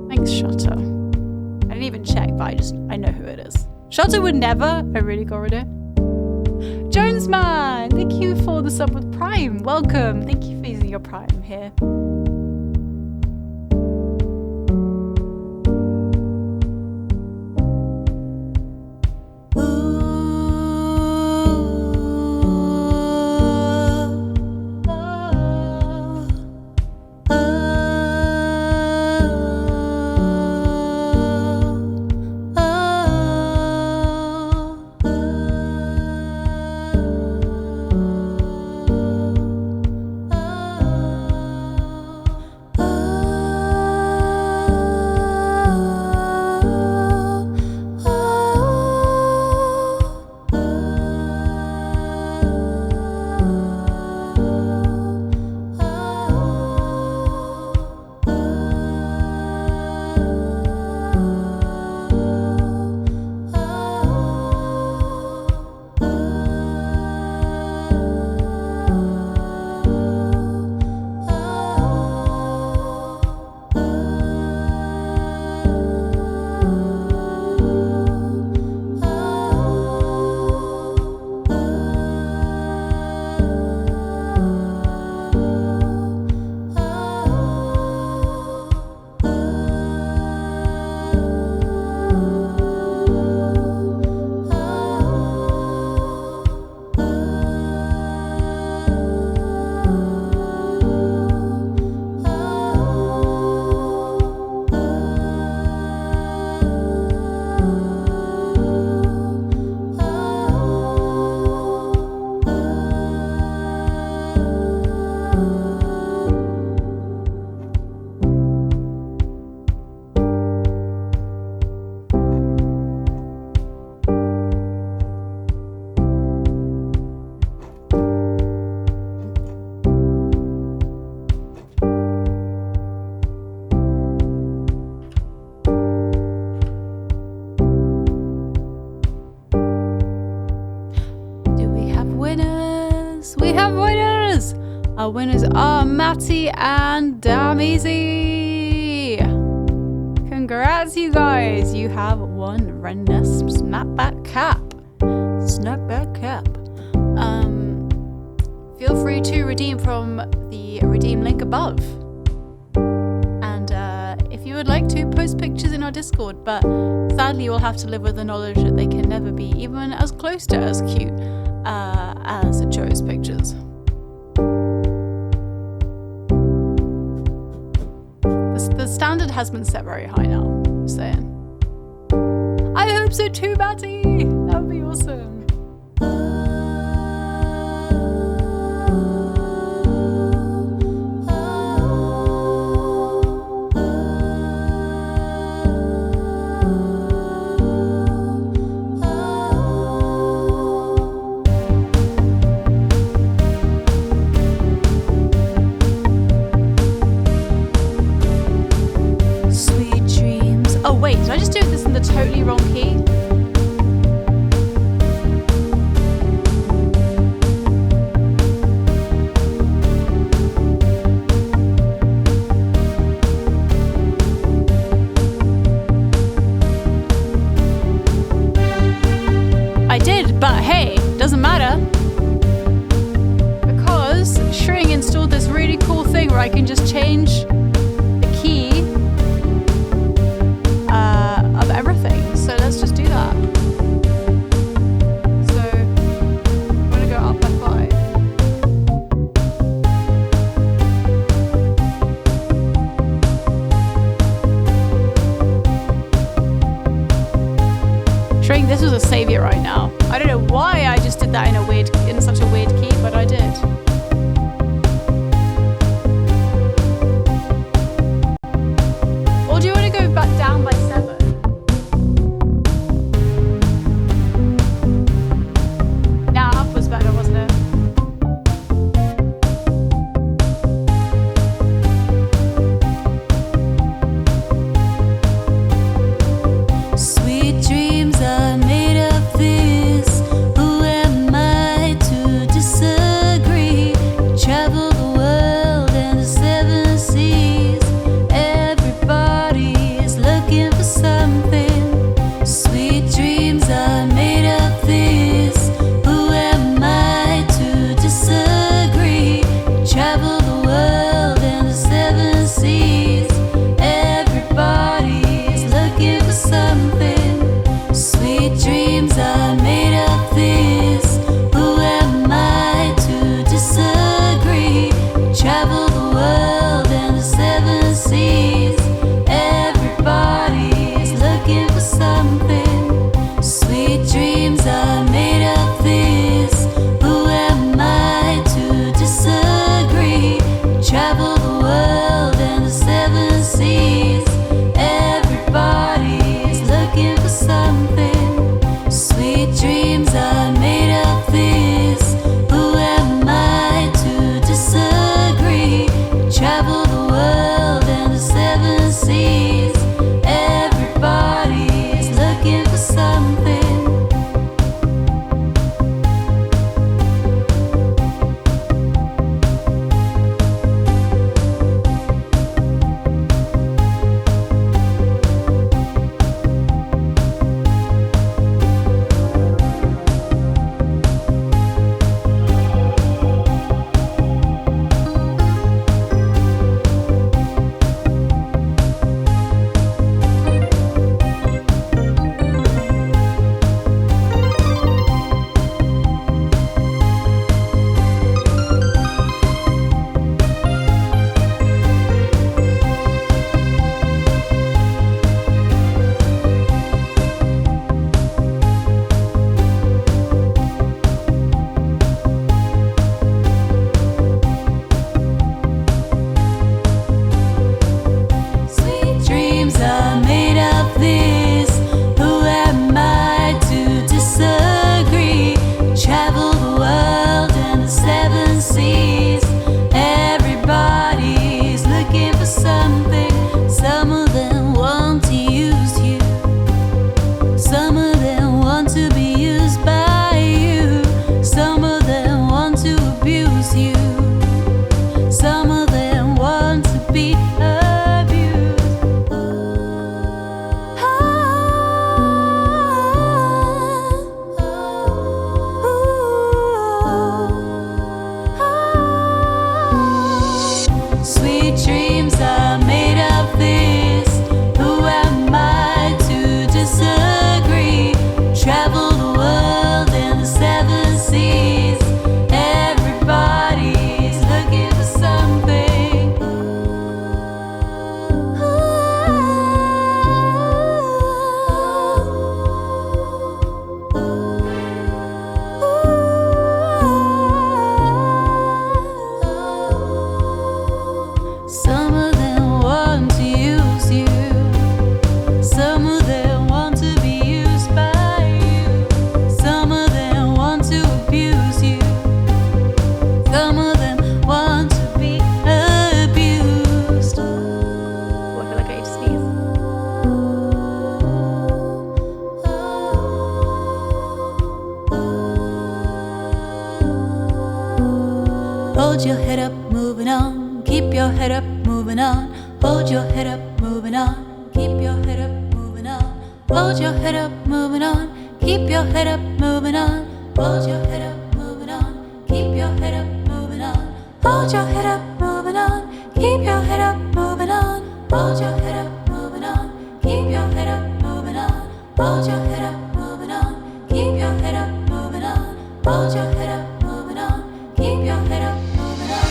Thanks, Shutter. I didn't even check, but I know who it is. Shutter would never. I really got rid of it. Jonesman, thank you for the sub with Prime. Welcome. Thank you for using your Prime here. Our winners are Matty and Damn Easy. Congrats, you guys. You have won Wren Nest snapback cap. Feel free to redeem from the redeem link above. And if you would like to, post pictures in our Discord, but sadly you will have to live with the knowledge that they can never be even as close to as cute as Joe's pictures. The standard has been set very high now, just saying. I hope so too, Matty! That would be awesome. doesn't matter, because Mree installed this really cool thing where I can just change the key of everything. So let's just do that. So I'm gonna go up by 5. Mree, this was a savior right now. I don't know why I just did that in such a weird key, but I did. Or do you want to go back down by 7? Nah, up was better, wasn't it? Sweet dreams are made of this. Who am I to disagree? Travel the world and the 7 seas. Everybody is looking for something. Sweet dreams are made of this. Who am I to disagree? Travel the world and the 7 seas. Everybody is looking for something. Sweet dreams are made of this. Who am I to disagree? Travel the world and the 7 seas. Everybody is looking for something. Sweet dreams are made of this. Who am I to disagree? Travel the world and the 7 seas. Everybody is looking for something. Sweet dreams are made of this. Who am I to disagree? Travel the world and the 7 seas. Everybody is looking for something. Sweet dreams are made of this. Who am I to disagree? Travel the world and the 7 seas. Everybody's looking for something. Some of them want to use you. Some of them want to be used by you. Some of them want to abuse you. Some of them want to be abused. Sweet dreams are made of this. Who am I to disagree? Travel the world and the 7 seas. Everybody's looking for something. Some of them want to use you. Some of them want to be used by you. Some of them want to abuse you. Some of them want to be abused. Oh, I feel like I need to sneeze. Hold your head up, moving on. Keep your head up, moving on. Hold your head up, moving on. Keep your head up, moving on. Hold your head up, moving on. Keep your head up, moving on. hold your head up, moving on. Keep your head up, moving on. Hold your head up, moving on. Keep your head up, moving on. Hold your head up, moving on. Keep your head up, moving on. Hold your head up, moving on. Keep your head up, moving on. Hold your head up, moving on. Keep your head up, moving on.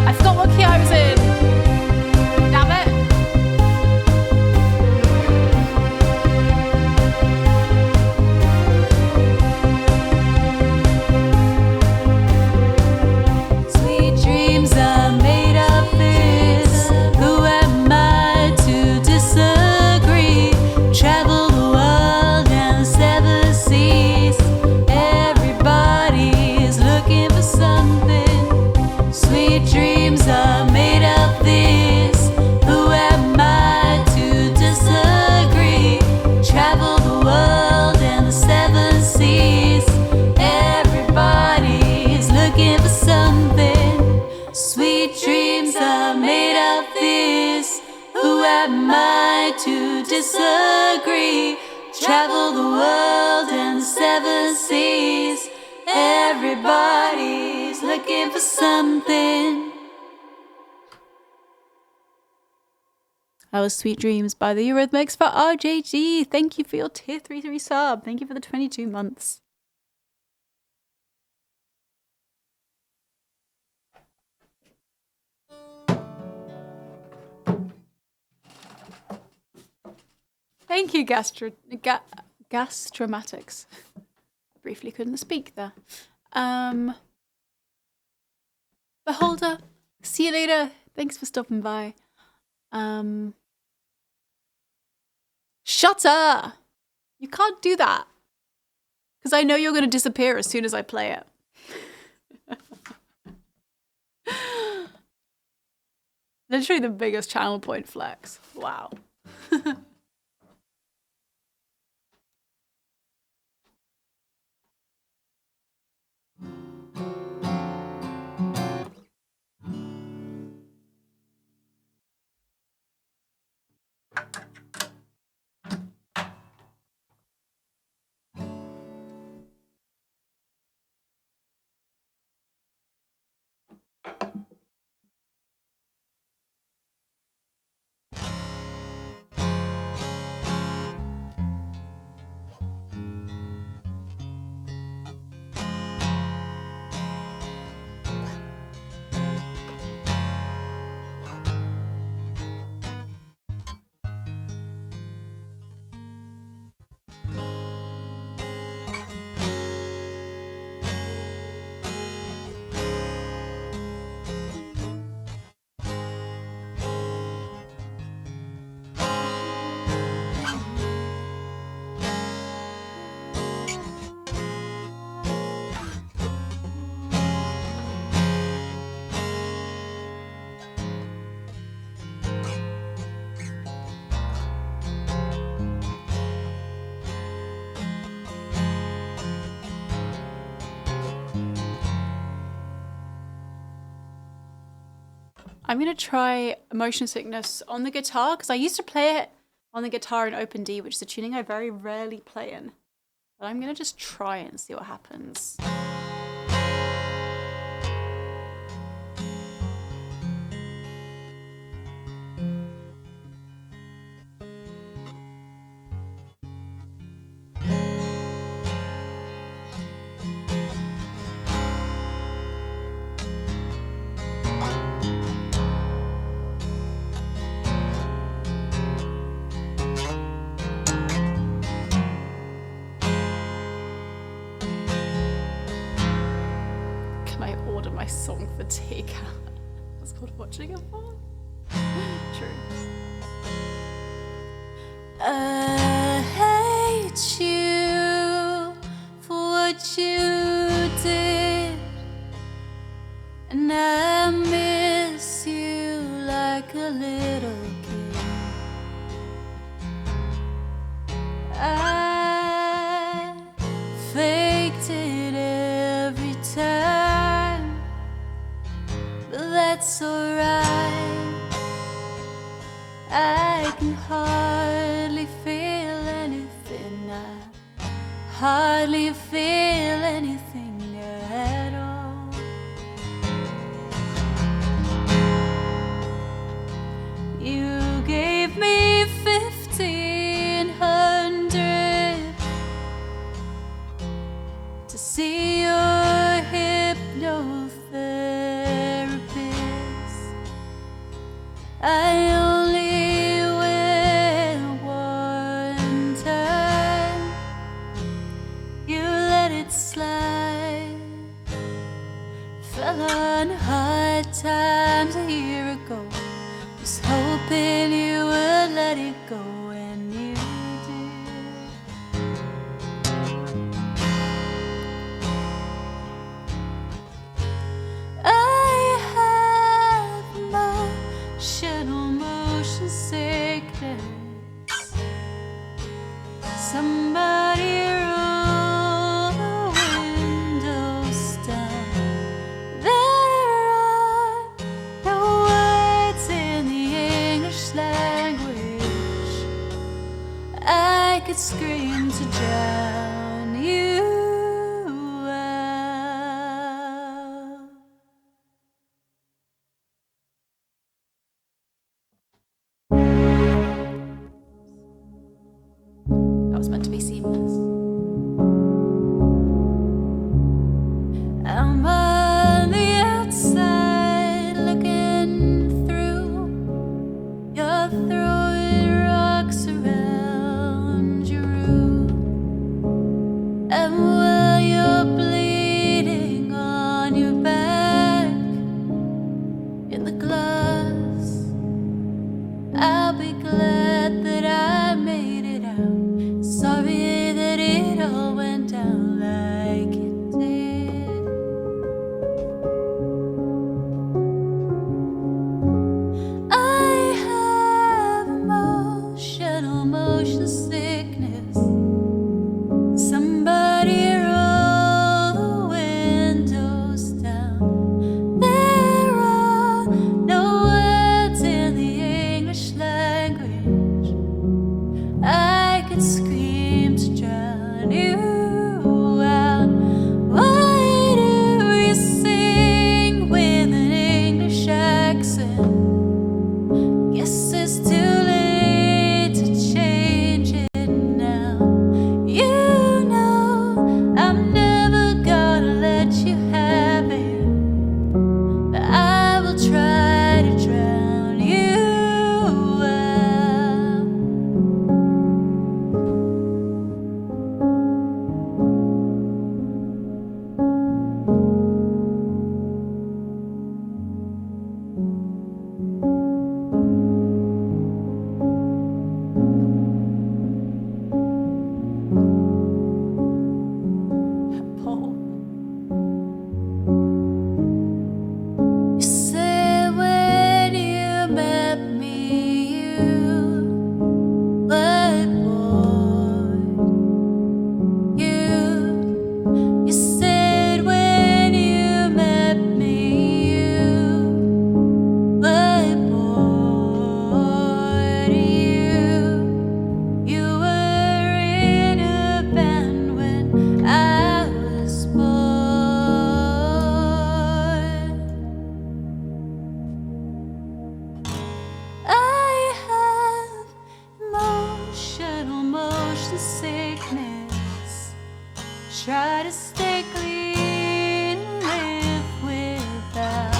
I forgot what key I was in. Damn it. Sweet dreams are made of this. Who am I to disagree? Travel the world and the seven seas. Everybody's looking for something. Sweet dreams are made of this. Who am I to disagree? Travel the world and the seven seas. Everybody's looking for something. Sweet dreams are made of this. Who am I to disagree? Travel the world and the seven seas. Everybody's looking for something. That was Sweet Dreams by the Eurythmics for RJG. Thank you for your tier 3 sub. Thank you for the 22 months. Thank you, Gastromatics. Briefly couldn't speak there. Beholder, see you later. Thanks for stopping by. Shutter! You can't do that. Because I know you're going to disappear as soon as I play it. Literally the biggest channel point flex. Wow. I'm going to try Motion Sickness on the guitar, because I used to play it on the guitar in Open D, which is a tuning I very rarely play in. But I'm going to just try it and see what happens. Song fatigue. That's called watching a fall. True. I hate you for what you did, and I miss you like a little kid. I faked it every time, but that's alright. I can hardly feel anything. I you feel anything at all. You gave me 1,500 to see your hypnotherapist. I only went one time. You let it slide. Fell on hard times a year ago. Was hoping you would let it go, and you did. I have emotional motion sickness. Somebody roll the windows down. There are no words in the English language. I could scream to drown you out. That was meant to be seamless. I'm on the outside looking through. You're throwing rocks around your room. And while you're bleeding on your back in the glass, I'll be glad that I made it out. Sorry that it all went down like it did. I have emotional motion sickness. Somebody roll the windows down. There are no words in the English language. I could scream to drown you out. Why do we sing with an English accent? Guess it's too late to change it now. You know I'm never gonna let you have it, but I will try to drown you out. Paul. You said when you met me, you were bored. You said when you met me, you were bored. You were in a band when I was born. I have emotional motion sickness. Try to stay clean, live without.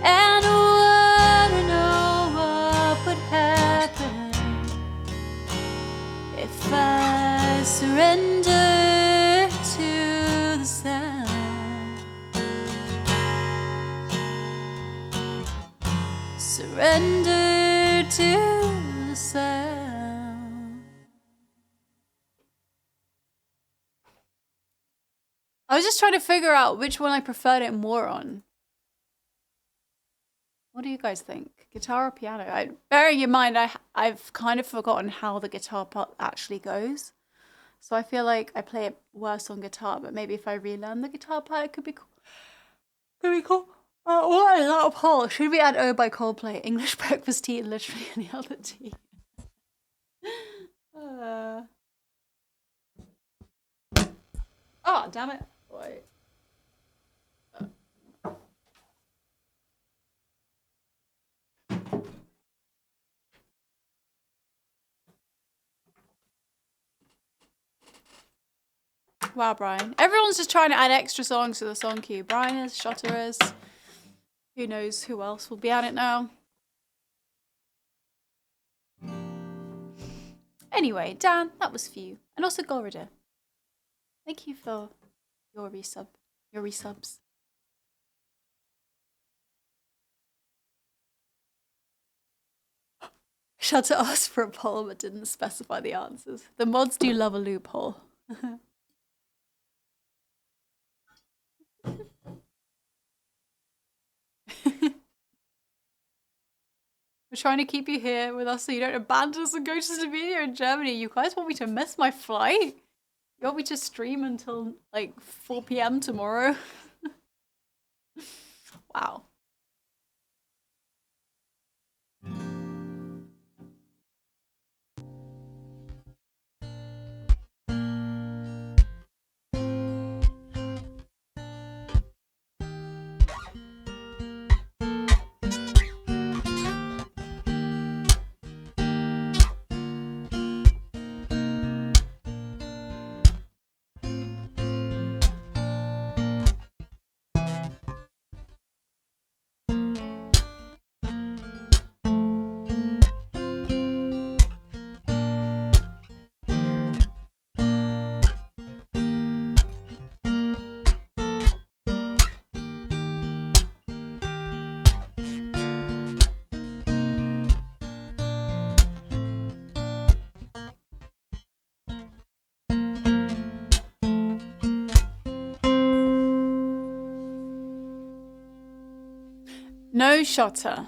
And wanna know what would happen if I surrender to the sound. Surrender to the sound. I was just trying to figure out which one I preferred it more on. What do you guys think? Guitar or piano? Bearing in mind, I've kind of forgotten how the guitar part actually goes. So I feel like I play it worse on guitar, but maybe if I relearn the guitar part, it could be cool. Could be cool. What is that poll? Should we add O by Coldplay? English breakfast tea and literally any other tea. Oh, damn it. Wait. Wow, Brian. Everyone's just trying to add extra songs to the song queue. Brian is, Shotter is. Who knows who else will be at it now. Anyway, Dan, that was for you. And also Gorida. Thank you for your resubs. Shutter asked for a poll but didn't specify the answers. The mods do love a loophole. We're trying to keep you here with us so you don't abandon us and go to Slovenia and Germany. You guys want me to miss my flight? You want me to stream until like 4 p.m. tomorrow? Wow. No, Shotter.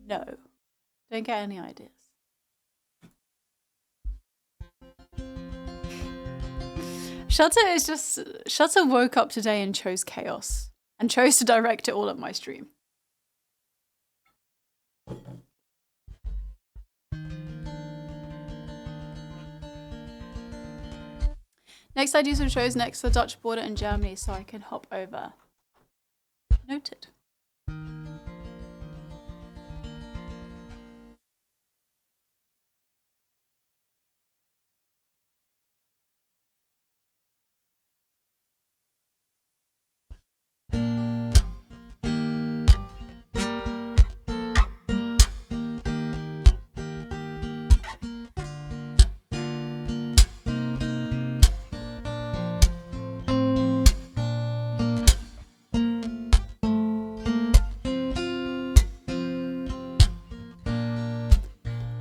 No. Don't get any ideas. Shotter woke up today and chose chaos. And chose to direct it all at my stream. Next I do some shows next to the Dutch border in Germany so I can hop over. Noted.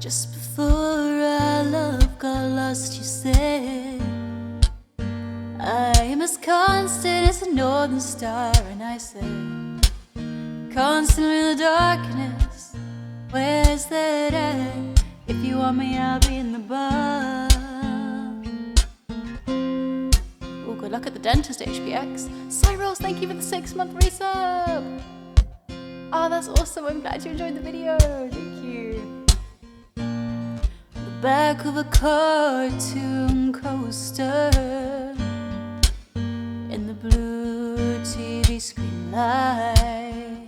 Just before our love got lost, you said I am as constant as a northern star. And I said, constant in the darkness, where's that at? If you want me, I'll be in the bar. Oh, good luck at the dentist, HPX. Cyrils, thank you for the 6-month resub. Oh, that's awesome. I'm glad you enjoyed the video. Thank you. Back of a cartoon coaster in the blue TV screen light.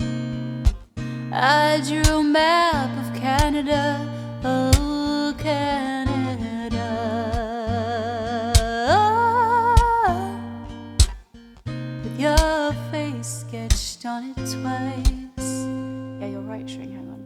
I drew a map of Canada, oh Canada, with your face sketched on it twice. Yeah, you're right, Shring. Hang on.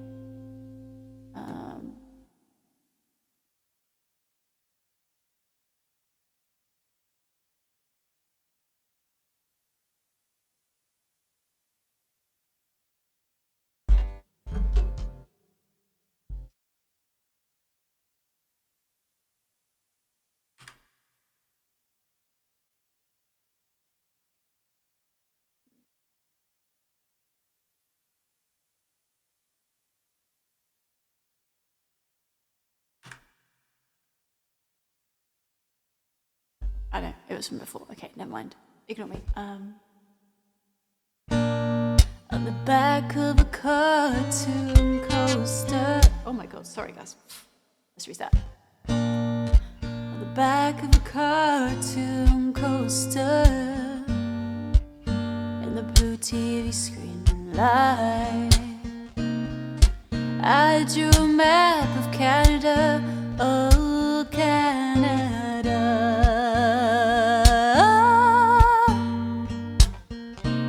I know, it was from before. Okay, never mind. Ignore me. On the back of a cartoon coaster. Oh my god, sorry guys. Let's reset. On the back of a cartoon coaster blue TV screen light. I drew a map of Canada, oh Canada,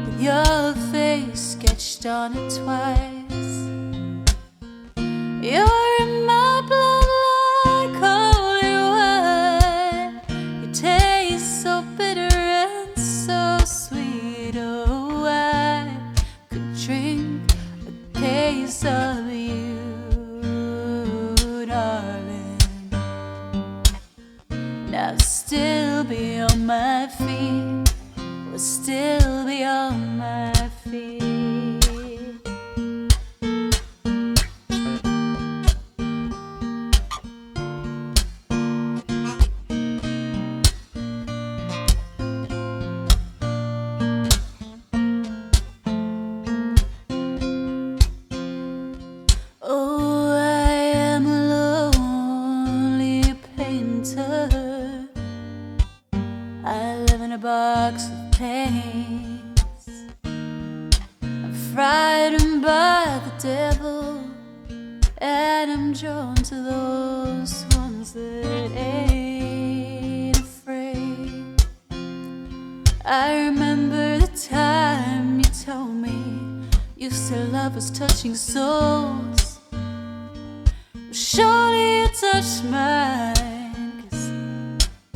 with your face sketched on it twice. You're in my blood like holy wine. You taste so bitter and so sweet. Oh, I could drink a case of you, darling. Now still be on my feet, will still be on my feet. Oh, I am a lonely painter. I live in a box of paints. I'm frightened by the devil, and I'm drawn to those ones that ain't afraid. I remember the time you told me you still love us touching souls. Surely you touched mine, 'cause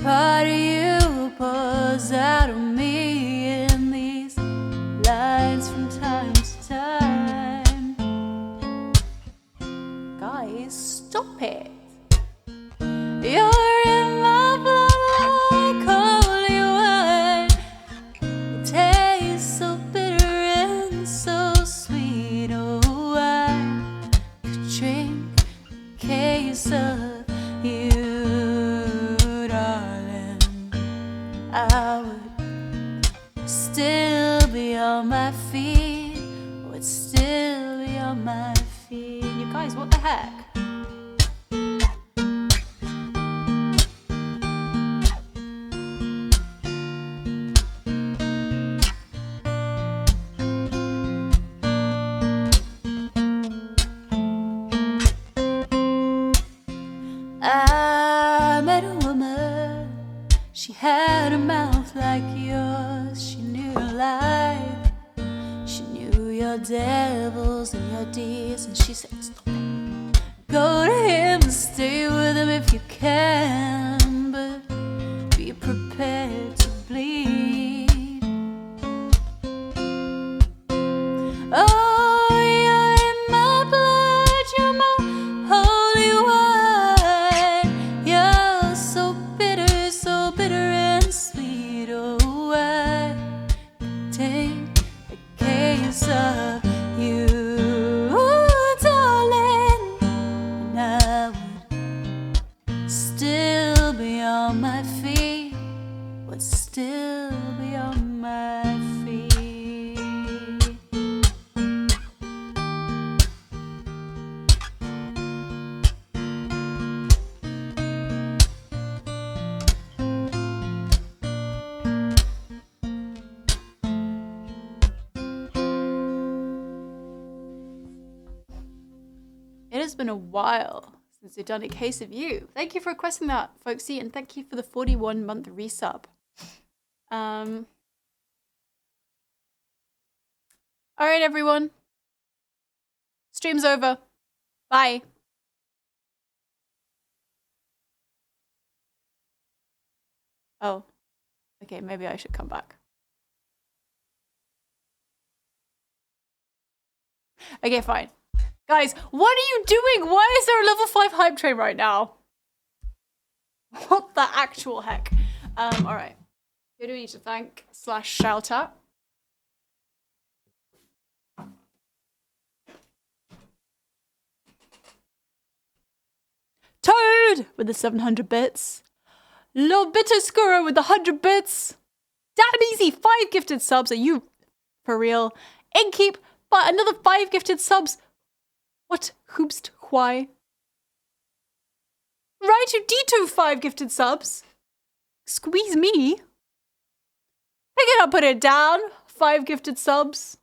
part of you pours out of me in these lines from time to time. Guys, stop it. You're in my blood like holy wine. It tastes so bitter and so sweet. Oh, I could drink a case of you, darling. I would still be on my feet, would still be on my feet. You guys, what the heck? I met a woman, she had a mouth like yours. She knew your life, she knew your devils and your deeds, and she said, stop it. Go to him and stay with him if you can, but be prepared to bleed. Oh, you're in my blood, you're my holy wine. You're so bitter and sweet. Oh, I could take a case of you, darling, and I would still be on my feet, would still be on my feet. It has been a while since we've done a case of you. Thank you for requesting that, folksy, and thank you for the 41-month resub. All right, everyone. Stream's over. Bye. Oh, okay, maybe I should come back. Okay, fine. Guys, what are you doing? Why is there a level 5 hype train right now? What the actual heck? Alright. Who do we need to thank / shout at? Toad with the 700 bits. Lil Bitterscuro with the 100 bits. Damn easy, 5 gifted subs. Are you for real? Inkeep, but another 5 gifted subs. What? Hoopst? Why? Right to D2, 5 gifted subs. Squeeze me. Pick it up, put it down. 5 gifted subs.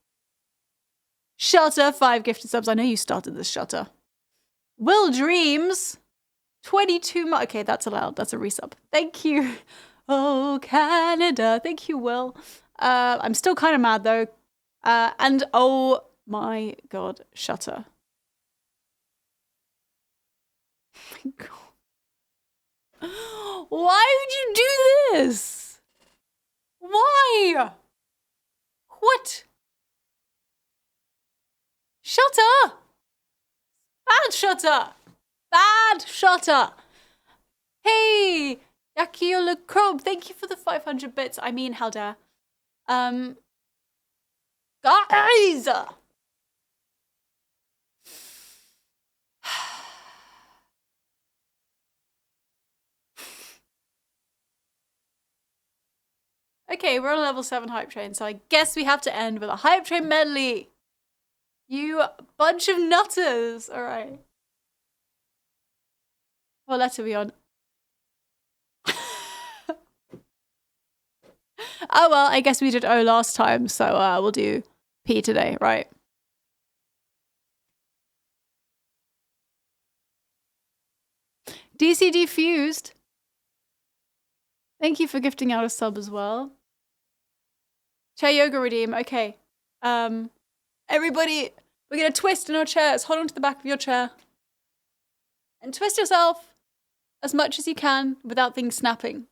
Shutter, 5 gifted subs. I know you started this, Shutter. Will Dreams, 22 months. Okay, that's allowed. That's a resub. Thank you. Oh, Canada. Thank you, Will. I'm still kind of mad, though. And oh my God, Shutter. Oh my God. Why would you do this? Why? What? Shutter! Bad Shutter! Bad Shutter! Hey! Yakiola Crobe, thank you for the 500 bits. I mean, how dare. Guys! Okay, we're on a level 7 hype train, so I guess we have to end with a hype train medley. You bunch of nutters. All right. What letter are we on? Oh, well, I guess we did O last time, so we'll do P today, right? DC Defused. Thank you for gifting out a sub as well. Chair Yoga Redeem. Okay. Everybody, we're going to twist in our chairs. Hold on to the back of your chair. And twist yourself as much as you can without things snapping.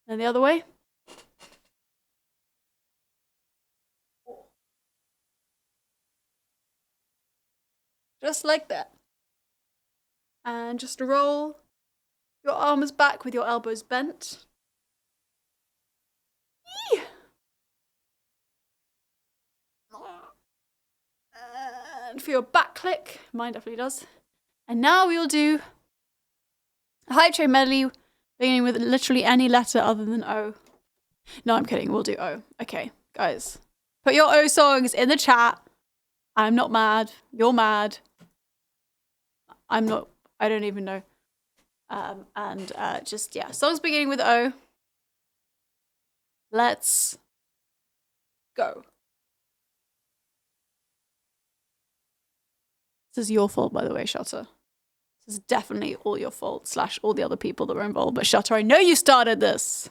And the other way. Just like that. And just roll your arms back with your elbows bent. Eee! And for your back click, mine definitely does. And now we will do a hype train medley beginning with literally any letter other than O. No, I'm kidding. We'll do O. Okay, guys. Put your O songs in the chat. I'm not mad. You're mad. I'm not. I don't even know. Just, yeah. Songs beginning with O. Let's go. This is your fault, by the way, Shutter. This is definitely all your fault, / all the other people that were involved. But Shutter, I know you started this.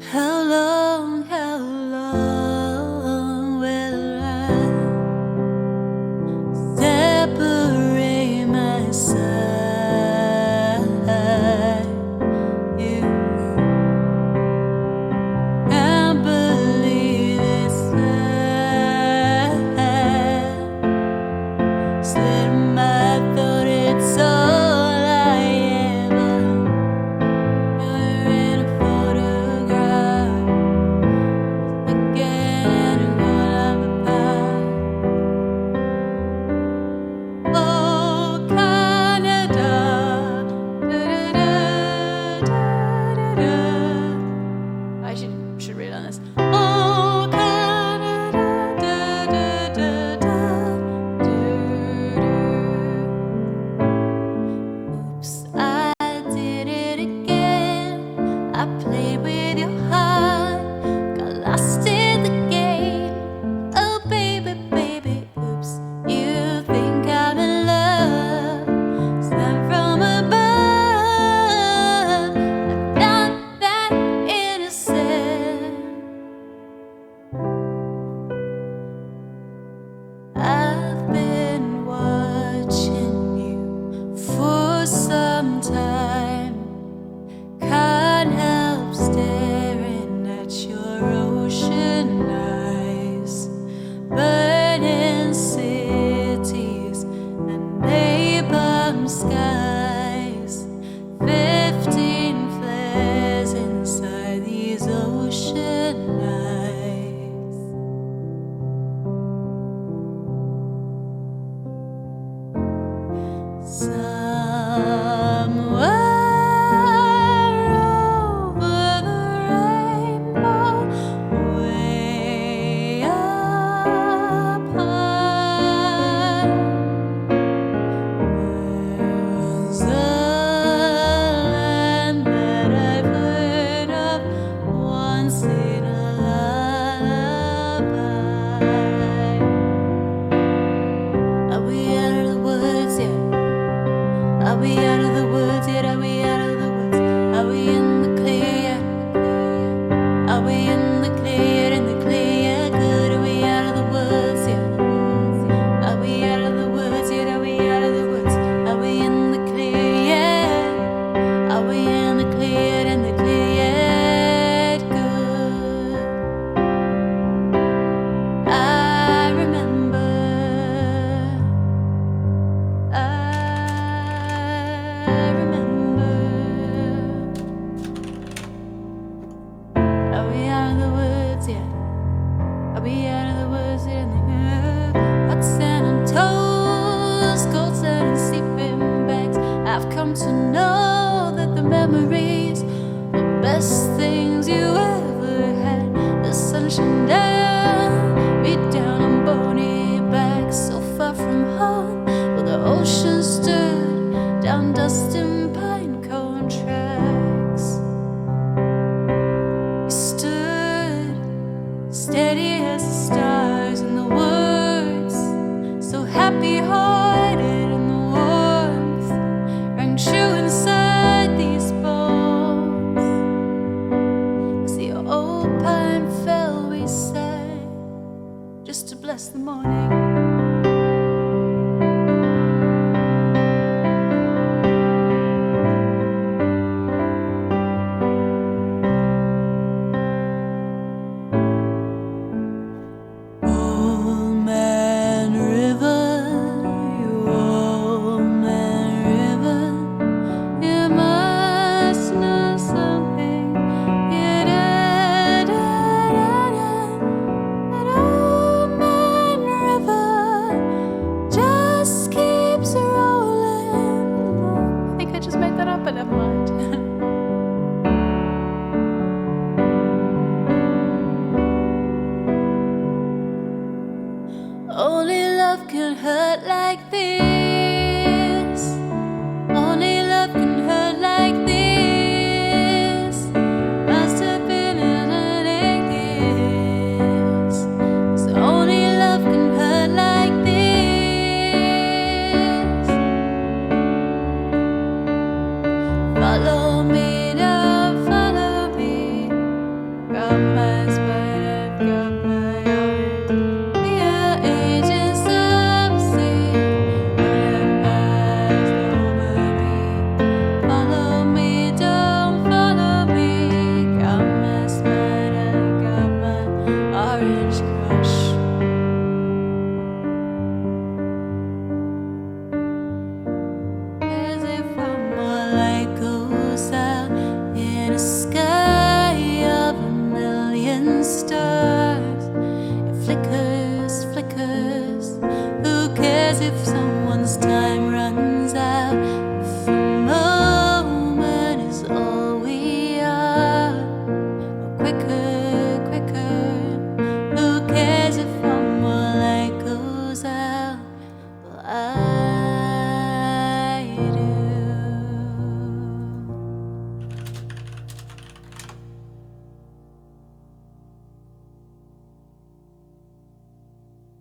How long will I separate myself? You can't believe it's sad. Slit my throat, it's all I ever. You're in a photograph. Again, and what I'm about. Oh, Canada. Da-da-da-da-da-da. I should relearn this. Oh, Canada. Da-da-da-da-da-da-do-do. Oops, I did it again. I played with your heart, got lost in the game. Oh, baby, baby, oops. You think I'm in love, sent from above. I'm not that innocent. I've been watching you for some time. Can't help staring at your ocean eyes. Burning cities and napalm skies. 15 flares inside these ocean eyes. Somewhere over the rainbow, way up high, come to know that the memories, the best things you ever had. The sun shone down, beat down on bony backs, so far from home, where the ocean stood down dust and pine cone tracks. We stood steady as the stars in the woods, so happy-hearted, and the warmth rang true inside these bones. As the old pine fell, we sang just to bless the morning.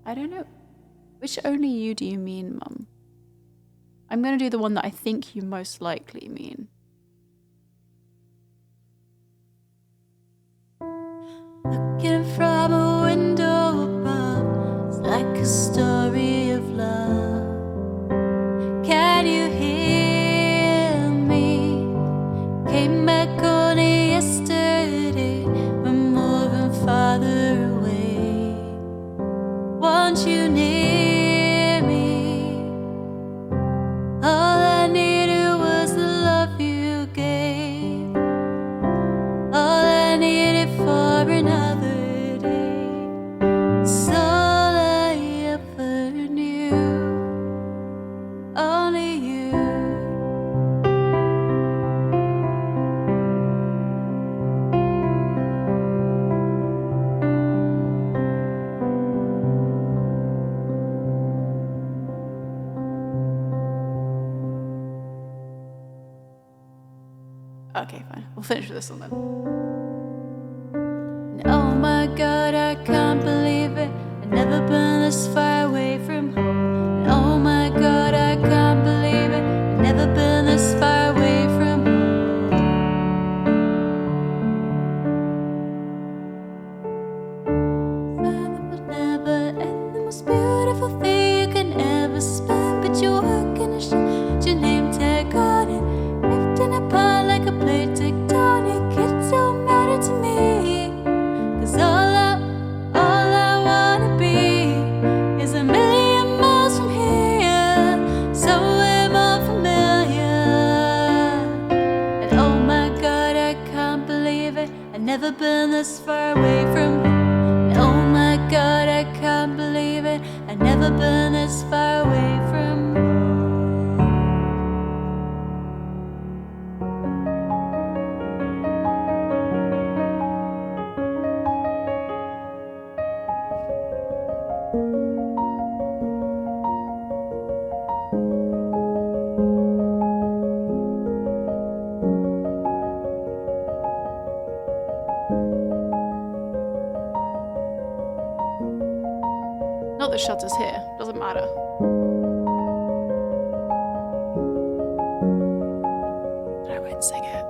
I don't know. Which only you do you mean, Mum? I'm going to do the one that I think you most likely mean. Looking from a window above, it's like a story of love. Can you hear me? Came back only yesterday, we're moving farther away. Want you near me? All I needed was the love you gave. All I needed for another day. It's all I ever knew. Only you. Okay, fine. We'll finish with this one then. Oh my God, I can't believe it. I've never been this far away from home. Oh my God, I can't believe it. I've never been this far away from home. That would never end. The most beautiful thing you can ever spend. But you're working a ship, your name tag on it. Ripped in apart like a plate tectonic. It don't matter to me. Cause all I wanna be is a million miles from here, somewhere more familiar. And oh my God, I can't believe it. I've never been this far away from home. And oh my God, I can't believe it. I've never been this far away from home. the shutter's here. Doesn't matter. I won't sing it.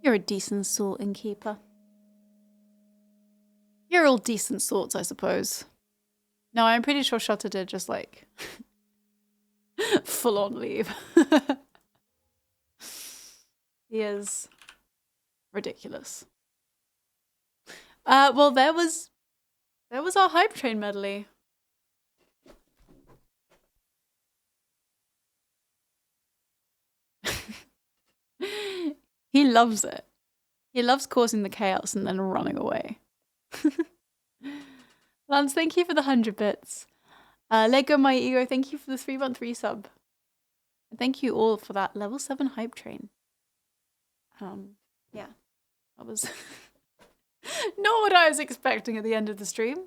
You're a decent sort, innkeeper. You're all decent sorts, I suppose. No, I'm pretty sure Shutter did just like full on leave. He is ridiculous. Well, there was our hype train medley. He loves it. He loves causing the chaos and then running away. Lance, thank you for the 100 bits. Lego My Ego, thank you for the 3-month resub. And thank you all for that level 7 hype train. Yeah, that was not what I was expecting at the end of the stream.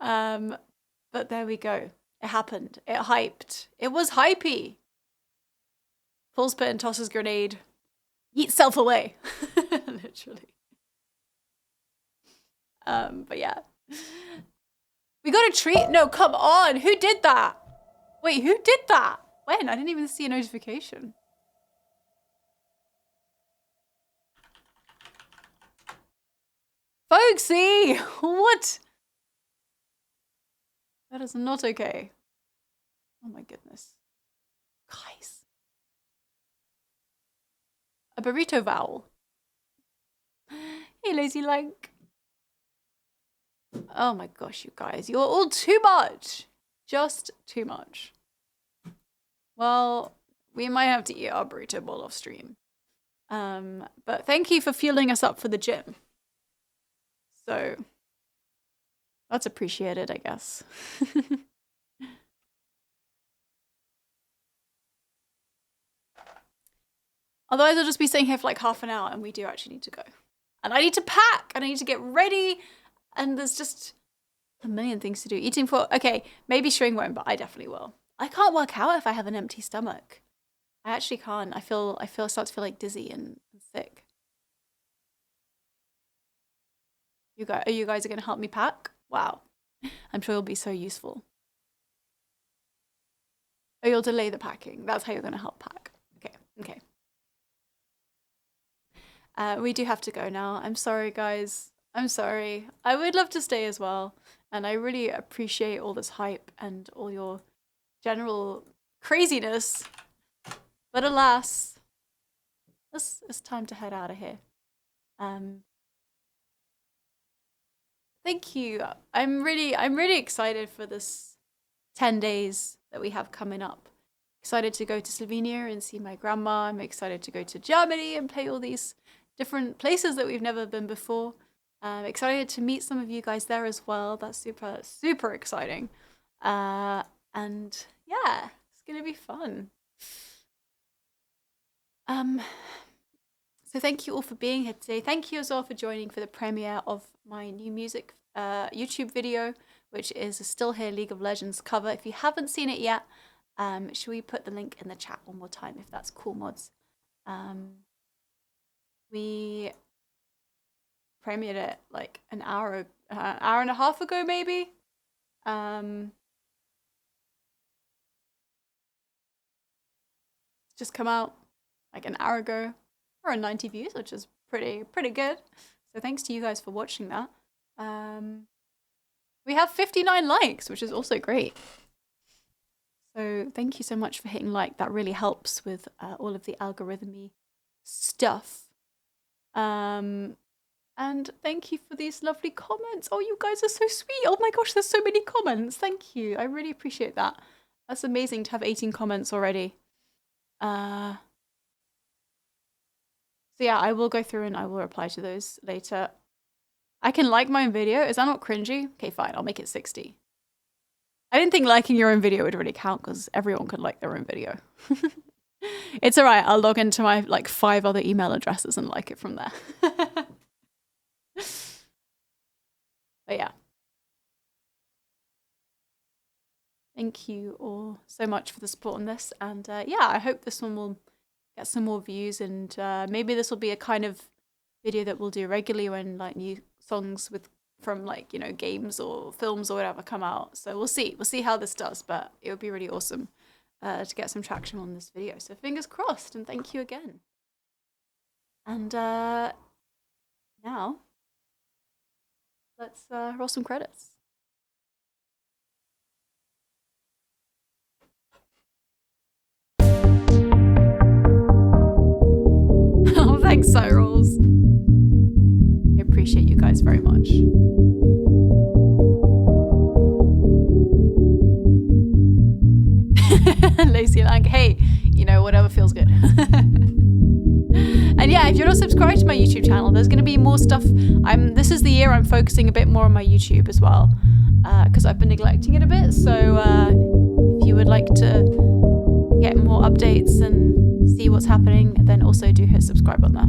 But there we go. It happened. It hyped. It was hypey. Pulls pit and tosses grenade. Eat self away. Literally. But yeah. We got a treat. No, come on. Who did that? Wait, who did that? When? I didn't even see a notification. Folksy! What? That is not okay. Oh my goodness. Guys. A burrito vowel. Hey, lazy like. Oh my gosh, you guys. You're all too much. Just too much. Well, we might have to eat our burrito bowl off stream. But thank you for fueling us up for the gym. So, that's appreciated, I guess. Otherwise, I'll just be sitting here for like half an hour and we do actually need to go. And I need to pack and I need to get ready. And there's just a million things to do. Eating for, okay, maybe Shring won't, but I definitely will. I can't work out if I have an empty stomach. I actually can't. I start to feel like dizzy and sick. Are you guys going to help me pack? Wow. I'm sure you'll be so useful. Oh, you'll delay the packing. That's how you're going to help pack. Okay. We do have to go now. I'm sorry, guys. I'm sorry. I would love to stay as well. And I really appreciate all this hype and all your general craziness. But alas, it's time to head out of here. Thank you. I'm really excited for this 10 days that we have coming up. Excited to go to Slovenia and see my grandma. I'm excited to go to Germany and play all these different places that we've never been before. Excited to meet some of you guys there as well. That's super exciting. And yeah, it's gonna be fun. So thank you all for being here today. Thank you as well for joining for the premiere of my new music YouTube video, which is a Still Here League of Legends cover. If you haven't seen it yet, should we put the link in the chat one more time if that's cool, mods? We premiered it like an hour and a half ago, maybe. Just come out like an hour ago. We're on 90 views, which is pretty good. So thanks to you guys for watching that. We have 59 likes, which is also great. So thank you so much for hitting like. That really helps with all of the algorithmy stuff. And thank you for these lovely comments. Oh, you guys are so sweet. Oh my gosh, there's so many comments. Thank you. I really appreciate that. That's amazing to have 18 comments already. So yeah, I will go through and I will reply to those later. I can like my own video. Is that not cringy? Okay, fine. I'll make it 60. I didn't think liking your own video would really count because everyone could like their own video. It's all right. I'll log into my like 5 other email addresses and like it from there. But yeah. Thank you all so much for the support on this. And yeah, I hope this one will get some more views, and maybe this will be a kind of video that we'll do regularly when like new songs from like, you know, games or films or whatever come out. So we'll see how this does, but it would be really awesome to get some traction on this video. So fingers crossed, and thank you again. And now let's roll some credits. Oh, thanks, Cyrils. I appreciate you guys very much. Lazy Lang, hey, you know, whatever feels good. And yeah, if you're not subscribed to my YouTube channel, there's going to be more stuff. This is the year I'm focusing a bit more on my YouTube as well, because I've been neglecting it a bit. So if you would like to get more updates and see what's happening, then also do hit subscribe on there.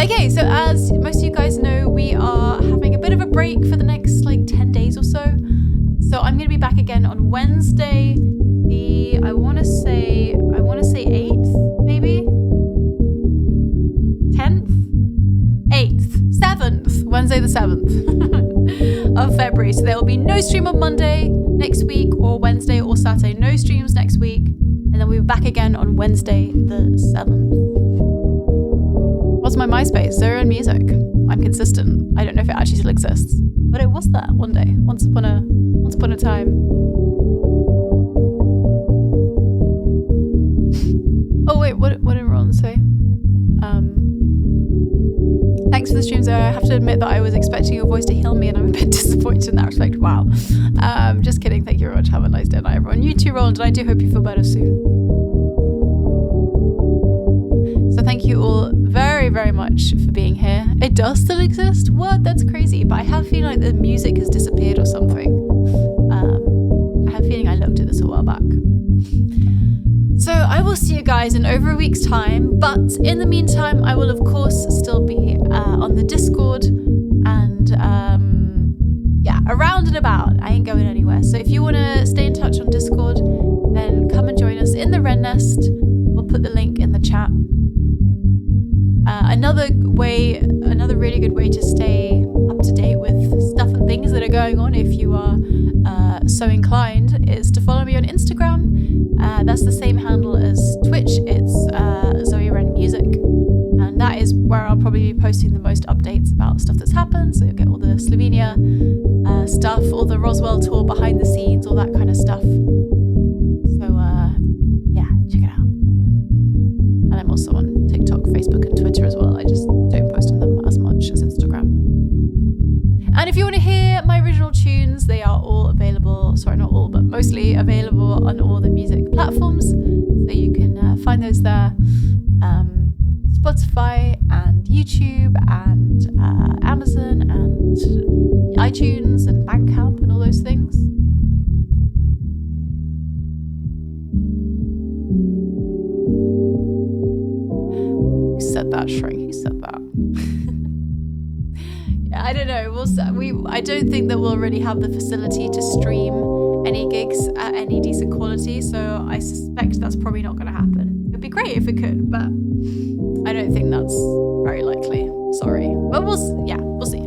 Okay, so as most of you guys know, we are having a bit of a break for the next like 10 days or so. So I'm going to be back again on Wednesday, I want to say 8th, maybe? 10th? 8th? 7th? Wednesday the 7th of February. So there will be no stream on Monday next week, or Wednesday or Saturday. No streams next week. And then we'll be back again on Wednesday the 7th. What's my MySpace? Zero Music. I'm consistent. I don't know if it actually still exists, but it was there one day. Once upon a time. Oh wait, what did Ron say? Thanks for the streams. I have to admit that I was expecting your voice to heal me, and I'm a bit disappointed in that respect. Wow. Just kidding. Thank you very much. Have a nice day, night, everyone. You too, Roland, and I do hope you feel better soon. So thank you all very, very much for being here. It does still exist? What? That's crazy. But I have a feeling like the music has disappeared or something. I have a feeling I looked at this a while back. So I will see you guys in over a week's time, but in the meantime, I will of course still be on the Discord and yeah, around and about. I ain't going anywhere. So if you want to stay in touch on Discord, then come and join us in the Wren Nest. We'll put the link in the chat. Another really good way to stay up to date with stuff and things that are going on, if you are so inclined, is to follow me on Instagram. That's the same handle as Twitch. It's ZoewrePetTheBirb, and that is where I'll probably be posting the most updates about stuff that's happened. So you'll get all the Slovenia stuff, all the Roswell tour behind the scenes, all that kind of stuff. So yeah, check it out. And I'm also on TikTok, Facebook, and Twitter as well. I just don't post on them as much as Instagram. And if you want to hear my original tunes, they are all available, sorry, not all, but mostly available on all the music platforms. So you can find those there. Spotify and YouTube and Amazon and iTunes and Bandcamp and all those things. Who said that, Shrink? Who said that? I don't know. I don't think that we'll really have the facility to stream any gigs at any decent quality, so I suspect that's probably not going to happen. It'd be great if it could, but I don't think that's very likely. Sorry. But we'll see.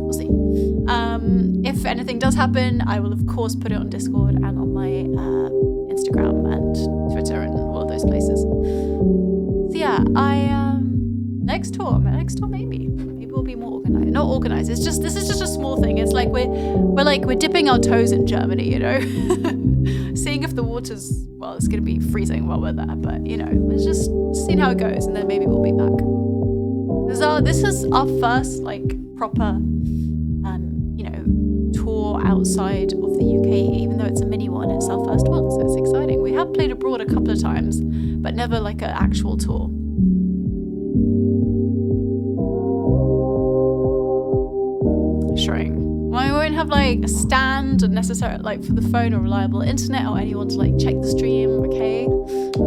If anything does happen, I will of course put it on Discord and on my Instagram and Twitter and all of those places. So yeah, next tour maybe we'll be more organized. Not organized. This is just a small thing. It's like we're dipping our toes in Germany, you know, seeing if the water's, well, it's gonna be freezing while we're there, but you know, let's just seeing how it goes, and then maybe we'll be back. This is our first like proper, you know, tour outside of the UK. Even though it's a mini one, it's our first one, so it's exciting. We have played abroad a couple of times, but never like an actual tour. Showing. I won't have like a stand and necessarily like for the phone or reliable internet or anyone to like check the stream, okay?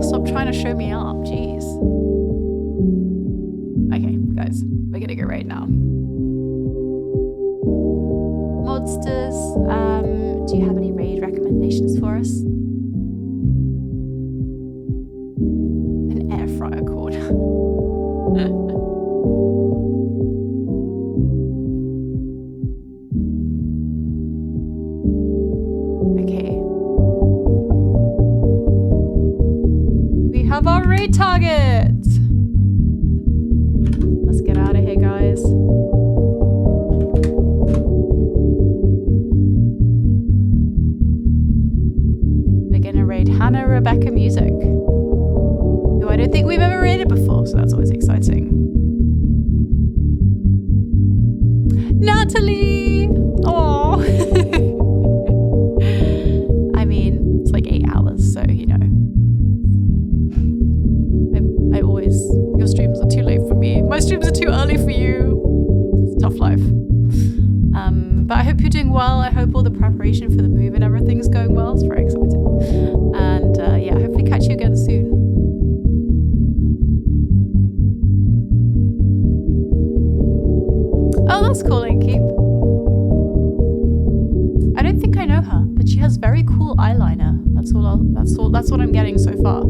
Stop trying to show me up, jeez. Okay, guys, we're gonna go right now. Fraudsters, do you have any raid recommendations for us? An air fryer cord. Okay. We have our raid target. Let's get out of here, guys. We're gonna raid Hannah Rebecca Music, who I don't think we've ever raided before, so that's always exciting. Natalie! Aww. I mean, it's like 8 hours, so you know. I always, your streams are too late for me. My streams are too early for you. It's a tough life. But I hope you're doing well. I hope all the preparation for the move and everything's going well. It's very exciting. And yeah, hopefully catch you again soon. Oh, that's cool, Keep. I don't think I know her, but she has very cool eyeliner. That's what I'm getting so far.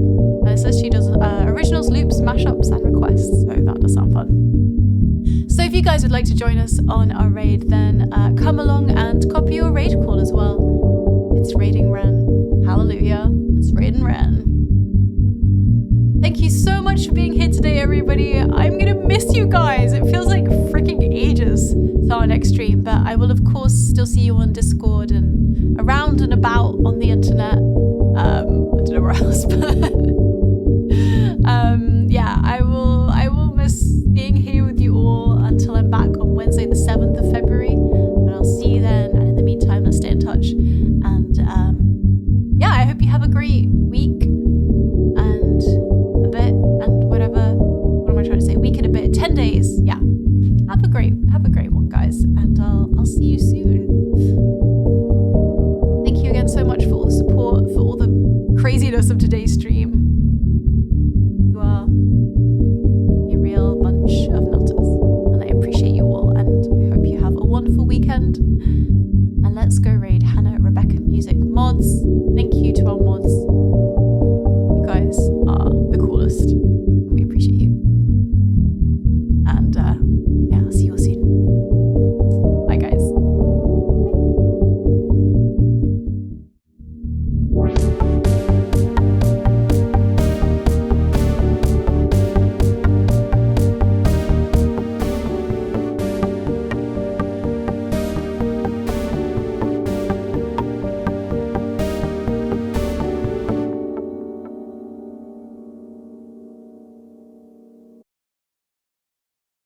It says she does originals, loops, mashups, and requests, so that does sound fun. So if you guys would like to join us on our raid, then come along and copy your raid call as well. It's raiding Wren. Hallelujah. It's raiding Wren. Thank you so much for being here today, everybody. I'm gonna miss you guys. It feels like freaking ages to our next stream, but I will of course still see you on Discord and around and about on the internet. I don't know where else, but yeah, I will miss being here with you all until I'm back on Wednesday the 7th of February. But I'll see you then, and in the meantime, let's stay in touch. And yeah, I hope you have a great